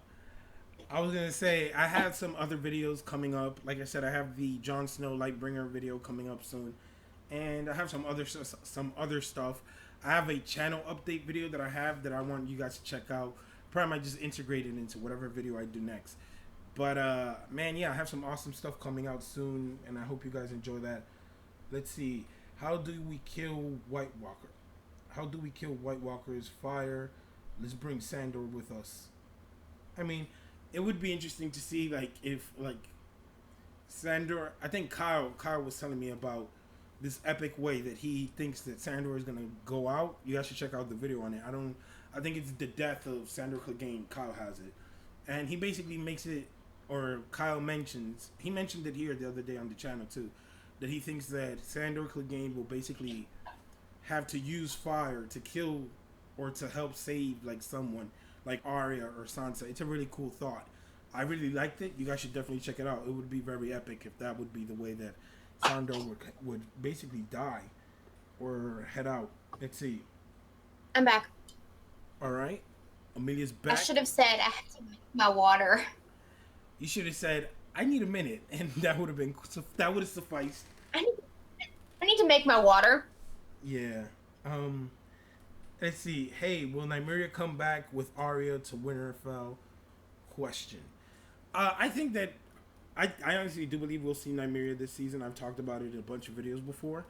was going to say I have some other videos coming up. Like I said, I have the Jon Snow Lightbringer video coming up soon. And I have some other stuff. I have a channel update video that I want you guys to check out. Probably might just integrate it into whatever video I do next. But, man, yeah, I have some awesome stuff coming out soon, and I hope you guys enjoy that. Let's see. How do we kill White Walker? How do we kill White Walker's fire? Let's bring Sandor with us. I mean, it would be interesting to see, like, if, like, Sandor... I think Kyle was telling me about this epic way that he thinks that Sandor is going to go out. You guys should check out the video on it. I think it's the death of Sandor Clegane. Kyle has it. And he basically makes it... Or Kyle mentioned it here the other day on the channel too, that he thinks that Sandor Clegane will basically have to use fire to kill or to help save like someone like Arya or Sansa. It's a really cool thought. I really liked it. You guys should definitely check it out. It would be very epic if that would be the way that Sandor would basically die or head out. Let's see. I'm back. All right. Amelia's back. I should have said I had to make my water. You should have said, I need a minute, and that would have sufficed. can make my water. Yeah. Let's see. Hey, will Nymeria come back with Arya to Winterfell? Question. I think that I honestly do believe we'll see Nymeria this season. I've talked about it in a bunch of videos before.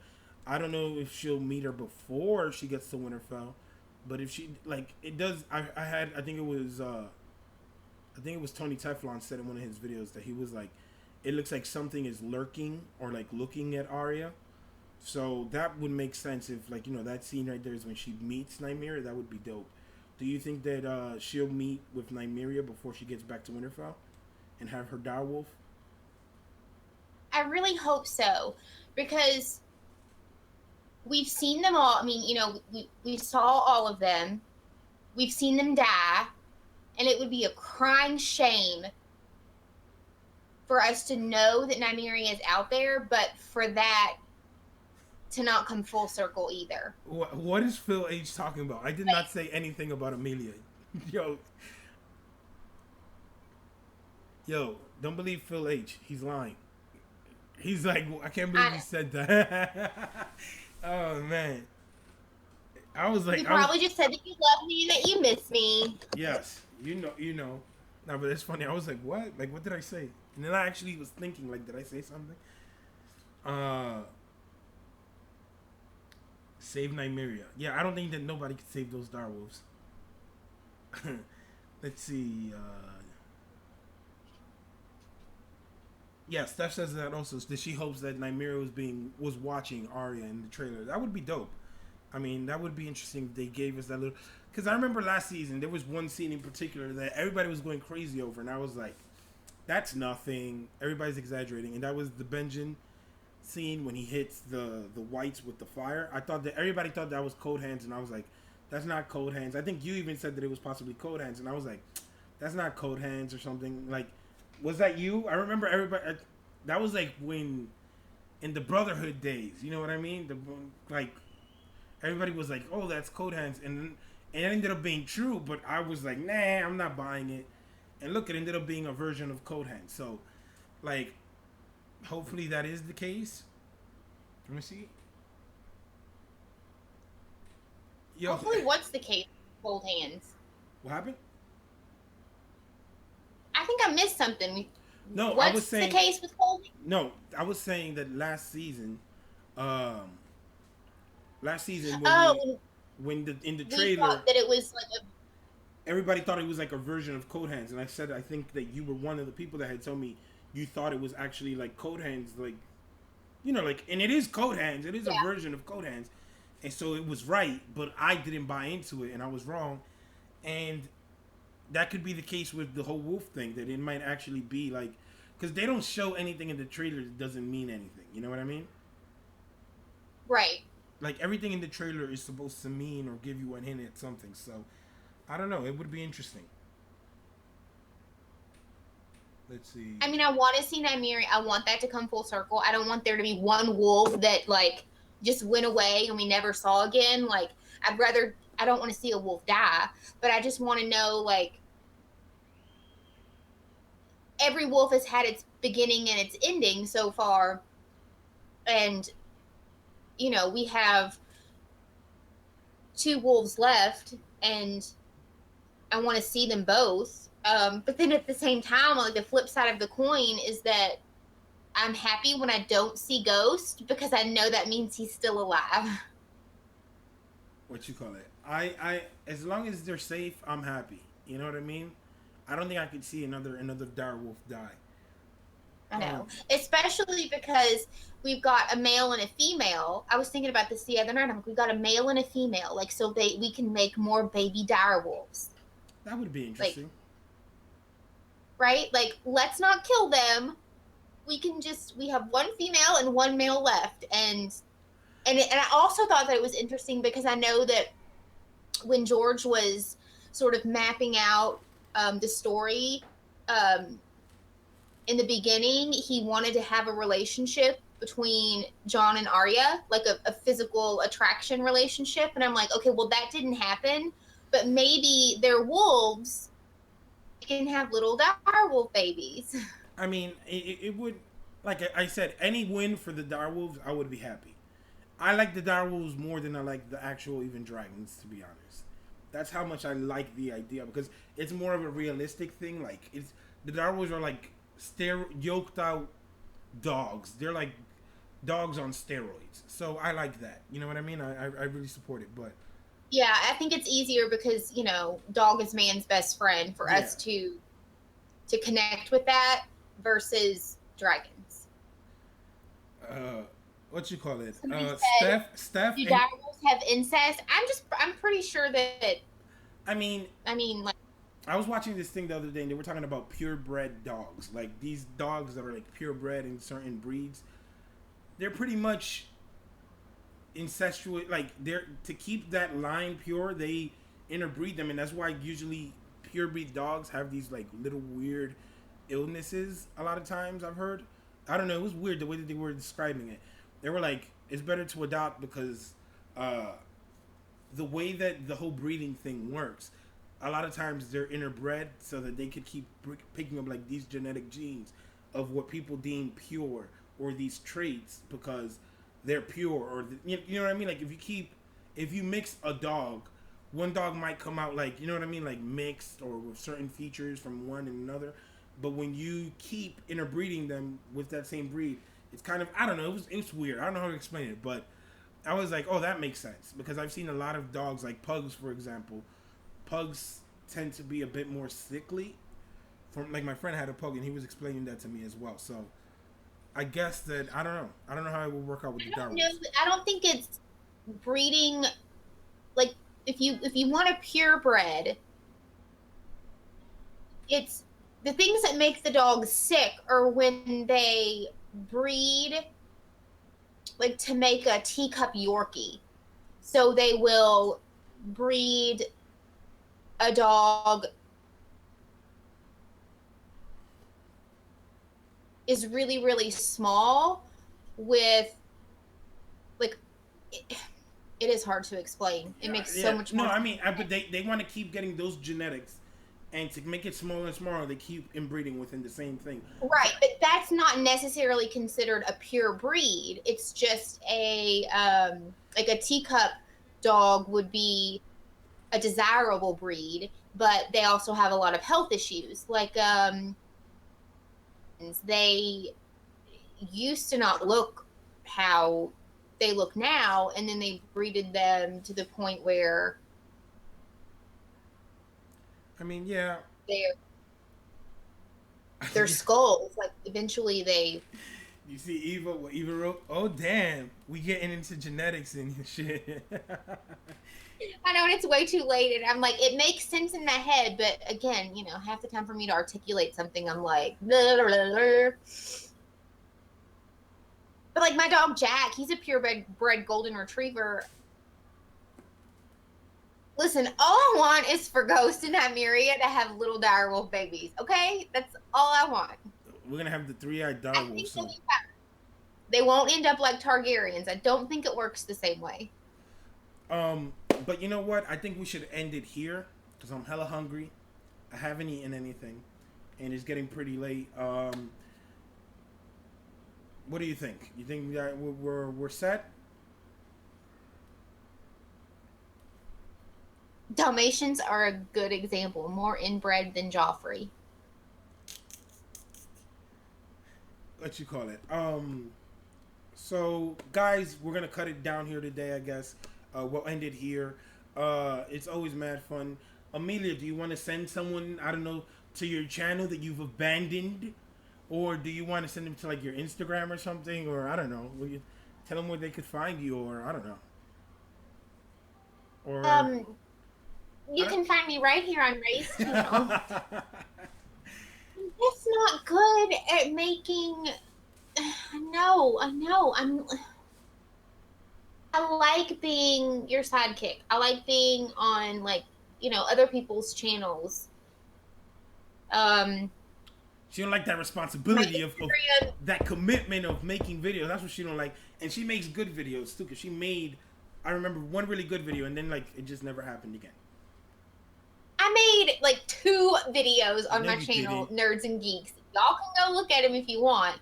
I don't know if she'll meet her before she gets to Winterfell, but if she like it does, I think it was Tony Teflon said in one of his videos that he was like, it looks like something is lurking or like looking at Arya. So that would make sense if like that scene right there is when she meets Nymeria. That would be dope. Do you think that she'll meet with Nymeria before she gets back to Winterfell and have her direwolf? I really hope so because we've seen them all. I mean, we saw all of them. We've seen them die, and it would be a crying shame for us to know that Nymeria is out there, but for that to not come full circle either. What is Phil H talking about? I did not say anything about Amelia. Yo, don't believe Phil H. He's lying. He's like, I can't believe you said that. Oh man, I was like, You probably just said that you love me and that you miss me. Yes, you know. No, but it's funny. I was like, what? Like, what did I say? And then I actually was thinking, like, did I say something? Save Nymeria. Yeah, I don't think that nobody could save those direwolves. Let's see. Yeah, Steph says that also. That she hopes that Nymeria was watching Arya in the trailer. That would be dope. I mean, that would be interesting if they gave us that little. Because I remember last season there was one scene in particular that everybody was going crazy over, and I was like, "That's nothing. Everybody's exaggerating." And that was the Benjen scene when he hits the whites with the fire. I thought that everybody thought that was Code Hands, and I was like, "That's not Code Hands." I think you even said that it was possibly Code Hands, and I was like, "That's not Code Hands or something." Like, was that you? I remember everybody. That was like when in the Brotherhood days. You know what I mean? Like everybody was like, "Oh, that's Code Hands," and it ended up being true. But I was like, "Nah, I'm not buying it." And look, it ended up being a version of Code Hands. So, like, hopefully that is the case. Let me see. Yo, Hopefully, what's the case? Cold hands. what happened? I think I missed something. No, What's I was saying the case with cold hands? no. I was saying that um, last season Oh, when in the we trailer thought that it was like a. everybody thought it was like a version of Code Hands, and I said I think that you were one of the people that had told me you thought it was actually like Code Hands, like like, and it is Code Hands. It is a version of Code Hands, and so it was right, but I didn't buy into it, and I was wrong, and that could be the case with the whole wolf thing, that it might actually be like, because they don't show anything in the trailer that doesn't mean anything. You know what I mean? Right. Like everything in the trailer is supposed to mean or give you a hint at something. So I don't know. It would be interesting. Let's see. I mean, I want to see Nymeria. I want that to come full circle. I don't want there to be one wolf that like just went away and we never saw again. Like, I don't want to see a wolf die, but I just want to know like every wolf has had its beginning and its ending so far, and we have two wolves left, and I want to see them both. But then at the same time, like the flip side of the coin is that I'm happy when I don't see Ghost because I know that means he's still alive. What you call it? I as long as they're safe, I'm happy. You know what I mean? I don't think I could see another direwolf die. I know, especially because we've got a male and a female. I was thinking about this the other night. I'm like, we've got a male and a female, like so we can make more baby direwolves. That would be interesting. Like, right? Like, let's not kill them. We have one female and one male left, and I also thought that it was interesting because I know that when George was sort of mapping out the story in the beginning, he wanted to have a relationship between John and Arya, like a physical attraction relationship, and I'm like, okay, well that didn't happen, but maybe they're wolves can have little direwolf babies. I mean, it would, like I said, any win for the direwolves, I would be happy. I like the direwolves more than I like the actual even dragons, to be honest. That's how much I like the idea because it's more of a realistic thing. Like it's the direwolves are like yoked out dogs. They're like dogs on steroids. So I like that. You know what I mean? I really support it. But Yeah, I think it's easier because, dog is man's best friend for yeah, us to connect with that versus dragons. uh, what you call it? Somebody said, Steph, do and direwolves have incest? I'm pretty sure that, I mean, I mean, like, I was watching this thing the other day, and they were talking about purebred dogs, like these dogs that are like purebred in certain breeds. They're pretty much incestuous. Like they're to keep that line pure, they interbreed them, and that's why usually purebred dogs have these like little weird illnesses. A lot of times, I've heard. I don't know. It was weird the way that they were describing it. They were like, it's better to adopt because uh, the way that the whole breeding thing works, a lot of times they're interbred so that they could keep picking up like these genetic genes of what people deem pure or these traits because they're pure or you know what I mean. Like if you mix a dog, one dog might come out like you know what I mean, like mixed or with certain features from one and another. But when you keep interbreeding them with that same breed, it's kind of I don't know. It's weird. I don't know how to explain it, but I was like, oh, that makes sense because I've seen a lot of dogs, like pugs, for example. Pugs tend to be a bit more sickly. From like my friend had a pug, and he was explaining that to me as well. So I guess that I don't know. I don't know how it will work out with the I don't know. direwolves. I don't think it's breeding. Like, if you want a purebred, it's the things that make the dog sick are when they breed, like to make a teacup Yorkie. So they will breed a dog is really really small with like it is hard to explain. It Yeah, makes so yeah. much No, more I sense. mean, but they want to keep getting those genetics, and to make it smaller and smaller, they keep inbreeding within the same thing. So Right, but that's not necessarily considered a pure breed. It's just a like a teacup dog would be a desirable breed, but they also have a lot of health issues. Like they used to not look how they look now, and then they breeded them to the point where I mean, yeah. their their skulls, like eventually they. You see Eva, what Eva wrote? Oh damn, we getting into genetics and shit. I know, and it's way too late, and I'm like, it makes sense in my head, but again, half the time for me to articulate something, I'm like, blah, blah, blah, blah. But like my dog Jack, he's a purebred golden retriever. Listen, all I want is for Ghost and Amelia to have little direwolf babies. Okay, that's all I want. We're gonna have the three-eyed I direwolf think they'll soon. be fine. They won't end up like Targaryens. I don't think it works the same way. Um, but you know what? I think we should end it here because I'm hella hungry. I haven't eaten anything, and it's getting pretty late. What do you think? You think that we're set? Dalmatians are a good example, more inbred than Joffrey. What you call it? So guys, we're gonna cut it down here today. I guess we'll end it here. It's always mad fun. Amelia, do you want to send someone I don't know to your channel that you've abandoned, or do you want to send them to like your Instagram or something, or I don't know? Will you tell them where they could find you, or I don't know, or You can find me right here on Ray's channel. That's not good at making. I know. I like being your sidekick. I like being on other people's channels. Um, She don't like that my responsibility of Instagram. that commitment of making videos. That's what she don't like, and she makes good videos too. Cause she made, I remember one really good video, and then like it just never happened again. I made like 2 videos on No, my you channel, didn't. Nerds and Geeks. Y'all can go look at them if you want.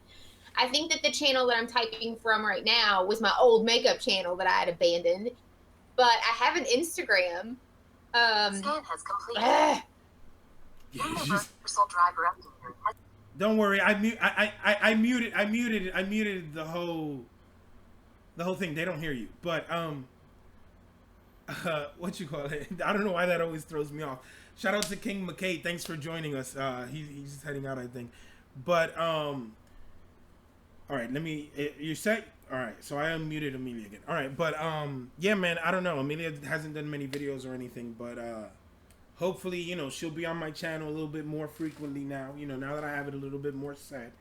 I think that the channel that I'm typing from right now was my old makeup channel that I had abandoned. But I have an Instagram. Scan has completed. Yeah, just Universal driver updater has don't worry. I muted the whole thing. They don't hear you. But what you call it? I don't know why that always throws me off. Shout out to King McKay. Thanks for joining us. He's just heading out, I think. But all right. Let me. You set. All right. So I unmuted Amelia again. All right. But yeah, man. I don't know. Amelia hasn't done many videos or anything, but hopefully, she'll be on my channel a little bit more frequently now. Now that I have it a little bit more set.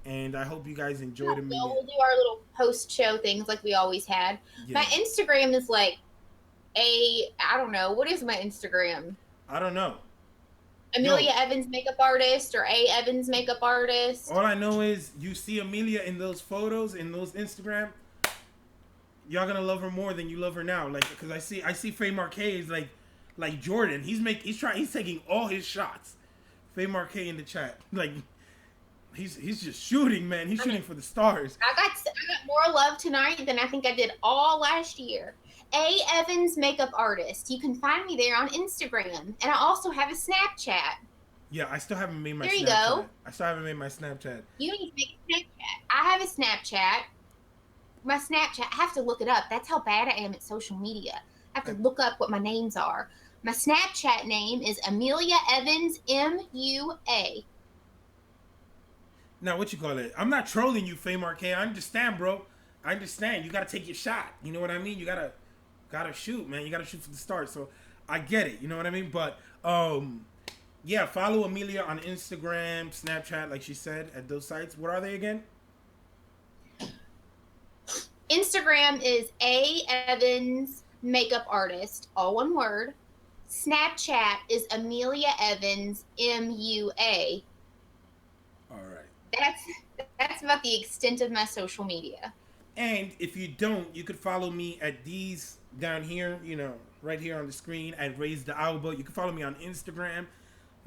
And I hope you guys enjoyed Amelia. We'll do our little post-show things like we always had. Yeah. My Instagram is like I don't know. What is my Instagram? I don't know. Amelia Evans makeup artist or A Evans makeup artist. All I know is you see Amelia in those photos, in those Instagram, y'all gonna love her more than you love her now. Like, because I see Faye Marquez is like Jordan. He's taking all his shots. Faye Marquez in the chat. Like, he's just shooting, man. He's shooting for the stars. I got more love tonight than I think I did all last year. A Evans makeup artist. You can find me there on Instagram, and I also have a Snapchat. Yeah, I still haven't made my. There you Snapchat. go. I still haven't made my Snapchat. You need to make a Snapchat. I have a Snapchat. My Snapchat. I have to look it up. That's how bad I am at social media. I have to look up what my names are. My Snapchat name is Amelia Evans MUA. Now, what you call it? I'm not trolling you, Faye Marquez. I understand, bro. I understand. You gotta take your shot. You know what I mean? You gotta shoot, man. You gotta shoot for the start. So I get it. You know what I mean? But yeah, follow Amelia on Instagram, Snapchat, like she said, at those sites. What are they again? Instagram is A Evans makeup artist, all one word. Snapchat is Amelia Evans MUA. All right. That's about the extent of my social media. And if you don't, you could follow me at these down here, right here on the screen at Raise the Alba. You can follow me on Instagram.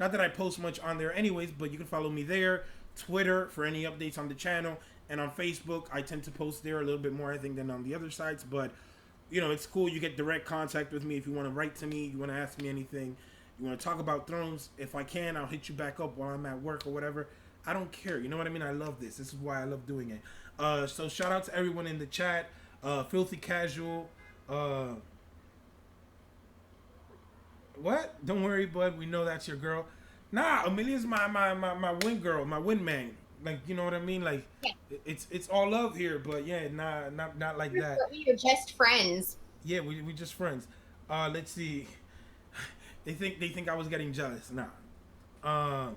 Not that I post much on there anyways, but you can follow me there. Twitter for any updates on the channel. And on Facebook, I tend to post there a little bit more, I think, than on the other sites. But, it's cool. You get direct contact with me if you want to write to me. You want to ask me anything. You want to talk about Thrones. If I can, I'll hit you back up while I'm at work or whatever. I don't care. You know what I mean? I love this. This is why I love doing it. So shout out to everyone in the chat. Filthy Casual. What? Don't worry, bud. We know that's your girl. Nah, Amelia's my win girl, my win man. Like, you know what I mean? Like, yeah. It's all love here, but yeah, not like that. We're just friends. Yeah, we just friends. Let's see. They think I was getting jealous. Nah.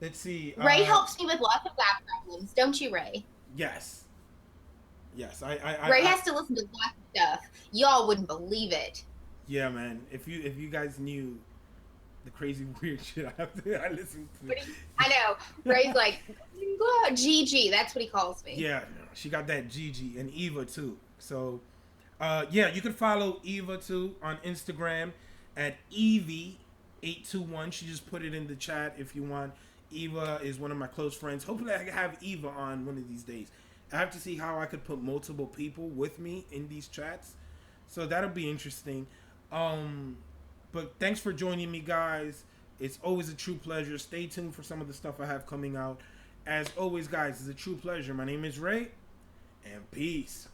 Let's see. Ray helps me with lots of lab problems, don't you, Ray? Yes. Ray has to listen to lots of stuff. Y'all wouldn't believe it. Yeah, man. If you guys knew the crazy weird shit I listen to. I know. Ray's like, Gigi. That's what he calls me. Yeah, she got that Gigi and Eva too. So, yeah, you can follow Eva too on Instagram at Evie821. She just put it in the chat if you want. Eva is one of my close friends. Hopefully I can have Eva on one of these days. I have to see how I could put multiple people with me in these chats. So that'll be interesting. But thanks for joining me, guys. It's always a true pleasure. Stay tuned for some of the stuff I have coming out. As always, guys, it's a true pleasure. My name is Ray, and peace.